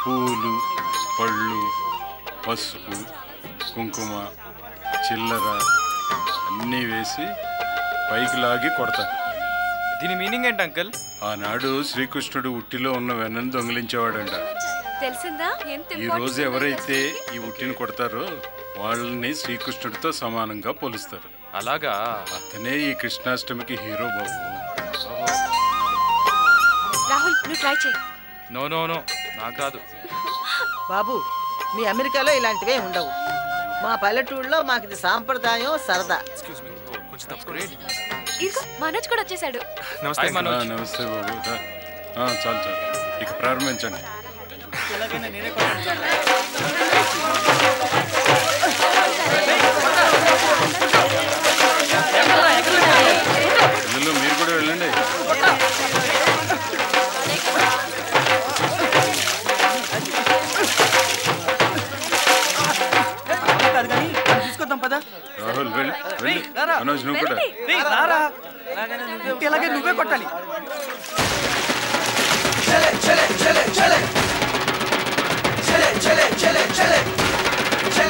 పూలు, పళ్ళు, పసుపు, కుంకుమ, చిల్లర అన్నీ వేసి పైకి లాగి కొడతారు. దీని మీనింగ్ ఏంటి అంకల్? ఆనాడు శ్రీకృష్ణుడు ఉట్టిలో ఉన్న వెన్నను దొంగిలించేవాడంట. తెలిసిందా? ఈ రోజు ఎవరైతే ఈ ఉట్టిని కొడతారో వాళ్ళని శ్రీకృష్ణుడితో సమానంగా పోలుస్తారు. అలాగా? అతనే ఈ కృష్ణాష్టమికి హీరో బాబు. రాహుల్ నువ్వు ట్రై చేయి. నో నో నో, నాకు కాదు. బాబు మీ అమెరికాలో ఇలాంటివే ఉండవు. మా పల్లెటూళ్ళలో మాకు ఇది సాంప్రదాయం, సరదా. ఇదిగో మనోజ్ కూడా వచ్చేసాడు. నమస్తే మనోజ్. నమస్తే బాబు. చాలు చాలు, ఇక ప్రారంభించండి. పిల్లలు మీరు కూడా వెళ్ళండి. తీసుకొద్దాం పదా. రాహుల్ వెళ్ళి వెళ్ళి. మనోజ్ నువ్వు కూడా. ఇలాగే నువ్వే కొట్టాలి. chale, chale, chale. Chale, chale, chale, chale.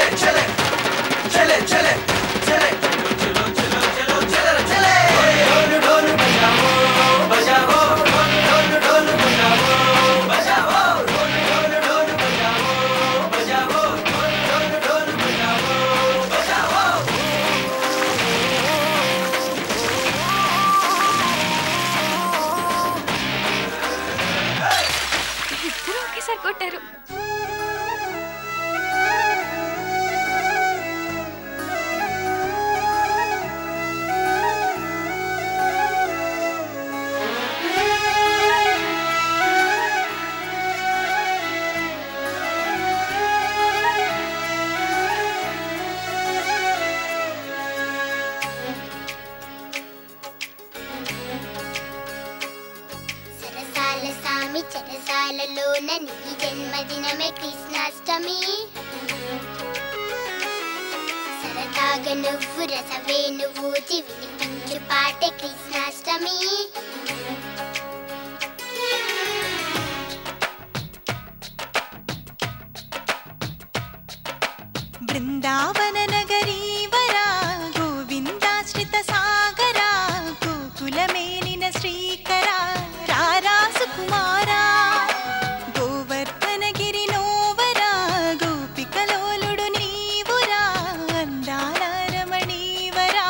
సరదాగలోన నీ జన్మదినమే కృష్ణాష్టమి సరదాగా నువ్వు రసవేణువు వినిపించు పాటే కృష్ణాష్టమి బృందావన నగరీవరా గోవిందాశ్రిత సాగరా గోకులమేలిన శ్రీకరా రారా సుకుమారా గోవర్ధనగిరి నోవరా గోపికలోలుడు నీవురా అందాల రమణీవరా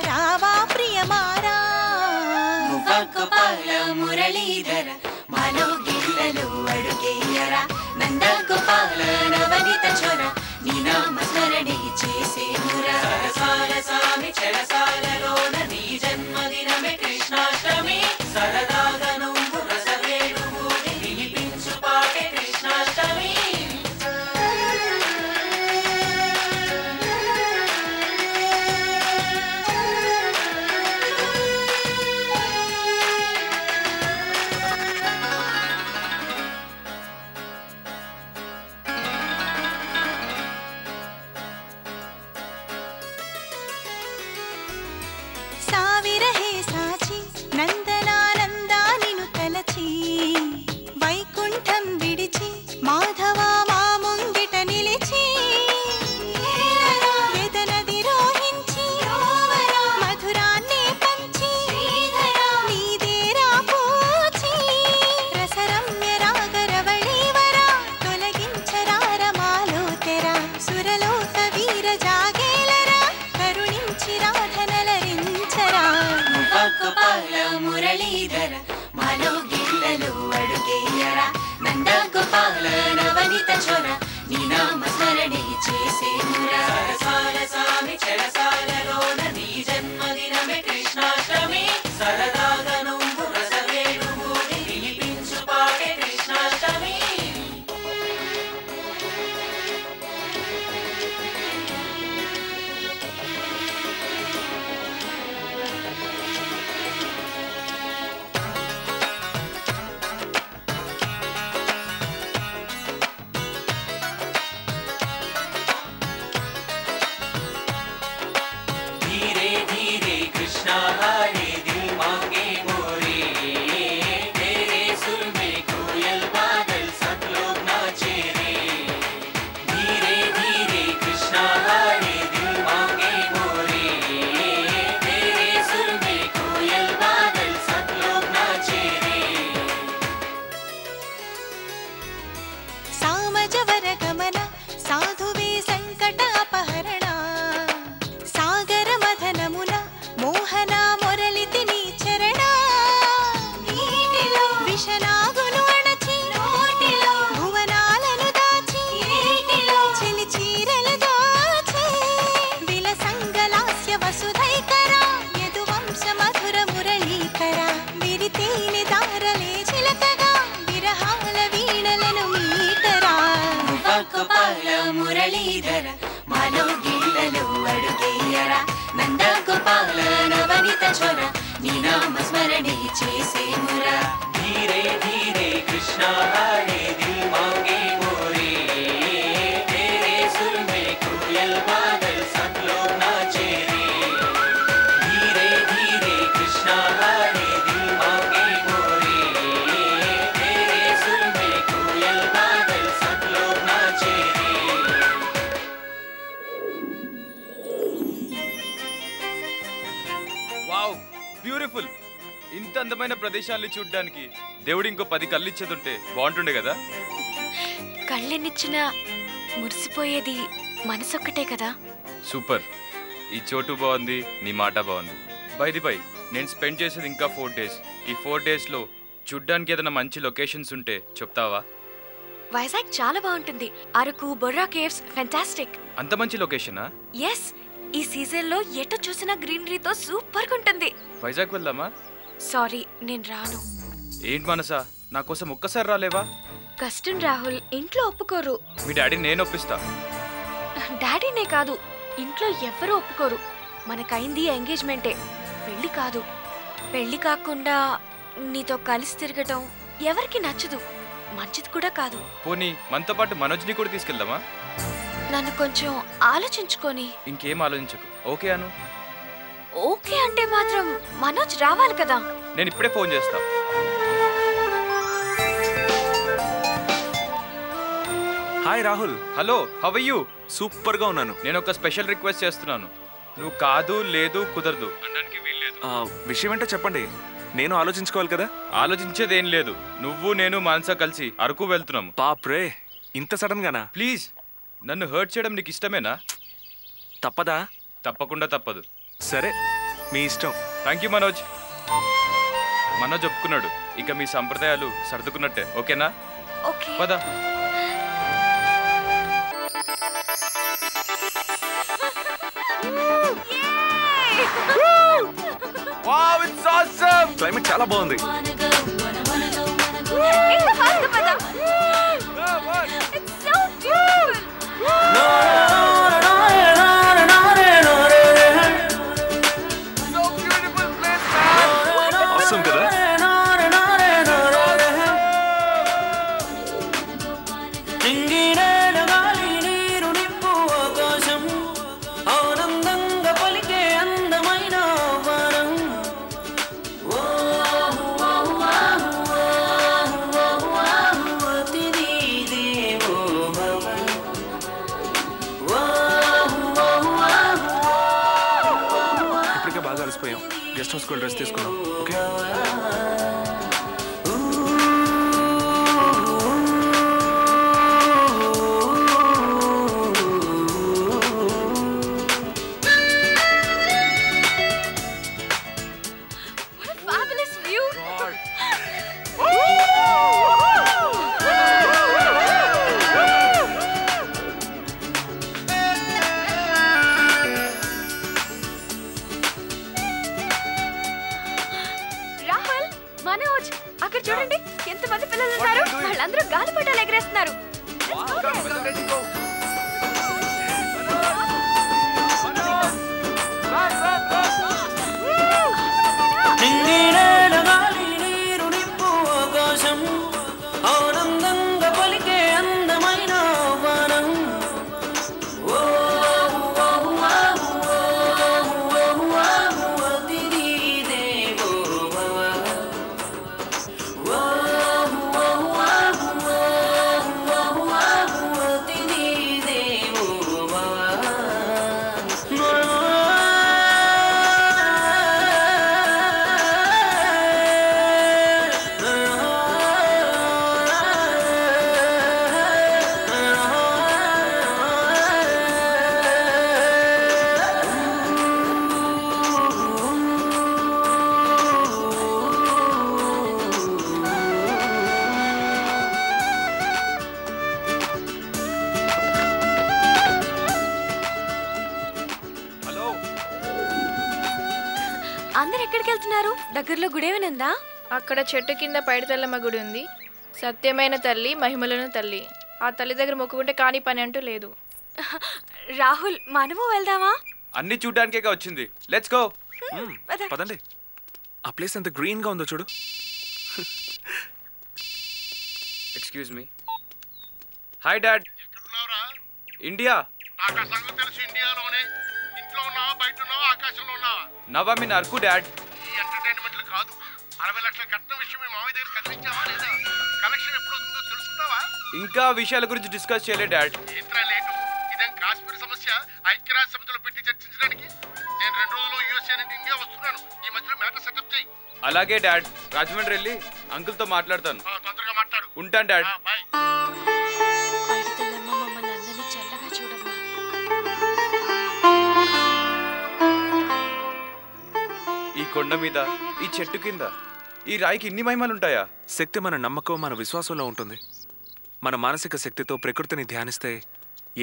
రావా ప్రియమారా గోపాల మురళీధర మాలో గిళ్ళలు అడుగేయరా నంద గోపాల నవనిత చోర నీ నామ స్మరణే చేసేమురా సరసాల సామి చెరసాలలోన నీ జన్మదినమే కృష్ణాష్టమి సరదాగా నువ్వు రసవేణువు వినిపించు పాటే కృష్ణాష్టమి ಸಾವಿರಹೇ ಸಾಚಿ నందనానందా నిను తలచి వైకుంఠం విడిచి మాధవ మా ముంగిట నిలిచి వేదనది రోహించి మధురాన్ని పంచి నీదేరా పూచి రసరమ్య రాగరవళీవరా తొలగించరార మాలో తెరా సురలోక వీర జాగేలరా కరుణించి రాధనలరించరా గోపాల మురళీధర మాలో గిళ్ళలు అడుగేయరా నంద గోపాల నవనిత చోర నీ నామ స్మరణే చేసేమురా సరసాల సామి చెరసాలలోన నీ జన్మదినమే కృష్ణాష్టమి సరదాగా నువ్వు రసవేణువు వినిపించు పాటే కృష్ణాష్టమి धीरे धीरे कृष्णा हरे दिल मांगे मोरे तेरे सुर में कोयल बादल सब लोग नाचे रे धीरे धीरे कृष्णा हरे दिल मांगे मोरे तेरे सुर में कोयल बादल सब लोग नाचे रे సామజవర గమన సాధువే సంకట అపహరణ సాగర మథనమున మోహన మొరలితి నీ చరణ నీటిలో విషనాగును అణచి నోటిలో భువనాలను దాచి నీటిలో చెలి చీరలు దాచి విలసంగలాస్య వసుధైకర యదువంశ మధుర మురళీకర విరితేని దారలే చిలకగా విరహాల వీణలను మీటరా గోపాల మురళీధర మాలో గిళ్ళలు అడుగేయరా నంద గోపాల నవనిత చోర నీ నామ స్మరణే చేసేమురా धीरे धीरे कृष्णा हरे दिल मांगे मोरे तेरे सुर में कोयल बादल सब लोग नाचे रे धीरे धीरे कृष्णा हरे दिल मांगे मोरे तेरे सुर में कोयल बादल सब लोग नाचे रे వావ్ బ్యూటిఫుల్ ఇంత అందమైన ప్రదేశాన్ని చూడడానికి దేవుడు ఇంకో 10 కళ్ళు ఇచ్చేదుంటే బాగుంటుండే కదా కళ్ళెన్నిచ్చినా మురిసిపోయేది మనసొక్కటే కదా సూపర్ ఈ చోటు బాగుంది నీ మాట బాగుంది బై నేను స్పెండ్ చేసేది ఇంకా 4 డేస్ ఈ 4 డేస్లో చూడ్డానికి ఏదైనా మంచి లొకేషన్స్ ఉంటే చెప్తావా వైజాగ్ చాలా బాగుంటుంది అరకు బొర్రా కేవ్స్ ఫెంటాస్టిక్ అంత మంచి లొకేషనా ఎస్ ఈ సీజన్ లో ఎటు చూసినా గ్రీనరీతో సూపర్ గా ఉంటుంది వైజాగ్ వెళ్దామా సారీ నేను రాను ఏంటి మనసా నా కోసం ఒక్కసారి రాలేవా కష్టం రాహుల్ ఇంట్లో ఒప్పుకోరు మీ డాడీ నేను ఒప్పిస్తా డాడీనే కాదు ఇంట్లో ఎవ్వరూ ఒప్పుకోరు మనకైంది ఎంగేజ్మెంటే పెళ్లి కాదు పెళ్లి కాకుండా నీతో కలిసి తిరగటం ఎవరికి నచ్చదు మంచిది కూడా కాదు. పోనీ మనతో పాటు మనోజ్ని కూడా తీసుకెళ్దామా? నన్ను కొంచెం ఆలోచించుకొని. ఇంకేం ఆలోచించకు, ఓకే అను. ఓకే అంటే మాత్రం మనోజ్ రావాలి కదా. నేను ఇప్పుడే ఫోన్ చేస్తా. Hi Rahul. Hello, how are you? Super గా ఉన్నాను. నేను ఒక స్పెషల్ రిక్వెస్ట్ చేస్తున్నాను. నువ్వు కాదు, లేదు, కుదరదు అనడానికి వీల్లేదు. విషయం ఏంటో చెప్పండి, నేను ఆలోచించుకోవాలి కదా. ఆలోచించేదేం లేదు. నువ్వు నేను మానస కలిసి అరకు వెళ్తున్నాము. పాప్రే, ఇంత సడన్ గానా? ప్లీజ్, నన్ను హర్ట్ చేయడం నీకు ఇష్టమేనా? తప్పదా? తప్పకుండా తప్పదు. సరే, మీ ఇష్టం. Thank you Manoj. మనోజ్ ఒప్పుకున్నాడు. ఇక మీ సంప్రదాయాలు సర్దుకున్నట్టే, ఓకేనా? ఓకే, పద. Wow, it's awesome. క్లైమేట్ చాలా బాగుంది. ఆసమ్ కదా? గెస్ట్ హౌస్ డ్రెస్ తీసుకున్నాం. ఓకే, చూడండి ఎంతమంది పిల్లలు ఉన్నారు. వాళ్ళందరూ గాలిపటాలు ఎగరేస్తున్నారు. అందరు ఎక్కడికి వెళ్తున్నారు? దగ్గరలో గుడి ఏమైనా? అక్కడ చెట్టు కింద పైడితల్లమ్మ గుడి ఉంది. సత్యమైన తల్లి, మహిమలను తల్లి. ఆ తల్లి దగ్గర మొక్కుకుంటే కాని పని అంటూ లేదు. రాహుల్, మనము వెళ్దామా? అన్ని చూడ్డానికే వచ్చింది. Let's go. పదండి. ఆ ప్లేస్ ఎంత గ్రీన్ గా ఉందో చూడు. Excuse me. Hi dad. India. నాకు ఆ సంగతి తెలుసు. ఇండియాలోనే. ఇంట్లో ఉన్నావా, బయట ఉన్నావా, ఆకాశంలో ఉన్నావా? Now I mean Araku dad. ఈ ఎంటర్టైన్మెంట్లు కాదు. 60 లక్షల కట్నం విషయం మీ మామయ్య దగ్గర కదిలించావా లేదా? కలెక్షన్ ఎప్పుడు వస్తుందో తెలుసుకున్నావా? ఇంకా విషయాల గురించి డిస్కస్ చేయలే డాడ్. ఏంట్రా లేటు? ఇదేం కాశ్మీర్ సమస్య ఐక్యరాజ్య సమితిలో పెట్టి చర్చించడానికి? నేను 2 రోజుల్లో యూఎస్ఏ నుండి ఇండియా వస్తున్నాను. ఈ మధ్యలో మ్యాటర్ సెటప్ చేయి. అలాగే డాడ్. రాజమండ్రి వెళ్ళి అంకుల్ తో మాట్లాడతాను. తొందరగా మాట్లాడు. ఉంటాను డాడ్. బాయ్. పైడితల్లమ్మ మమ్మల్ని అందరినీ చల్లగా చూడమ్మా. ఈ కొండ మీద, ఈ చెట్టు కింద, ఈ రాయికి ఇన్ని మహిమలుంటాయా? శక్తి మన నమ్మకం, మన విశ్వాసంలో ఉంటుంది. మన మానసిక శక్తితో ప్రకృతిని ధ్యానిస్తే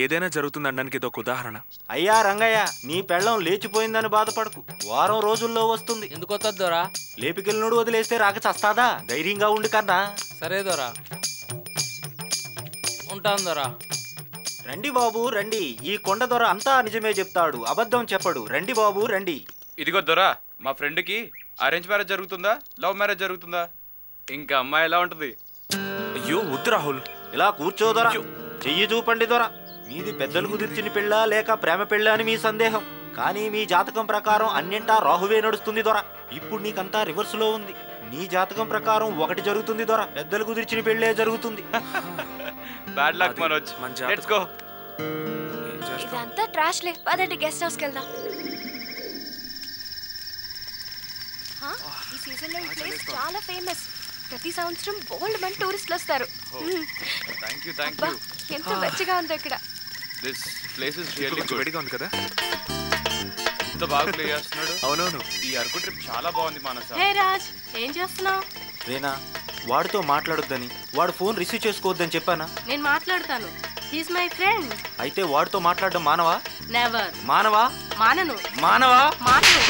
ఏదైనా జరుగుతుందనడానికి ఇదొక ఉదాహరణ. అయ్యా రంగయ్య, నీ పెళ్ళం లేచిపోయిందని బాధపడకు. వారం రోజుల్లో వస్తుంది. ఎందుకు వస్తుంది దొరా? లేపికెళ్ళినోడు వదిలేస్తే రాక చస్తాదా? ధైర్యంగా ఉండి కన్నా. సరే దొరా, ఉంటాను దొరా. రండి బాబు రండి. ఈ కొండ దొర అంతా నిజమే చెప్తాడు, అబద్ధం చెప్పడు. రండి బాబు రండి. ఇదిగో దొరా, మా ఫ్రెండ్కి అరేంజ్ మ్యారేజ్ జరుగుతుందా, లవ్ మ్యారేజ్ జరుగుతుందా? ఇంకా అమ్మాయి ఎలా ఉంటుంది? అయ్యో అయ్యో వద్దు రాహుల్. ఇలా కూర్చోదొరా, చెయ్యి చూపండి దొరా. మీది పెద్దలు కుదిర్చిన పెళ్ళా లేక ప్రేమ పెళ్ళా అని మీ సందేహం. కానీ మీ జాతకం ప్రకారం అన్నింటా రాహువే నడుస్తుంది దొరా. ఇప్పుడు నీకంతా రివర్స్ లో ఉంది. నీ జాతకం ప్రకారం ఒకటి జరుగుతుంది దొరా, పెద్దలు కుదిర్చిన పెళ్ళే జరుగుతుంది. Bad luck Manoj. Let's go. ఇదంతా ట్రాష్ లే, పదండి గెస్ట్ హౌస్కి వెళ్దాం. ఈ సీజన్ లో ఈ ప్లేస్ చాలా ఫేమస్. ప్రతి సంవత్సరం బోల్డ్ మంది టూరిస్టులు వస్తారు. థాంక్యూ. ఎంత వెచ్చగా ఉంది ఇక్కడ. This place is really good. వేడిగా ఉంది కదా. ఎంత బాగా ప్లే చేస్తున్నాడు. అవునవును. ఈ అరకు ట్రిప్ చాలా బాగుంది మానస. హే రాజ్, ఏం చేస్తున్నావు? రేనా, వాడితో మాట్లాడొద్దని, వాడు ఫోన్ రిసీవ్ చేసుకోవద్దని చెప్పానా? నేను మాట్లాడతాను. He's my friend. అయితే వాడితో మాట్లాడడం మానవా? నెవర్. మానవా? మానను. మానవా? మానను.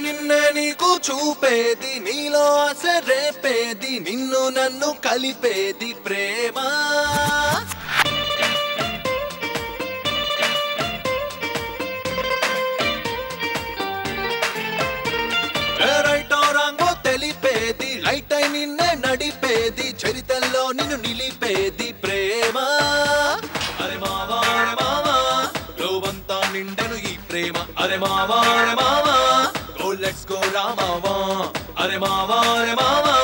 నిన్నే నీకు చూపేది, నీలో ఆశ రేపేది, నిన్ను నన్ను కలిపేది ప్రేమ. రైటో రాంగో తెలిపేది, లైట్ అయి నిన్నే నడిపేది, చరితల్లో నిన్ను నిలిపేది ప్రేమ. అరే మావా అరే మావా, లోవంతా నిండెను ఈ ప్రేమ. అరే మావా అరే మావా, లెట్స్ గో రామావా. అరే మావా అరే మావా,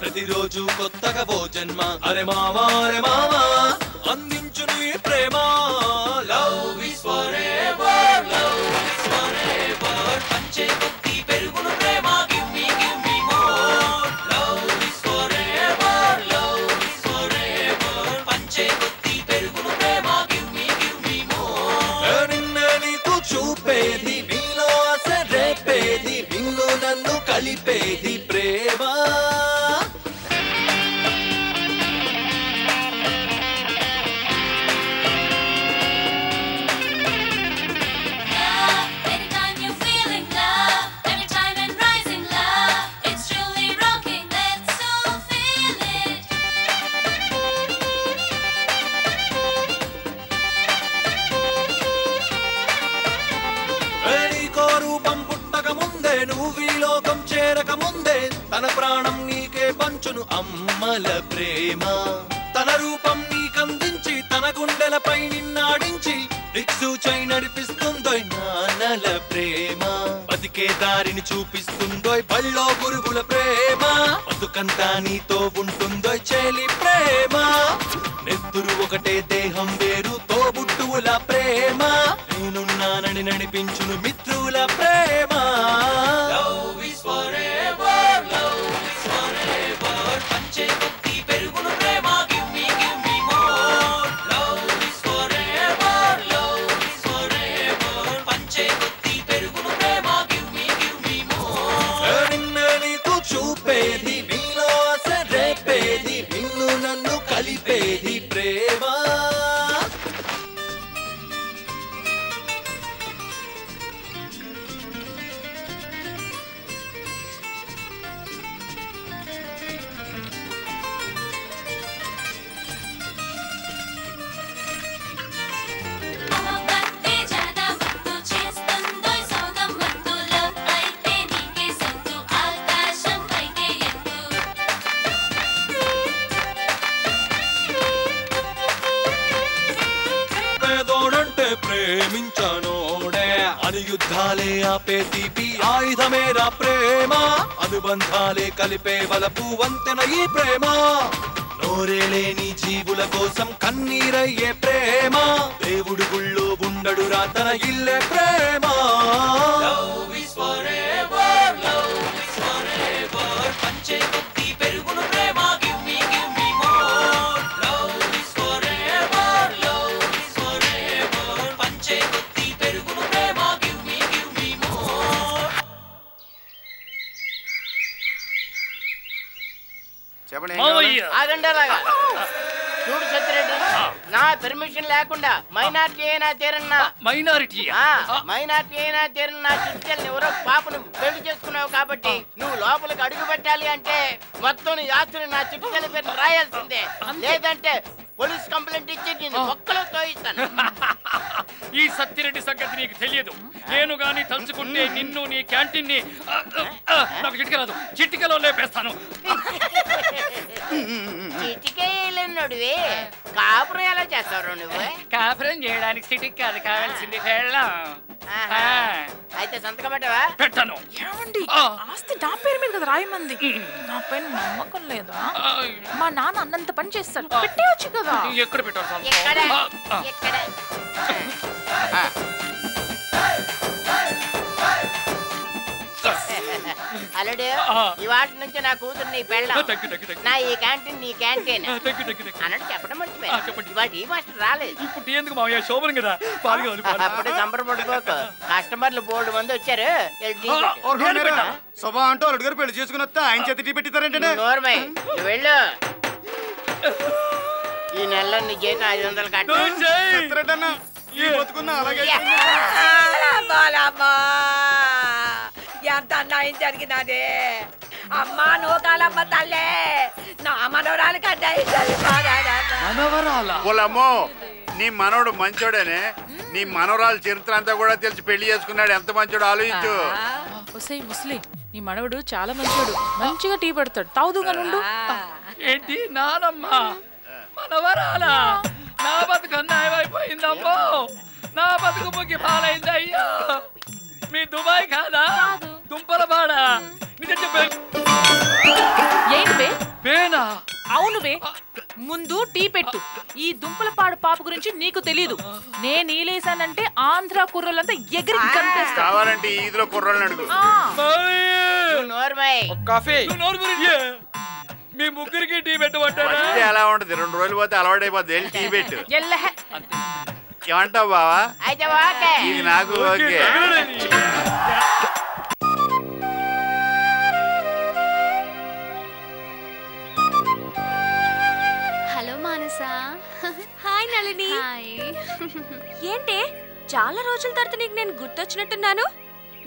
ప్రతిరోజు కొత్తగా ఓ జన్మ. అరే మావా అరే మావా, అందించు నీ ప్రేమ. Love is forever, love is forever, పంచే కొద్ది పెరుగును ప్రేమ. Give me more. Love is forever, love is forever, పంచే కొద్ది పెరుగును ప్రేమ. Give me more. నిన్నే నీకు చూపేది, నీలో ఆశ రేపేది, నిన్ను నన్ను కలిపేది ప్రేమ. తన ప్రాణం నీకే పంచును అమ్మల ప్రేమ. తన రూపం నీకందించి, తన గుండెలపై నిన్నాడించి, దిక్సూచై నడిపిస్తుందోయ్ నాన్నల ప్రేమ. బతికే దారిని చూపిస్తుందోయ్ బళ్ళో గురుగుల ప్రేమ. బతుకంతా నీతో ఉంటుందోయ్ చెలి ప్రేమ. నెత్తురు ఒకటే దేహం వేరు తోబుట్టువుల ప్రేమ. నేనున్నానని నడిపించును మిత్రుల ప్రేమ. Love is forever, love is forever, పంచే కొద్ది పెరుగును ప్రేమ. Give me more. Love is forever, love is forever, పంచే కొద్ది పెరుగును ప్రేమ. Give me more. నిన్నే నీకు చూపేది, నీలో ఆశ రేపేది, నిన్ను నన్ను కలిపేది ప్రేమ. ప్రేమించనోడే అని యుద్ధాలే ఆపే తీపి ఆయుధమేరా ప్రేమ. అనుబంధాలే కలిపే వలపు వంతెన ఈ ప్రేమ. నోరే లేని జీవుల కోసం కన్నీరయ్యే ప్రేమ. దేవుడు గుళ్ళో ఉండడురా తన ఇల్లే ప్రేమ. Love is forever, love is forever, పంచే కొద్ది పెరుగును ప్రేమ. Give me more. Love is forever, love is forever, పంచే కొద్ది పెరుగును ప్రేమ. Give me more. చెప్పండి. ఆగండి అలాగా. చూడు సత్యరెడ్డి, నా పర్మిషన్ లేకుండా మైనార్టీ అయినా తీరన్నా మైనారిటీ మైనార్టీ అయినా తీరన్న నా చిట్చెల్ని ఎవరో పాపను పెళ్లి చేసుకున్నావు కాబట్టి నువ్వు లోపలికి అడుగు పెట్టాలి అంటే మొత్తం నీ ఆస్తులు నా చిట్చెల్లి పేరు రాయాల్సిందే. లేదంటే పోలీస్ కంప్లైంట్ ఇచ్చి నేను ఒక్కలో తోయిస్తాను. ఈ సత్యరెడ్డి సంగతి నీకు తెలియదు. నేను గాని తలుచుకుంటే నిన్ను నీ క్యాంటీన్ ని నాకు చిటికరాదు, చిటికలో లేపేస్తాను. చిటికేయలేనోడివి కాపురం ఎలా చేస్తావు నువ్వు? కాపురం చేయడానికి చిటిక్ కాదు కావాల్సింది వెళ్ళం. అయితే సంతకం పెట్టవా? పెట్టను. ఏమండి ఆస్తి నా పేరు మీద కదా రాయమంది. నా పైన నమ్మకం లేదా? మా నాన్న అన్నంత పని చేస్తాడు, పెట్టేయచ్చు కదా. ఎక్కడ పెట్టాలి? అల్లుడు, ఈ వాటి నుంచి నా కూతురు నీ పెళ్ళ, నా ఈ క్యాంటీన్ నీ క్యాంటీన్ అన్నట్టు చెప్పడం మర్చిపోయా. ఇవాళ టీ మాస్టర్ రాలేదు. ఇప్పుడు టీ ఎందుకు మావయ్య? శోభనం కదా. అప్పుడే సంబరపడిపోకు, కస్టమర్లు బోర్డు మంది వచ్చారు. శోభా అంటూ అల్లుడు గారు పెళ్లి చేసుకుని వస్తే ఆయన చేతి టీ పెట్టిస్తారంటే నోర్మై నువ్వు వెళ్ళు. ఈ నెలలో నీ జీతం 500 కట్టు. ఎంత అన్యాయం జరిగినది అమ్మా. నూకాలమ్మ తల్లే, నా మనవరాలు పొలమ్మో, నీ మనవడు మంచోడేనే. నీ మనవరాలు చరిత్ర అంతా కూడా తెలిసి పెళ్లి చేసుకున్నాడు. ఎంత మంచోడు ఆలోచించు. ముస్లి నీ మనవడు చాలా మంచోడు, మంచిగా టీ పెడతాడు, తాగుదుగా నుండు. ఏంటి నానమ్మ మనవరాలా? నా బతుకు అన్యాయం అయిపోయిందమ్మో. నా బతుకు ముగ్గి పాలైంది. అయ్యో, మీ దుబాయ్ కాదా? దుంపల బాడా? నిజం చెప్పే. ఏంటి పేనా? అవును వే. ముందు టీ పెట్టు. ఈ దుంపలపాడు పాప గురించి నీకు తెలీదు. నేను నీలేసానంటే ఆంధ్ర కుర్రలంతా ఎగిరి కనిపిస్తా. కావాలంటే ఈదులో కుర్రలను అడుగు. కాఫీ. మీ ముగ్గురికి టీ పెట్టమంటారా? ఎలా ఉంటది? 2 రోజులు పోతే అలవాటు అయిపోద్ది. వెళ్ళి టీ పెట్టు. ఏమంటావు బావా? ఇది నాకు okay. Hello Manasa. Hi Nalini. ఏంటి చాలా రోజుల తర్వాత నీకు నేను గుర్తొచ్చినట్టున్నాను.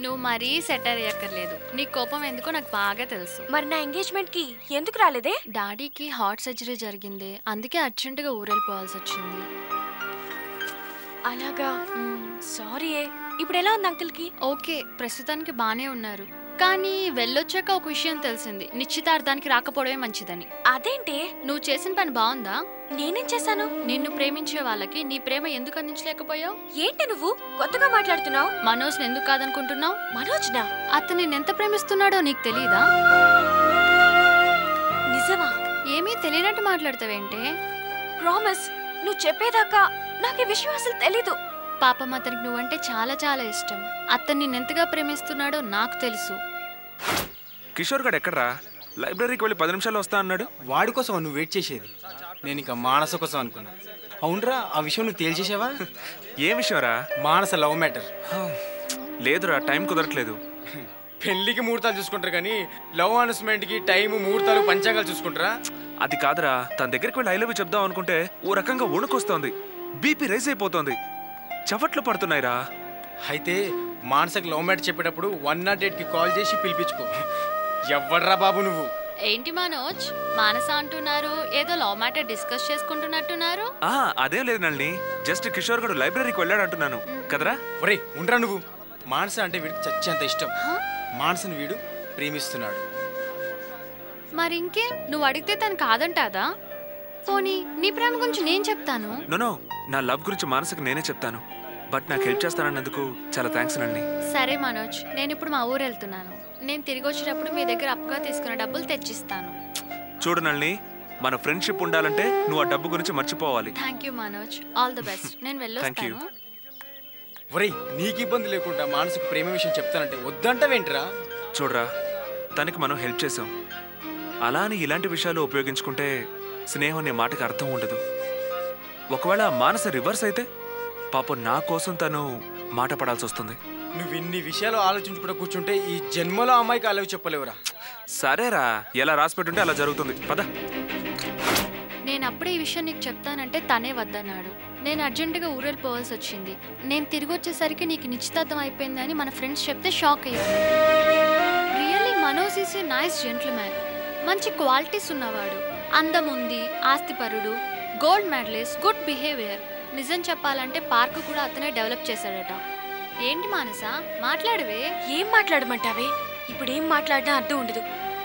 నువ్వు మరీ సెటర్ అయ్యక్కర్లేదు. నీ కోపం ఎందుకో నాకు బాగా తెలుసు. మరి నా ఎంగేజ్మెంట్ కి ఎందుకు రాలేదే? డాడీకి హార్ట్ సర్జరీ జరిగింది, అందుకే అర్జెంటుగా ఊరెళ్ళిపోవాల్సి వచ్చింది. అలాగా, సారీ. ఇప్పుడు ఎలా ఉంది అంకుల్ కి? ఓకే, ప్రస్తుతానికి బానే ఉన్నారు. కానీ వెళ్ళొచ్చాక ఒక విషయం తెలిసింది. నిశ్చితార్థానికి రాకపోవడమే మంచిదని. అదేంటి? నువ్వు చేసిన పని బాగుందా? నేనేం చేశాను? నిన్ను ప్రేమించే వాళ్ళకి నీ ప్రేమ ఎందుకు అందించలేకపోయావు? ఏంటి నువ్వు కొత్తగా మాట్లాడుతున్నావు? మనోజ్ ఎందుకు కాదనుకుంటున్నావు? మనోజ్నా? అతను నిన్నెంత ప్రేమిస్తున్నాడో నీకు తెలీదా? నిజమా? ఏమీ తెలియనట్టు మాట్లాడతావేంటే? ప్రామిస్, నువ్వు చెప్పేదాకా నాకు ఈ విషయం అసలు తెలీదు. పాపం, అతనికి నువ్వంటే చాలా చాలా ఇష్టం. అతను నిన్నెంతగా ప్రేమిస్తున్నాడో నాకు తెలుసు. కిషోర్ గడు ఎక్కడ్రా? లైబ్రరీకి వెళ్ళి 10 నిమిషాల్లో వస్తా అన్నాడు. వాడి కోసం నువ్వు వెయిట్ చేసేది, నేను ఇంకా మానస కోసం అనుకున్నా. అవునరా, ఆ విషయం నువ్వు తేల్చేసావా? ఏ విషయంరా? మానస లవ్ మ్యాటర్. లేదురా, టైం కుదరట్లేదు. పెళ్లికి ముహూర్తాలు చూసుకుంటారు కానీ లవ్ అనౌన్స్మెంట్ కి టైం, ముహూర్తాలు, పంచాంగాలు చూసుకుంటారా? అది కాదురా, తన దగ్గరికి వెళ్ళి ఐ లవ్ యు చెప్దాం అనుకుంటే ఓ రకంగా వణుకొస్తోంది, బీపీ రైజ్ అయిపోతోంది, చవట్లు పడుతున్నాయిరా. అయితే మానసకి లవ్ మ్యాటర్ చెప్పేటప్పుడు 108కి కాల్ చేసి పిలిపించుకో. ఎవ్వడ్రా బాబు నువ్వు? ఏంటి మనోజ్, మానస అంటున్నారు, ఏదో లవ్ మ్యాటర్ డిస్కస్ చేసుకుంటున్నట్టున్నారు. అదేం లేదు నల్ని, జస్ట్ కిషోర్ గడు లైబ్రరీకి వెళ్ళాడు అంటున్నాను కదరా. ఒరే ఉండరా నువ్వు. మానస అంటే వీడికి చచ్చేంత ఇష్టం. మానసని వీడు ప్రేమిస్తున్నాడు. మరి ఇంకే, నువ్వు అడిగితే తను కాదంటాదా? పోనీ నీ ప్రేమ గురించి నేను చెప్తాను. నో, నా లవ్ గురించి మానసకి నేనే చెప్తాను. బట్ నాకు హెల్ప్ చేస్తానన్నందుకు చాలా థ్యాంక్స్ నల్ని. సరే మనోజ్, నేను ఇప్పుడు మా ఊరు వెళ్తున్నాను. నేను తిరిగి వచ్చేటప్పుడు మీ దగ్గర అప్పుగా తీసుకున్న డబ్బులు తెచ్చిస్తాను. చూడు నల్ని, మన ఫ్రెండ్షిప్ ఉండాలంటే నువ్వు ఆ డబ్బు గురించి మర్చిపోవాలి. Thank you Manoj, all the best. నేను వెళ్ళొస్తాను. ఒరే, నీకు ఇబ్బంది లేకుండా మానసిక ప్రేమ విషయం చెప్తానంటే వద్దంటావేంట్రా? చూడరా, తనకి మనం హెల్ప్ చేసాం, అలా అని ఇలాంటి విషయాలు ఉపయోగించుకుంటే స్నేహం అనే మాటకి అర్థం ఉండదు. ఒకవేళ మానస రివర్స్ అయితే పాపం నా కోసం తను మాట పడాల్సి వస్తుంది. నువ్వు ఇన్ని విషయాలు ఆలోచించుకుంటూ కూర్చుంటే ఈ జన్మలో అమ్మాయికి అలవి చెప్పలేవురా. సరేరా, ఎలా రాసి పెట్టుంటే అలా జరుగుతుంది. పద. నేను అప్పుడే ఈ విషయం నీకు చెప్తానంటే తనే వద్దన్నాడు. నేను అర్జెంటుగా ఊరెళ్ళిపోవాల్సి వచ్చింది. నేను తిరిగి వచ్చేసరికి నీకు నిశ్చితార్థం అయిపోయిందని మన ఫ్రెండ్స్ చెప్తే షాక్ అయ్యాను. Really Manoj is a nice gentleman. మంచి క్వాలిటీస్ ఉన్నవాడు, అందం ఉంది, ఆస్తిపరుడు, గోల్డ్ మెడలిస్ట్, గుడ్ బిహేవియర్. నిజం చెప్పాలంటే పార్క్ కూడా అతనే డెవలప్ చేశాడట. ఏంటి మానస మాట్లాడవే? ఏం మాట్లాడమంటావే? ఇప్పుడు ఏం మాట్లాడినా అర్థం ఉండదు,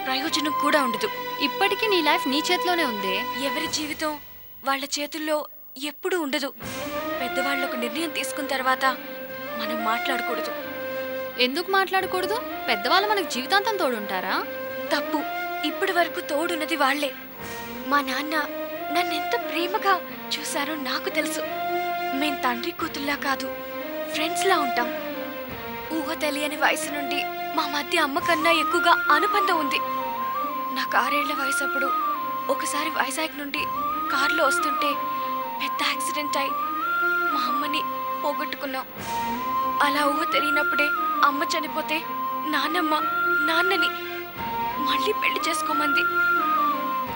ప్రయోజనం కూడా ఉండదు. ఇప్పటికీ నీ లైఫ్ నీ చేతిలోనే ఉంది. ఎవరి జీవితం వాళ్ళ చేతుల్లో ఎప్పుడూ ఉండదు. పెద్దవాళ్ళు ఒక నిర్ణయం తీసుకున్న తర్వాత మనం మాట్లాడకూడదు. ఎందుకు మాట్లాడకూడదు? పెద్దవాళ్ళు మనకు జీవితాంతం తోడుంటారా? తప్పు. ఇప్పటి వరకు తోడున్నది వాళ్లే. మా నాన్న నన్నెంత ప్రేమగా చూశారో నాకు తెలుసు. మేం తండ్రి కూతుల్లా కాదు, ఫ్రెండ్స్లా ఉంటాం. ఊహ తెలియని వయసు నుండి మా మధ్య అమ్మ కన్నా ఎక్కువగా అనుబంధం ఉంది. నాకు 6 ఏళ్ల వయసు అప్పుడు ఒకసారి వైజాగ్ నుండి కారులో వస్తుంటే పెద్ద యాక్సిడెంట్ అయి మా అమ్మని పోగొట్టుకున్నాం. అలా ఊహ తెలియనప్పుడే అమ్మ చనిపోతే నాన్నని మళ్ళీ పెళ్లి చేసుకోమంది.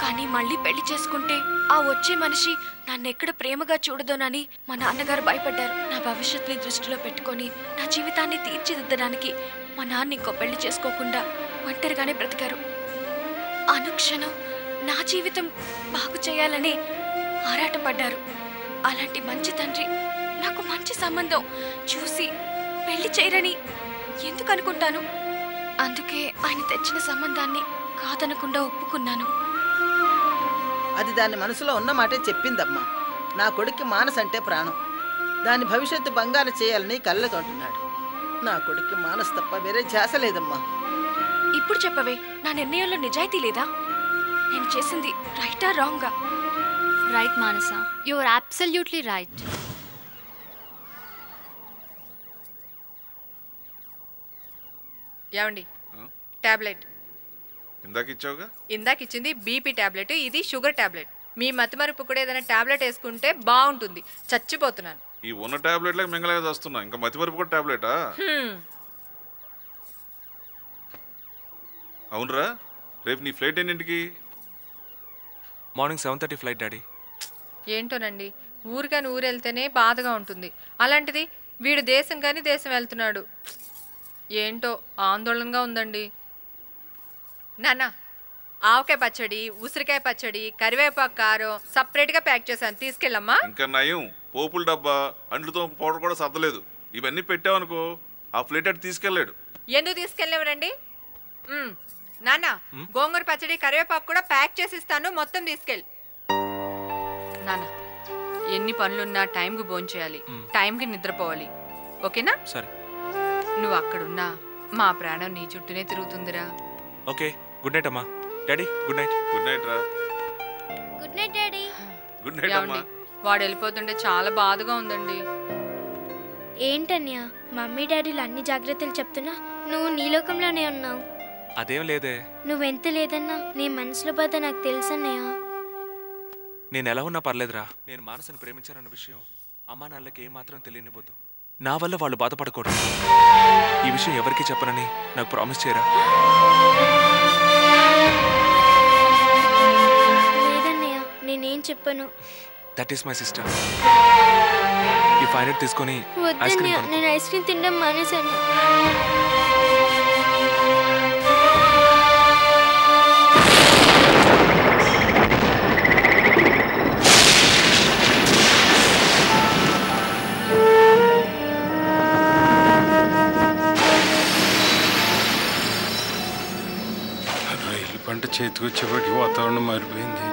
కానీ మళ్ళీ పెళ్లి చేసుకుంటే ఆ వచ్చే మనిషి నన్నెక్కడ ప్రేమగా చూడదోనని మా నాన్నగారు భయపడ్డారు. నా భవిష్యత్తుని దృష్టిలో పెట్టుకొని నా జీవితాన్ని తీర్చిదిద్దడానికి మా నాన్న ఇంకో పెళ్లి చేసుకోకుండా ఒంటరిగానే బ్రతికారు. అనుక్షణం నా జీవితం బాగు చేయాలని ఆరాటపడ్డారు. అలాంటి మంచి తండ్రి నాకు మంచి సంబంధం చూసి పెళ్లి చేయరని ఎందుకు అనుకుంటాను? అందుకే ఆయన తెచ్చిన సంబంధాన్ని కాదనకుండా ఒప్పుకున్నాను. అది దాని మనసులో ఉన్న మాటే చెప్పిందమ్మా. నా కొడుక్కి మానస్ అంటే ప్రాణం. దాని భవిష్యత్తు బంగారు చేయాలని కళ్ళకంటున్నాడు. నా కొడుక్కి మానస్ తప్ప వేరే ధ్యాస లేదమ్మా. ఇప్పుడు చెప్పవే, నా నిర్ణయంలో నిజాయితీ లేదా? నేను చేసింది రైటా రాంగా? Right Manasa, you are absolutely right. ఏమండి టాబ్లెట్ ఇందాక ఇచ్చావుగా? ఇందాక ఇచ్చింది బీపీ టాబ్లెట్, ఇది షుగర్ టాబ్లెట్. మీ మతిమరుపు కూడా ఏదైనా టాబ్లెట్ వేసుకుంటే బాగుంటుంది. చచ్చిపోతున్నాను. ఈ ఉన్న టాబ్లెట్లకు మింగలేక వస్తున్నా, ఇంకా మతిమరుపు కూడా టాబ్లెటా? అవునరా, రేపు నీ ఫ్లైట్ ఎన్నింటికి? Morning 7:30 flight daddy. ఏంటోనండి, ఊరికాని ఊరు వెళ్తేనే బాధగా ఉంటుంది. అలాంటిది వీడు దేశం కానీ దేశం వెళ్తున్నాడు. ఏంటో ఆందోళనగా ఉందండి. నాన్న, ఆవకాయ పచ్చడి, ఉసిరికాయ పచ్చడి, కరివేపాకు కారం సపరేట్గా ప్యాక్ చేశాను, తీసుకెళ్ళమ్మా. ఇంకా నయం, పోపుల డబ్బా, అండ్లతో పౌడర్ కూడా సర్దలేదు. ఇవన్నీ పెట్టావనుకో ఆ ఫ్లైట్ అటు తీసుకెళ్ళాడు. ఎందుకు తీసుకెళ్ళేవారండి? నాన్న, గోంగూర పచ్చడి, కరివేపాకు కూడా ప్యాక్ చేసి ఇస్తాను, మొత్తం తీసుకెళ్ళి. నాన్న, ఎన్ని పనులున్నా టైంకి భోంచేయాలి, టైంకి నిద్రపోవాలి, ఓకేనా? సరే. నువ్వు అక్కడున్నా మా ప్రాణం నీ చుట్టూనే తిరుగుతుందిరా. ఓకే, గుడ్ నైట్ అమ్మా. Daddy good night. Good night రా. Good night daddy. Good night అమ్మా. వాడు వెళ్ళిపోతుంటే చాలా బాధగా ఉందండి. ఏంటన్య, మమ్మీ డాడీలు అన్ని జాగ్రత్తలు చెప్తున్నా నువ్వు నీ లోకంలోనే ఉన్నావు. అదేం లేదే. నువ్వెంత లేదన్నా నీ మనసులో బాధ నాకు తెలుసన్నయ్య. నేను ఎలా ఉన్నా పర్లేదురా. నేను మానసని ప్రేమించానన్న విషయం అమ్మా నాన్నలకి ఏమాత్రం తెలియనివ్వద్దు. నా వల్ల వాళ్ళు బాధపడకూడదు. ఈ విషయం ఎవరికి చెప్పనని నాకు ప్రామిస్ చేయరా. లేదన్నయ్య, నేనేం చెప్పను. That is my sister. ఈ ఫైనట్ తీసుకొని వద్దన్నయ్య, నేను ఐస్ క్రీమ్ తినడం మానేశాను. రైలు పంట చేతికొచ్చేప్పటికి వాతావరణం మారిపోయింది.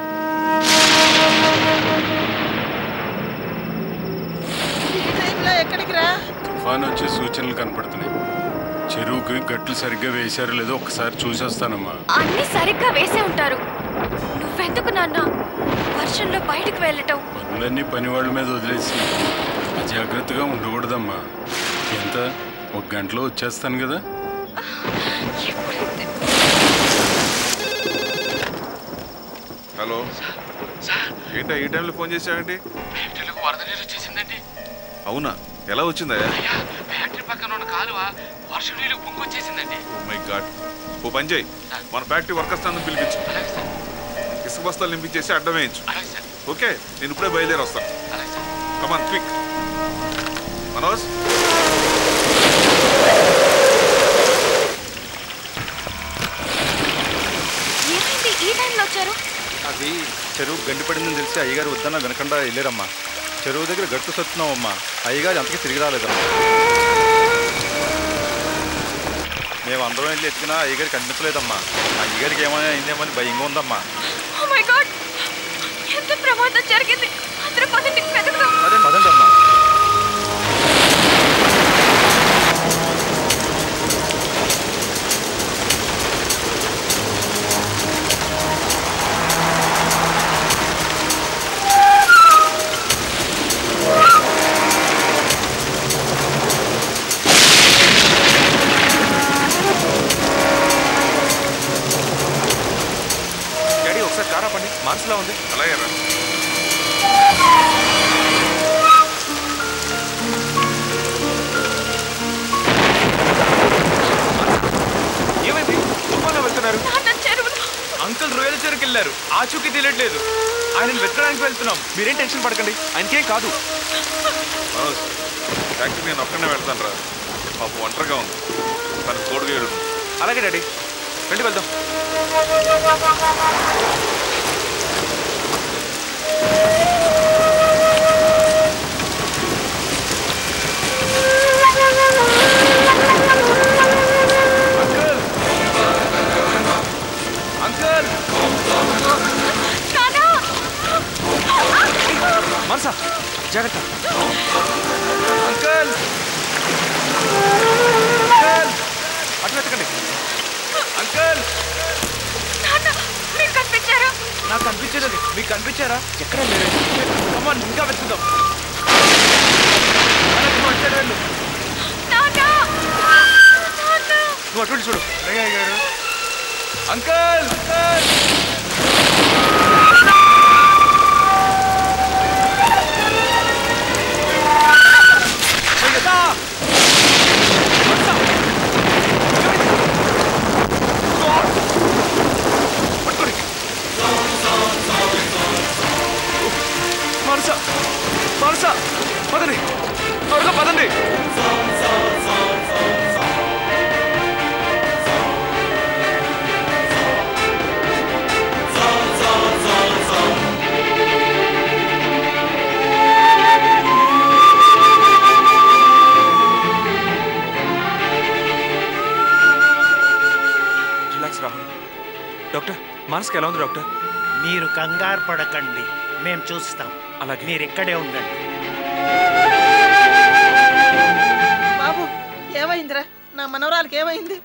ఎక్కడికి రా? తుఫాన్ వచ్చే సూచనలు కనపడుతున్నాయి. చెరువుకి గట్లు సరిగ్గా వేశారో లేదో ఒకసారి చూసేస్తానమ్మా. అన్ని సరిగ్గా వేసే ఉంటారు. నువ్వెందుకు నాన్న వర్షంలో బయటకు వెళ్ళటం? పనులన్నీ పని వాళ్ళ మీద వదిలేసి అజాగ్రత్తగా ఉండకూడదమ్మా. ఎంత 1 గంటలో వచ్చేస్తాను కదా. హలో, ఏంటా ఈ టైంలో ఫోన్ చేసావండి? ఫ్యాక్టరీలకు వరద నీరు వచ్చేసిందండి. అవునా, ఎలా వచ్చిందయ్యా? ఫ్యాక్టరీ పక్కన ఉన్న కాలువ వర్షం నీళ్ళు పొంగొచ్చేసిందండి. ఓ మై గాడ్, ఓ పని చేయి, మన ఫ్యాక్టరీ వర్కర్స్ అందరూ పిలిపించు. ఇసుక బస్తాలు నింపించేసి అడ్డం వేయించు. ఓకే, నేను ఇప్పుడే బయలుదేరి వస్తాను. Come on quick. మనోజ్, ఏమైంది ఈ టైంలో వచ్చారు? అది చెరువు గండిపడిందని తెలిసి అయ్యగారు వద్దన్న వినకుండా వెళ్ళారమ్మా. చెరువు దగ్గర గట్టు సత్తున్నామమ్మా. అయ్యగారు అంతకీ తిరిగి రాలేదమ్మా. మేము అందరం వెళ్ళి ఎత్తుకున్నా అయ్యగారికి కనిపించలేదమ్మా. అయ్యగారికి ఏమైనా అయిందేమని భయంగా ఉందమ్మా. ఓ మై గాడ్, ఎంత ప్రమాదం జరిగింది! అందరూ పదండి, వెతుకుదాం. అదే పదండి అమ్మా. మార్క్స్లా ఉంది. అలాగే రా. ఏమైంది? తుఫాన్లో వెళ్తున్నారు. అంకుల్ రొయ్యల చెరువుకి వెళ్ళారు, ఆచూకీ తెలియట్లేదు. ఆయనను వెతకడానికి వెళ్తున్నాం. మీరేం టెన్షన్ పడకండి, ఆయనకేం కాదు. ఫ్యాక్టరీ నేను ఒక్కడనే వెళ్తాను రా. పాప ఒంటరిగా ఉంది, తనకు తోడుగా. అలాగే డాడీ, రండి వెళ్దాం. మనసా జాగ్రత్త. అంకుల్, అటు వెతకండి. అంకుల్, మీరు కనిపించారా? నాకు కనిపించలేదు, మీకు కనిపించారా? ఎక్కడ లేరు. అమ్మా, ఇంకా వెతుకుదాం. వెళ్ళు. నువ్వు అటువంటి చూడు. గారు అంకుల్, అంకుల్. మనసా, మనసా, పదండి, త్వరగా పదండి. రిలాక్స్ రాహుల్. డాక్టర్, మనసుకి ఎలా ఉంది డాక్టర్? మీరు కంగారు పడకండి, మేము చూస్తాం. అలాగే, మీరు ఇక్కడే ఉండండి. బాబు, ఏమైందిరా? నా మనవరాలకి ఏమైంది?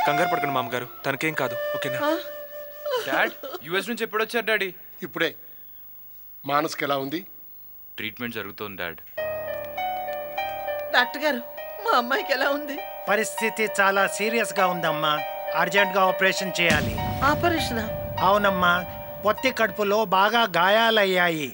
కంగారు పడకండి మామగారు, తనకేం కాదు. ఓకేనా? డాడ్, యుఎస్ నుంచి ఎప్పుడు వచ్చారు డాడీ? ఇప్పుడే. మానస్కి ఎలా ఉంది? ట్రీట్మెంట్ జరుగుతోంది డాడ్. డాక్టర్ గారు, మా అమ్మాయికి ఎలా ఉంది? పరిస్థితి చాలా సీరియస్ గా ఉందమ్మా. అర్జెంట్ గా ఆపరేషన్ చేయాలి. ఆపరేషన్? అవునమ్మా, పొత్తి కడుపులో బాగా గాయాలయ్యాయి.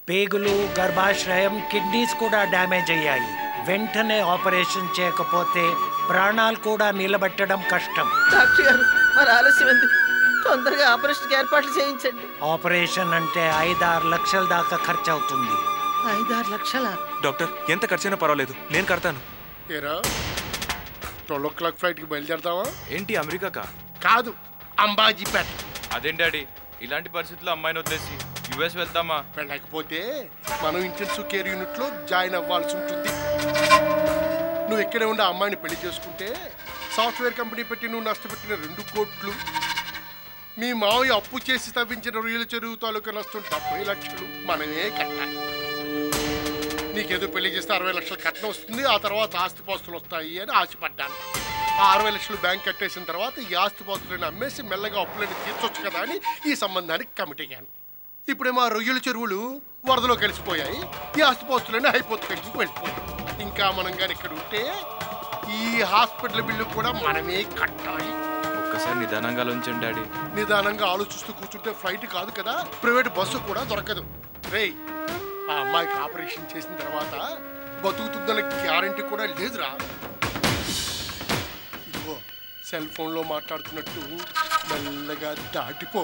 పేగులు, గర్భాశయం, కిడ్నీస్ కూడా డ్యామేజ్ అయ్యాయి. వెంటనే ఆపరేషన్ చేయకపోతే ప్రాణాలు కూడా నిలబెట్టడం కష్టం. డాక్టర్ గారు, మరి ఆలస్యం ఎందుకు? తొందరగా ఆపరేషన్ ఏర్పాట్లు చేయించండి. ఆపరేషన్ అంటే 5-6 లక్షల దాకా ఖర్చు అవుతుంది. 5-6 లక్షలా? డాక్టర్, ఎంత ఖర్చైనా పర్వాలేదు, నేను కడతాను. ఏరా, 12 o'clock ఫ్లైట్కి బయలుదేరతావా? ఏంటి, అమెరికాకా? కాదు, అంబాజీపేట. అదేం డాడీ, ఇలాంటి పరిస్థితుల్లో అమ్మాయిని వదిలేసి యుఎస్ వెళ్తామా? వెళ్ళకపోతే మనం ఇంటెన్సివ్ కేర్ యూనిట్లో జాయిన్ అవ్వాల్సి ఉంటుంది. నువ్వు ఇక్కడే ఉండి ఆ అమ్మాయిని పెళ్లి చేసుకుంటే సాఫ్ట్వేర్ కంపెనీ పెట్టి నువ్వు నష్టపెట్టిన 2 కోట్లు, మీ మావయ్య అప్పు చేసి తవ్వించిన రొయ్యల చెరువు తాలూకా నష్టం 70 లక్షలు మనమే కట్టాలి. నీకేదో పెళ్లి చేస్తే 60 లక్షలు కట్నం వస్తుంది, ఆ తర్వాత ఆస్తిపాస్తులు వస్తాయి అని ఆశపడ్డాను. ఆ 60 లక్షలు బ్యాంక్ కట్టేసిన తర్వాత ఈ ఆస్తిపాస్తులను అమ్మేసి మెల్లగా అప్పులని తీర్చొచ్చు కదా అని ఈ సంబంధానికి కమిటీగాను. ఇప్పుడేమో ఆ రొయ్యల చెరువులు వరదలో కలిసిపోయాయి, ఈ ఆస్తిపాస్తులన్నీ హైపోతెకేషన్కి వెళ్ళిపోయాయి. ఇంకా మనం కానీ ఇక్కడ ఉంటే ఈ హాస్పిటల్ బిల్లు కూడా మనమే కట్టాలి. ఒక్కసారి నిదానంగా ఉంచండి డాడీ. నిదానంగా ఆలోచిస్తూ కూర్చుంటే ఫ్లైట్ కాదు కదా, ప్రైవేట్ బస్సు కూడా దొరకదు. రేయ్, ఆ అమ్మాయికి ఆపరేషన్ చేసిన తర్వాత బతుకుతుందన్న గ్యారంటీ కూడా లేదురా. ఇదిగో సెల్ ఫోన్లో మాట్లాడుతున్నట్టు మెల్లగా దాటిపో.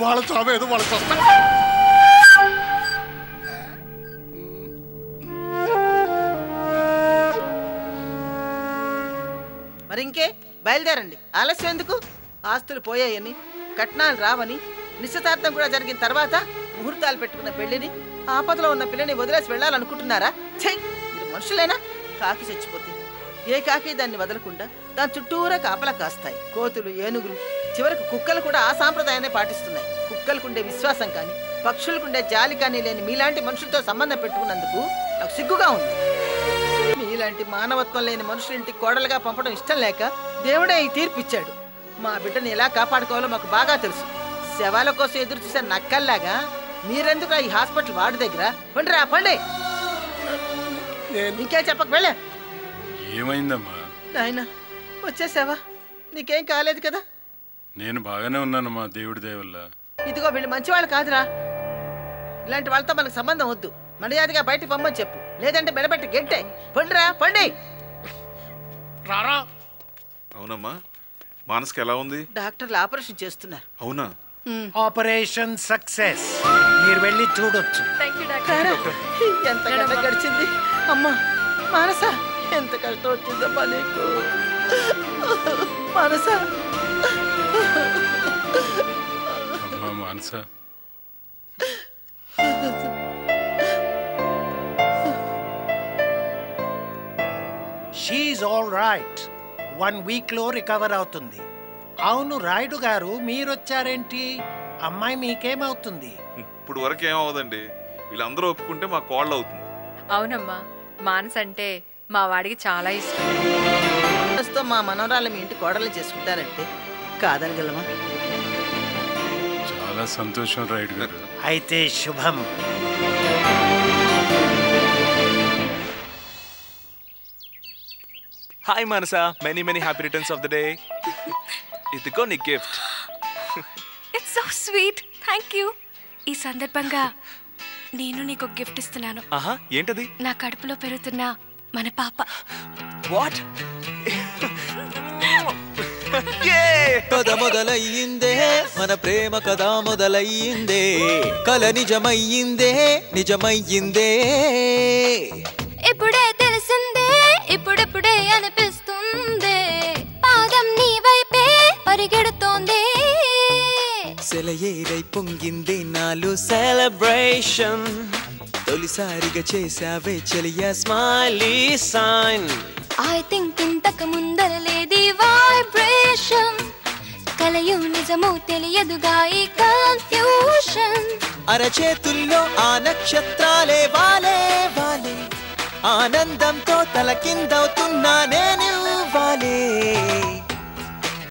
వాళ్ళ చావేదో వాళ్ళకి వస్తా. మరి ఇంకే బయలుదేరండి, ఆలస్యం ఎందుకు? ఆస్తులు పోయాయని, కట్నాలు రావని, నిశ్చితార్థం కూడా జరిగిన తర్వాత ముహూర్తాలు పెట్టుకున్న పెళ్లిని, ఆపదలో ఉన్న పిల్లని వదిలేసి వెళ్ళాలనుకుంటున్నారా? ఛై, మీరు మనుషులేనా? కాకి చచ్చిపోతే ఏ కాకి దాన్ని వదలకుండా దాని చుట్టూరా కాపలా కాస్తాయి. కోతులు, ఏనుగులు, చివరికి కుక్కలు కూడా ఆ సాంప్రదాయాన్ని పాటిస్తున్నాయి. కుక్కలకుండే విశ్వాసం కానీ, పక్షులకుండే జాలి కానీ లేని మీలాంటి మనుషులతో సంబంధం పెట్టుకున్నందుకు నాకు సిగ్గుగా ఉంది. మీలాంటి మానవత్వం లేని మనుషులింటి కోడలుగా పంపడం ఇష్టం లేక దేవుడే ఈ తీర్పు ఇచ్చాడు. మా బిడ్డని ఎలా కాపాడుకోవాలో మాకు బాగా తెలుసు. శవాల కోసం ఎదురు చూసే నక్కల్లాగా మీరెందుకు ఈ హాస్పిటల్ వార్డు దగ్గర పండిరా పండి. ఇంకేం చెప్పక వెళ్ళా. ఏమైందమ్మా? నాయన వచ్చేసావా? నీకేం కాలేదు కదా? నేను బాగానే ఉన్నానమ్మా, దేవుడి దయ వల్ల. ఇదిగో వీళ్ళు మంచివాళ్ళు కాదురా. ఇలాంటి వాళ్ళతో మనకు సంబంధం వద్దు. మర్యాదగా బయట పంపని చెప్పు, లేదంటే బెడబెట్టి గెంటే. పండిరా పండి. రారా. అవునమ్మా, మానస్కి ఎలా ఉంది? డాక్టర్లు ఆపరేషన్ చేస్తున్నారు. అవునా? Operation success. మీరు వెళ్ళి చూడొచ్చు. ఎంత గంట గడిచింది అమ్మా. మానస, ఎంత కష్టం వచ్చిందమ్మా నీకు. మానస, అమ్మా మానస. She all right. 1 వీక్లో రికవర్ అవుతుంది. అవును రాయుడు గారు, మీరొచ్చారేంటి? అమ్మాయి మీకేమవుతుంది? ఇప్పుడు వరకు ఏమవుదండి, వీళ్ళందరూ ఒప్పుకుంటే మా కోళ్ళు అవుతుంది. అవునమ్మా, మానస్ అంటే మా వాడికి చాలా ఇష్టం. ప్రస్తుతం మా మనవరాలు మీ ఇంటి కోడలు చేసుకుంటారంటే కాదనగలమా? చాలా సంతోషం రాయుడు గారు. అయితే శుభం. Hi Manasa, many many happy returns of the day. ఇదిగో నీ gift. It's so sweet, thank you. ఈ సందర్భంగా నేను నీకు ఒక గిఫ్ట్ ఇస్తున్నాను. ఆహా, ఏంటది? నా కడుపులో పెరుగుతున్న మన పాప. వాట్? కథ మొదలయ్యిందే, మన ప్రేమ కథ మొదలయ్యిందే, కల నిజమయ్యిందే, నిజమయ్యిందే. ఇప్పుడే తెలిసిందే, ఇప్పుడిప్పుడే అనిపిస్తుంది, పాదం నీ వైపే పరిగెడుతోంది. సెలయేరై పొంగింది నాలో సెలబ్రేషన్, తొలిసారిగా చేసావే చెలియా స్మైలీ సైన్. ఐ థింక్ ఇంతకు ముందర లేది వైబ్రేషన్, కలయు నిజమో తెలియదుగా ఈ కన్ఫ్యూషన్. అరచేతుల్లో ఆ నక్షత్రాలే వాలే వాలే, ఆనందంతో తలకిందవుతున్నా నేను.